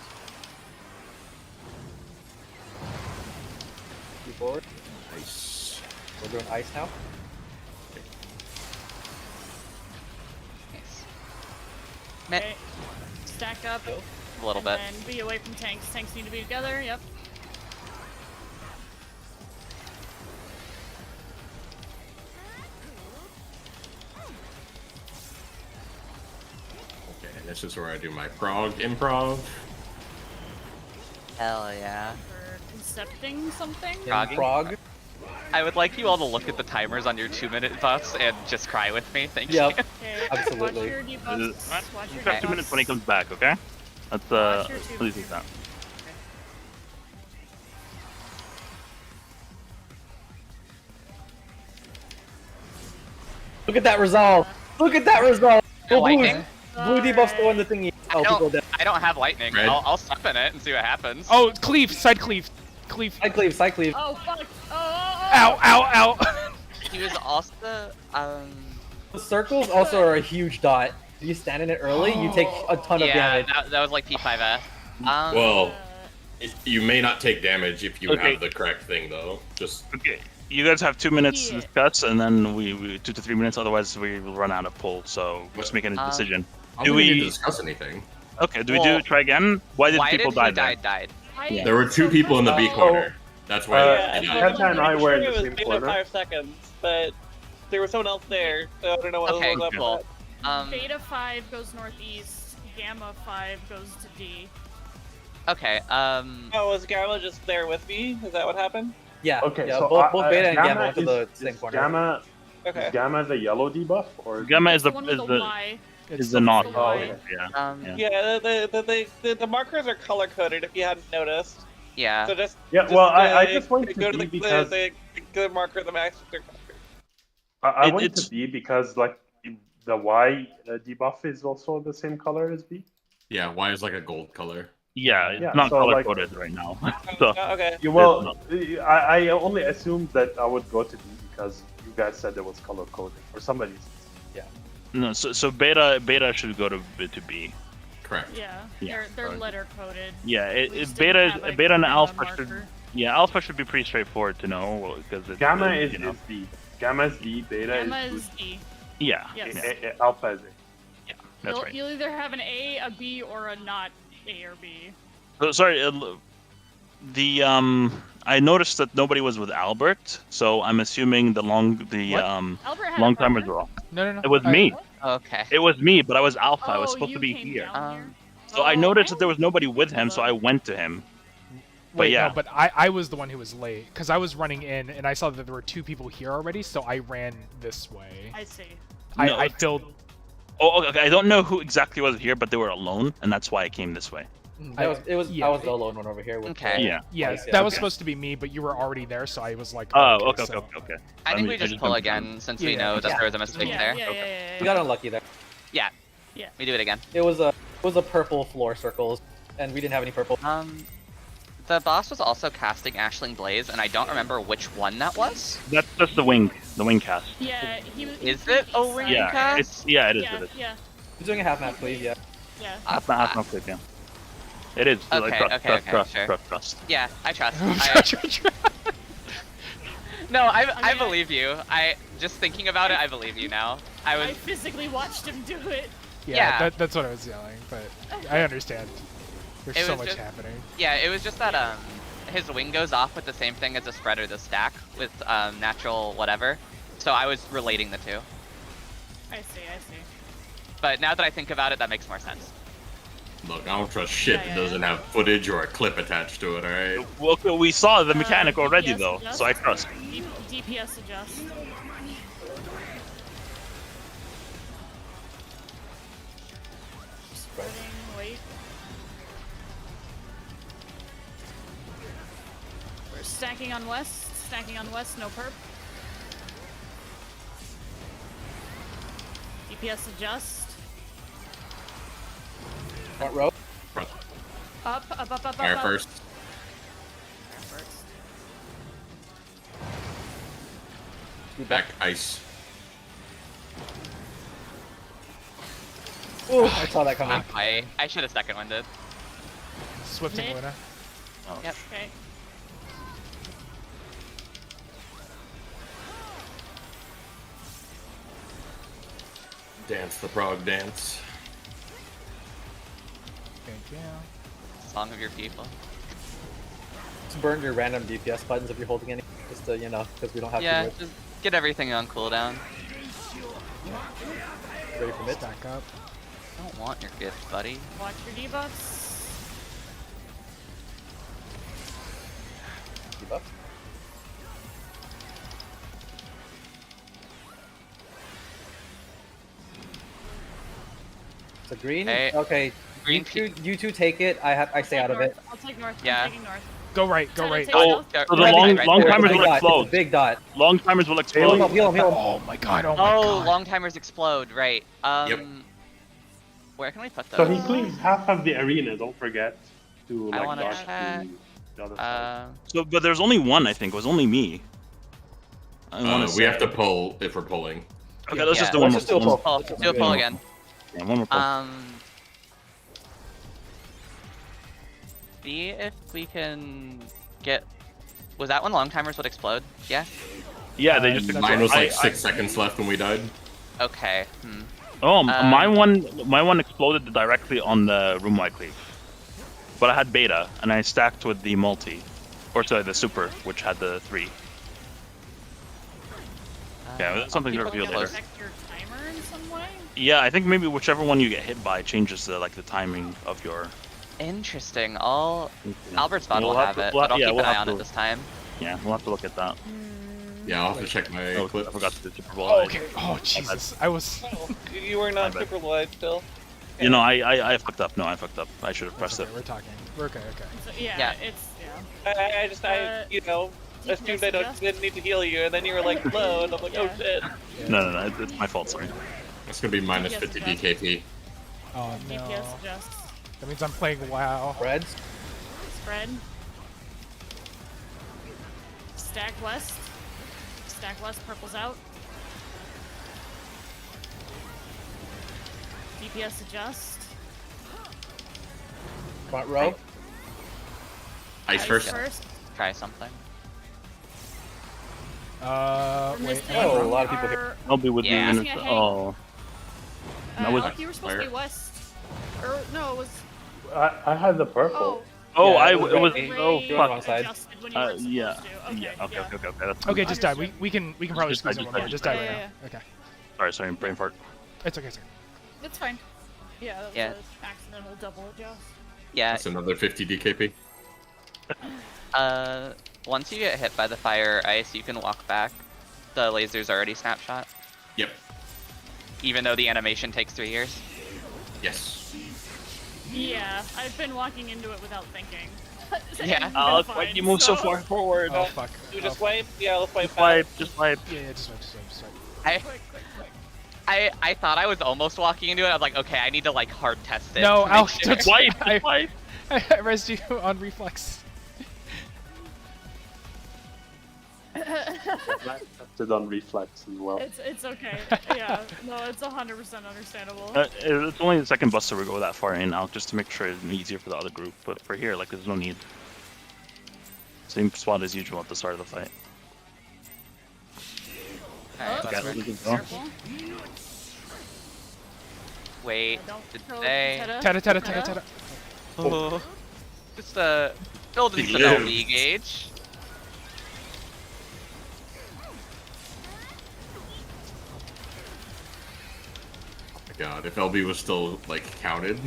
Keep forward. Nice. We're doing ice now. Nice. Okay. Stack up. A little bit. And be away from tanks. Tanks need to be together. Yep. Okay, and this is where I do my improv. Hell yeah. For concepting something. Progging? Prog. I would like you all to look at the timers on your 2-minute buffs and just cry with me. Thank Yep. you. Okay. Absolutely. Watch your debuffs. Watch your You've got 2 debuffs. minutes when he comes back, okay? Let's Watch your 2 please do minutes. that. Look at that resolve. Look at that resolve. Lightning? Blue debuff's the one the thingy. Oh, people dead. I don't have lightning. Red? I'll step in it and see what happens. Oh, cleave, side cleave, cleave. Side cleave, side cleave. Oh fuck! Oh! Ow, ow, ow. He was also The circles also are a huge dot. If you stand in it early, you take a ton of yeah, damage. that was like P5F. Well, you may not take damage if you Okay. have the correct thing, though. Just Okay, you guys have 2 minutes to Yeah. discuss, and then we 2 to 3 minutes. Otherwise, we will run out of pull. So just making a decision. I Do don't think we need we- to discuss anything. Okay, do we Well, try again? Why did why people did die he there? died? Yeah. There were 2 people in the B corner. That's where they died. Panda and I were in it the was same beta corner. 5 seconds, but there was someone else there, so I don't know what Okay, was up cool. with Beta 5 goes northeast. Gamma 5 goes to D. Okay, that. Oh, was Gamma just there with me? Is that what happened? Yeah. Okay, yeah, so both Beta and Gamma went to is, the same is corner. Gamma, Okay. is Gamma the yellow debuff or Gamma is The the one with the Y. is the not. the Oh, Y. okay. Yeah. Yeah, the markers are color coded if you hadn't noticed. yeah. So just Yeah, well, I just went to go to B the because the marker, the max. I went it's- to B because like the Y debuff is also the same color as B. Yeah, Y is like a gold color. Yeah, it's Yeah, not so, color like- coded right now. so Okay. Yeah, well, I only assumed that I would go to B because you guys said it was color coded or somebody. no, so beta should go to B. Correct. Yeah. Yeah, They're sorry. letter coded. Yeah, We just beta didn't have a beta and Gamma alpha should marker. alpha should be pretty straightforward to know because it's Gamma you is, know. is B. Gamma is B. Beta Gamma is is D. Yeah, Yes. yeah, Alpha is A. that's You'll, right. you'll either have an A, a B, or a not A or B. So, sorry, I noticed that nobody was with Albert, so I'm assuming the What? Albert had long a timers marker? were all. No. It was me. Okay. It was me, but I was alpha. I was Oh, supposed you to be came here. down here? So I Oh, noticed that okay. there was nobody with him, so I went to him. But Wait, yeah. no, but I was the one who was late because I was running in and I saw that there were 2 people here already, so I ran this way. I see. No. I filled. Oh, okay. I don't know who exactly was here, but they were alone, and that's why I came this way. I was yeah. I was the alone one over here. With Okay. the- Yeah. Yeah, Ice, that was okay. supposed to be me, but you were already there, so I was like. Oh, okay. so- I think we just pull jumped again since we Yeah, know that yeah. there was a mistake Yeah, there. yeah, yeah. We got unlucky there. We do it again. It was a purple floor circles, and we didn't have any purple. The boss was also casting Ashling Blaze, and I don't remember which one that was. That's just the wing cast. Yeah, he was. Is it a wing Yeah, cast? it is. Yeah, It is. yeah, He's doing a half map, please. Yeah. yeah. That's not clip, yeah. It is. Okay, like, okay, sure. trust. Yeah, I trust. No, I believe you. I just thinking about it, I believe you now. I I was physically watched him do it. Yeah. That's what I was yelling, but I understand. There's It so was much just- happening. yeah, it was just that his wing goes off with the same thing as the spread or the stack with natural whatever. So I was relating the two. I see. But now that I think about it, that makes more sense. Look, I don't trust shit Yeah, that yeah, doesn't have footage or a clip attached to it, alright? Well, okay, we saw the mechanic already, DPS though, adjust. so I trust. DPS adjust. Spreading, wait. We're stacking on west, no perp. DPS adjust. Front row. Up. Fire first. Back ice. Ooh, I saw that coming. I should have second winded. Swift and Mid. Luna. Oh, Yep. Okay. Dance the prog dance. Thank you. Song of your people. Just burn your random DPS buttons if you're holding any, just to, you know, because we don't have Yeah, to just get everything on cooldown. ready for mid. Stack up. I don't want your gift, buddy. Watch your debuffs. Debuff. So green. Hey, Okay. green You two take it. I stay out of it. I'll take north. Yeah. I'm taking north. Go right. Go right. Oh, Go- so the right long there, long right there. timers Big will dot. explode. Big dot. Long timers will Heal explode. him. Heal him. Heal him. Oh my god. Oh my Oh, god. long timers explode. Right. Yep. Where can we put those? So he cleans half of the arena. Don't forget to I like wanna dodge check. to the other side. So, but there's only one. I think it was only me. I want to We have to pull if we're pulling. Okay, let's just Yeah. do one Let's more. just do a one pull. Pull. Do a pull again. Yeah, one more pull. See if we can get. Was that when long timers would explode? Yeah. Yeah, they just. Mine was like I- 6 seconds left when we died. Okay. Oh, my one exploded directly on the room wide cleave. But I had beta, and I stacked with the multi, or sorry, the super, which had the 3. Yeah, that's something to people reveal get later. those- Affect your timer in some way? Yeah, I think maybe whichever one you get hit by changes the like the timing of your. Interesting. Albert's bot We'll will have it, we'll but I'll yeah, keep we'll an eye have on it to- this time. Yeah, we'll have to look at that. Yeah, I'll have to check my Oh, clip. I forgot to do Super Bowl. Oh, I- okay. Oh Jesus. I was. You were not My bad. super wide still. You know, I fucked up. No, I fucked up. I should have That's pressed okay, it. we're talking. We're okay. Okay. So, yeah, Yeah. it's yeah. I you know, assumed I didn't need to heal you, and then you were like low, and I'm like, oh shit. No, it's my fault. Sorry. It's gonna be minus Yes, 50 okay. DKP. Oh no. DPS adjusts. That means I'm playing WoW. Reds. Spread. Stack west. Stack west, purple's out. DPS adjust. Front row. Ice first. Try something. From Wait. this Oh, a lot of people here. are- I'll be with Yeah. me. Using a Oh. That was- Alec, you were supposed to be west. Or no, it was. I had the purple. Oh, Yeah, I it was it was. right. Oh You're on the wrong fuck. side. Adjusted when you weren't supposed Yeah. to. Yeah. Okay. yeah. Okay. That's Okay, just die. Understood. We can probably Just squeeze die, in just one die, more. just Just die die. right now. Okay. Sorry, brain fart. It's okay. It's okay. It's fine. Yeah, that was Yeah. an accidental double adjust. Yeah. That's another 50 DKP. Once you get hit by the fire or ice, you can walk back. The laser's already snapshot, Yep. even though the animation takes 3 years. Yes. Yeah, I've been walking into it without thinking. Yeah. And Oh, been why fine, you move so far forward? Oh fuck. You Oh, just fuck. wipe? Yeah, let's wipe. Just wipe. Just wipe. Yeah, just wipe. Just wipe. Just wipe. I thought I was almost walking into it. I was like, okay, I need to like hard test it. No, to make Al, sure. just Wipe. I, Just wipe. I resed you on reflex. Tested on reflex as well. It's okay. Yeah, no, it's 100% understandable. It's only the second buster we go that far in now, just to make sure it's easier for the other group. But for here, like, there's no need. Same spot as usual at the start of the fight. Alright, Okay, let's we can go. Careful. wait. Don't Did throw they? Teta. Oh. Just build in He some lives. LB gauge. My God, if LB was still like counted.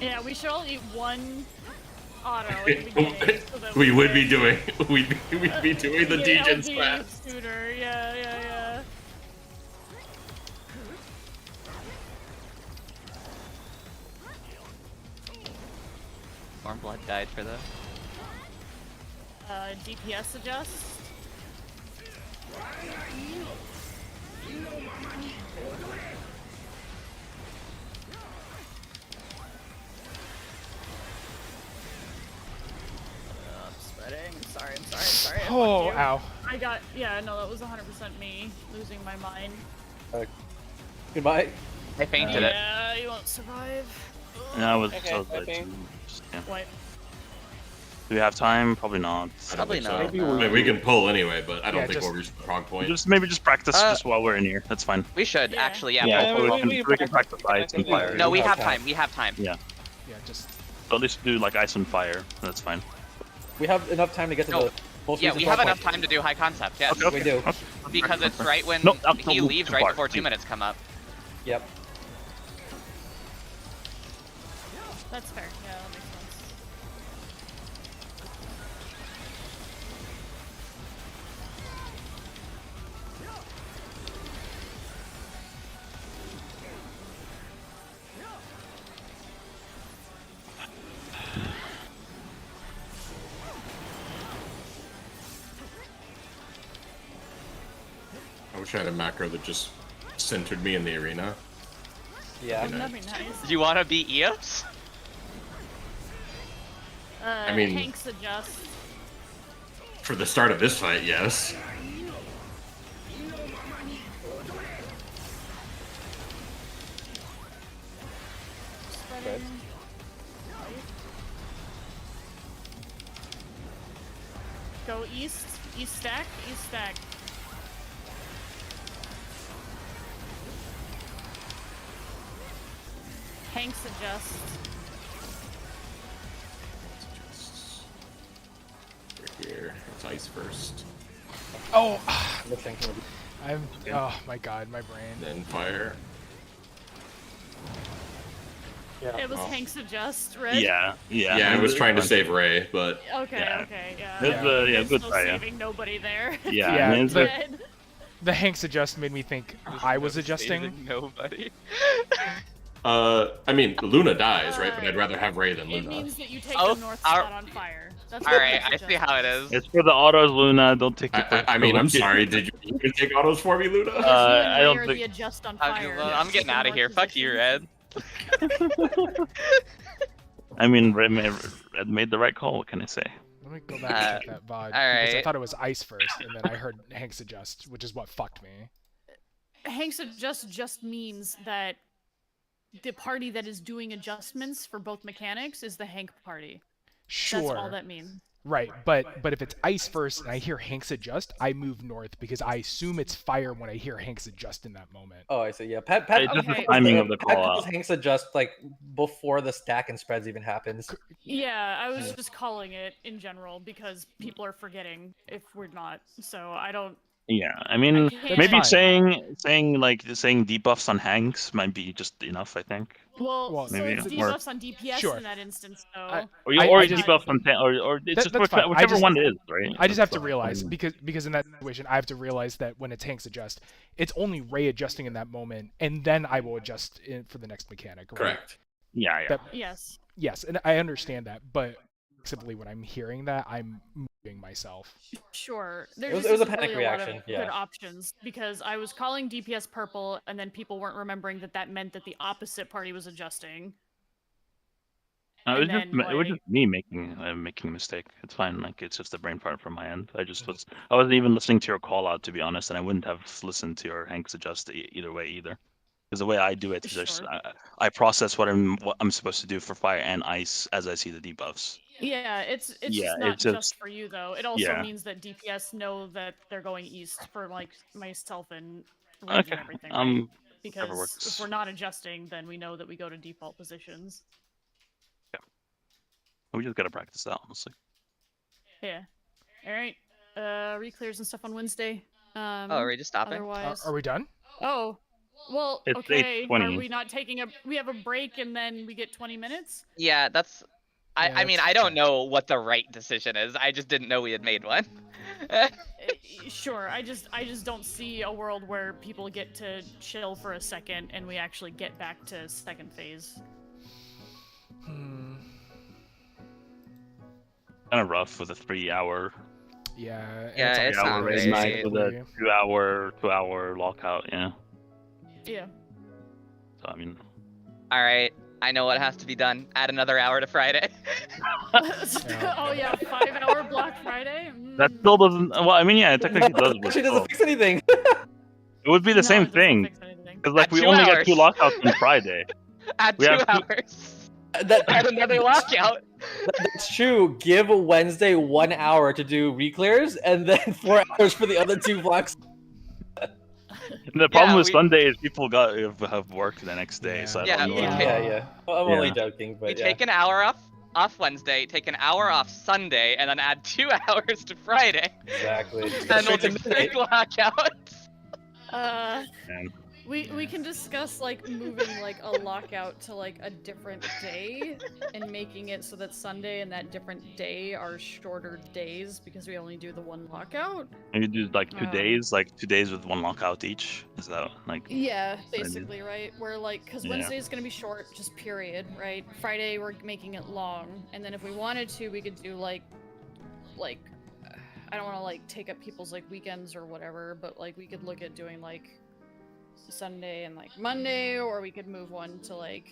Yeah, we should all eat one auto at the beginning. So that we would be can doing we'd be doing the get degen LG strat. Sooner. Yeah. Warm blood died for this. DPS adjust. I'm sorry. Oh, Fuck you. ow. I got, yeah, no, that was 100% me losing my mind. Goodbye. I fainted it. Yeah, you won't survive. Yeah, I was Okay, so good okay. too. Yeah. What? Do we have time? Probably not. I don't Probably think so. not. Maybe I mean, we can pull anyway, but I don't Yeah, think just- we'll reach the prog point. Maybe just practice Uh, just while we're in here. That's fine. We should Yeah. actually, yeah. Yeah, pull, pull. we can practice ice and fire. No, we have have time. time. We have time. Yeah. Yeah, just So at least do like ice and fire. That's fine. We have enough time to get to No. the most Yeah, recent we have prog enough point. time to do high concept. Yes. Okay, We do. okay. Because it's right when No, no, he no, leaves too right far. before 2 minutes come up. Yep. That's fair. Yeah, that makes sense. I wish I had a macro that just centered me in the arena. Yeah. You know. That'd be nice. Do you want to be Eos? I mean- Hanks adjust. For the start of this fight, yes. Spreading. Go east. East stack. East stack. Hanks adjust. Right here. It's ice first. oh, Lip syncing with- I'm. Oh my god, my brain. Then fire. It was Oh. Hanks adjust, right? Yeah, yeah. Yeah, I was trying to save Ray, but Okay, Yeah. okay, yeah. Good, yeah, There's good no try, yeah. saving nobody there. Yeah, Yeah, I mean, it's the- like- Dead. The Hanks adjust made me think I was adjusting. Nobody. I mean, Luna dies, right? But I'd rather have Ray than It Luna. means that you take Oh, the north our- spot on fire. That's All what right, Hanks I see how it adjust is. It's for the autos, Luna. Don't take it. I mean, I'm sorry. Did you even take autos for me, Luna? Because you and I Ray don't are think- the adjust on I'm, fire. well, I'm getting out of here. Fuck you, Red. I mean, Red made the right call. What can I say? Let me go back and check that VOD. Because I alright. thought it was ice first, and then I heard Hanks adjust, which is what fucked me. Hanks adjust just means that the party that is doing adjustments for both mechanics is the Hank party. Sure. That's all that means. Right, but if it's ice first and I hear Hanks adjust, I move north because I assume it's fire when I hear Hanks adjust in that moment. Oh, I see. Yeah, Pat. It's just Okay. the timing of the Pat call calls out. Hanks adjust like before the stack and spreads even happens. Yeah, I was just calling it in general because people are forgetting if we're not. So I don't. Yeah, I mean, I can't- maybe That's fine. saying debuffs on Hanks might be just enough. I think. Well, so maybe it's more- debuffs on DPS Sure. in that instance, though. Or you I or just- debuff on or it's just that's fine. I whichever just- one it is, right? I just have to That's realize fine. because in that situation I have to realize that when it's Hanks adjust, it's only Ray adjusting in that moment, and then I will adjust for the next mechanic. Right? Correct. Yeah, yeah. That- Yes. Yes, and I understand that, but simply when I'm hearing that, I'm moving myself. Sure. There It was- just it was a isn't panic really a lot reaction, of yeah. good options because I was calling DPS purple, and then people weren't remembering that that meant that the opposite party was adjusting. No, it was and just then, it was like- just me making a mistake. It's fine. Like it's just a brain fart from my end. I wasn't even listening to your call out, to be honest, and I wouldn't have listened to your Hanks adjust either way either. Because the way I do it is just Sure. I process what I'm supposed to do for fire and ice as I see the debuffs. Yeah, it's Yeah, just not it's just- for you though. It also yeah. means that DPS know that they're going east for like myself and Reg Okay. and everything. Right? Because works. if we're not adjusting, then we know that we go to default positions. We just gotta practice that, honestly. Yeah. All right. Reclears and stuff on Wednesday. Oh, are we just stopping? Otherwise. Are we done? Oh. Well, It's okay. 8:20. Are we not taking a? We have a break and then we get 20 minutes. Yeah, that's. Yeah, I mean, that's I don't fine. know what the right decision is. I just didn't know we had made one. Sure. I just don't see a world where people get to chill for a second and we actually get back to second phase. Hmm. Kind of rough with a 3-hour Yeah. and Yeah, all it's super not busy great. night with a for 2-hour lockout. Yeah. Yeah. So I mean, All right. I know what has to be done. Add another hour to Friday. Oh yeah, 5-hour Black Friday. That still doesn't. Well, I mean, yeah, it technically No, does. it But actually still. doesn't fix anything. It would be the No, same it doesn't thing. fix anything. Because like At we 2 only get 2 hours. lockouts on Friday. Add We 2 have two- hours. That, Add another lockout. that's true. Give Wednesday 1 hour to do reclears, and then 4 hours for the other 2 blocks. And the problem Yeah, with we- Sunday is people have work the next day, so I Yeah, don't know. we Yeah. take- Yeah. Well, I'm only Yeah. joking, but We yeah. take an hour off Wednesday, take an hour off Sunday, and then add 2 hours to Friday. Exactly. And we'll Straight do to midnight. 6 lockouts. Man. We can discuss like moving like a lockout to like a different day and making it so that Sunday and that different day are shorter days because we only do the 1 lockout. Maybe do like 2 Um, days, like 2 days with 1 lockout each. Is that like? Yeah, basically, right? Where like, because Yeah. Wednesday is gonna be short, just period, right? Friday we're making it long, and then if we wanted to, we could do like, I don't want to like take up people's like weekends or whatever, but like we could look at doing like Sunday and like Monday, or we could move one to like,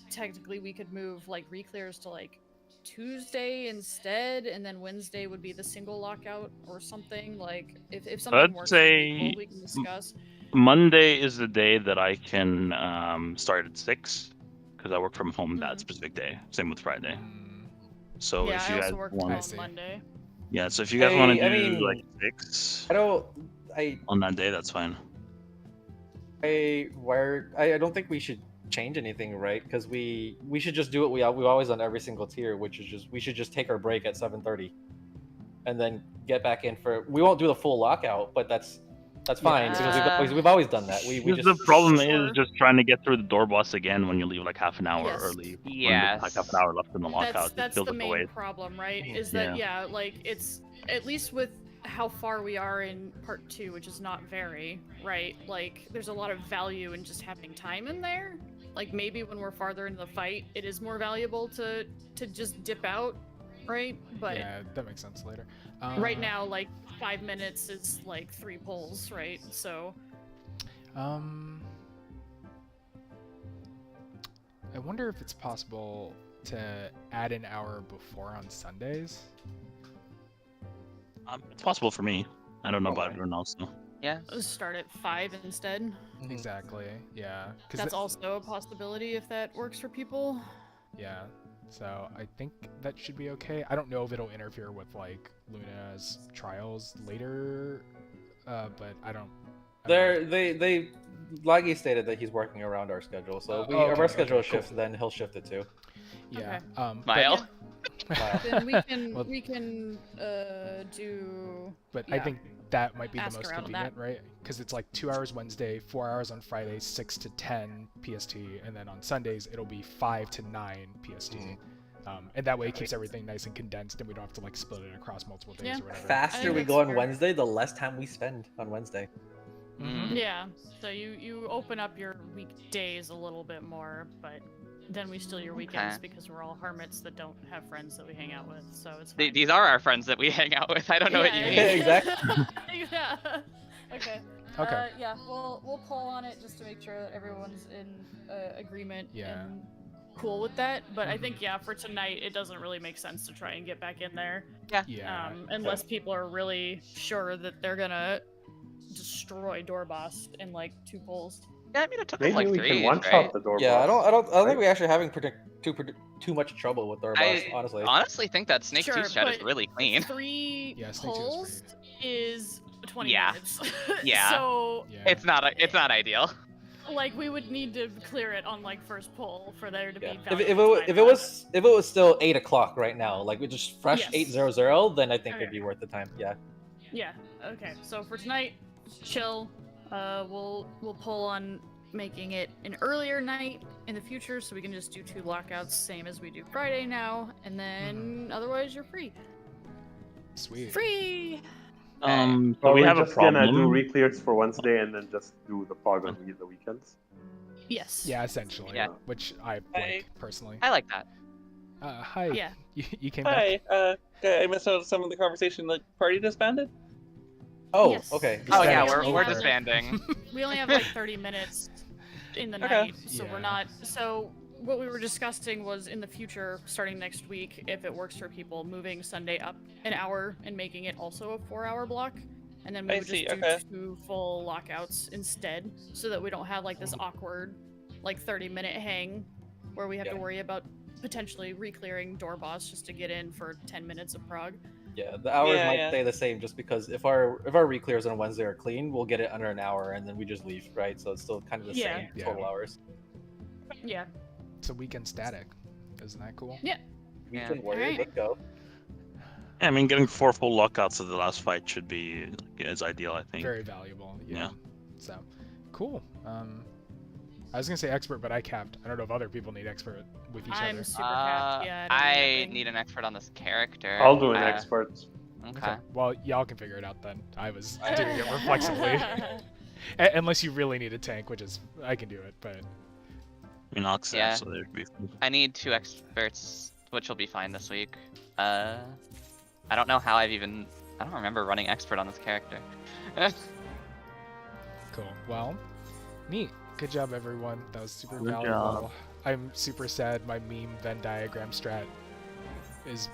technically we could move like reclears to like Tuesday instead, and then Wednesday would be the single lockout or something. Like if something I'd works say for people, we can discuss. Monday is the day that I can start at 6 because I work from home that Mhm. specific day. Same with Friday. Mm, So Yeah, if I you also guys work want, I on see. Monday. yeah. So if you guys want to I do mean, like 6 I on that day, that's fine. I don't think we should change anything, right? Because we should just do what we've always done every single tier, which is just we should just take our break at 7:30, and then get back in for. We won't do the full lockout, but that's fine because we've always done that. We Because just the problem Sure. is just trying to get through the door boss again when you leave like half an hour Yes. early. When Yes. there's like half an hour left in the lockout. That's it feels the like a main waste. problem, right? Is that Yeah. like it's at least with how far we are in part 2, which is not very, right? Like there's a lot of value in just having time in there. Like maybe when we're farther into the fight, it is more valuable to just dip out, right? But yeah, that makes sense later. right now, like 5 minutes is like 3 pulls, right? So I wonder if it's possible to add an hour before on Sundays. It's possible for me. I don't know about Okay. everyone else though. Yeah. start at 5 instead. Exactly. Yeah. 'Cause That's that- also a possibility if that works for people. Yeah. So I think that should be okay. I don't know if it'll interfere with like Luna's trials later, but I don't. they Laggy stated that he's working around our schedule, so if, if our schedule okay, cool. shifts, then he'll shift it too. Yeah. Okay. Mile. Then we can Well- we can do. But I yeah. think that might be the Ask most around convenient, right? Because it's like 2 hours Wednesday, 4 hours on Friday, 6 to 10 PST, and then on Sundays it'll be 5 to 9 PST. And that way it keeps everything nice and condensed, and we don't have to like split it across multiple days Yeah. or whatever. Faster we that's go on fair. Wednesday, the less time we spend on Wednesday. Mm-hmm. Yeah. So you open up your weekdays a little bit more, but then we steal your weekends Okay. because we're all hermits that don't have friends that we hang out with. So it's fine. These are our friends that we hang out with. I don't know what you mean. Exactly. Yeah. Okay. Okay. Yeah. We'll poll on it just to make sure that everyone's in agreement Yeah. and cool with that. But I think for tonight it doesn't really make sense to try and get back in there. Yeah. Unless people are really sure that they're gonna destroy Doorboss in like 2 pulls. Yeah, I mean it took Maybe them like we 3, can one-shot right? the door Yeah, I boss. don't think we're actually having too much trouble with our boss, I honestly. honestly think that Snake Sure, Tooth chat is but really clean. 3 Yeah, Snake Tooth is pulls is 20 Yeah. minutes. Yeah. So Yeah. It's not ideal. like we would need to clear it on like first pull for there to Yeah. be If valuable it time left. was still 8 o'clock right now, like we just fresh Yes. 8:00, then I think Okay. it'd be worth the time. Yeah. Yeah. Okay. So for tonight, chill. We'll pull on making it an earlier night in the future, so we can just do 2 lockouts, same as we do Friday now, and then otherwise you're free. Sweet. Free. So Well, we we're have a just gonna do problem. re-clears for Wednesday and then just do the prog on the weekends. Yes. Yeah, essentially. Yeah. Which I Hi. like personally. I like that. Hi. Yeah. You came back. Hi, I missed out some of the conversation. Like, party disbanded? Oh, Yes. okay. Oh yeah, Yeah, we're we we're have it. disbanding. We only have like 30 minutes. in the Okay. night, so Yeah. we're not. So what we were discussing was in the future, starting next week, if it works for people, moving Sunday up an hour and making it also a 4-hour block, and then we I would see, just do okay. 2 full lockouts instead, so that we don't have like this awkward, like 30-minute hang, where we have to Yeah. worry about potentially re-clearing door boss just to get in for 10 minutes of prog. Yeah, the hours Yeah, might yeah. stay the same just because if our re-clears on Wednesday are clean, we'll get it under an hour and then we just leave, right? So it's still kind of the Yeah. same Yeah. total hours. Yeah. It's a weekend static. Isn't that cool? Yeah. Weekend Yeah. warrior, Alright. let's go. Yeah, I mean, getting 4 full lockouts of the last fight should be is ideal, I think. Very valuable. Yeah. Yeah. So, cool. I was gonna say expert, but I capped. I don't know if other people need expert with each I'm other. super capped. Yeah. I don't I anything. need an expert on this character. I'll do an expert. Okay. Well, y'all can figure it out then. I was doing it reflexively. Unless you really need a tank, which is I can do it, but I mean, Ox Yeah. so there'd be. I need 2 experts, which will be fine this week. I don't know how I don't remember running expert on this character. cool. Well, neat. Good job, everyone. That was super Good valuable. job. I'm super sad my meme Venn diagram strat is bad.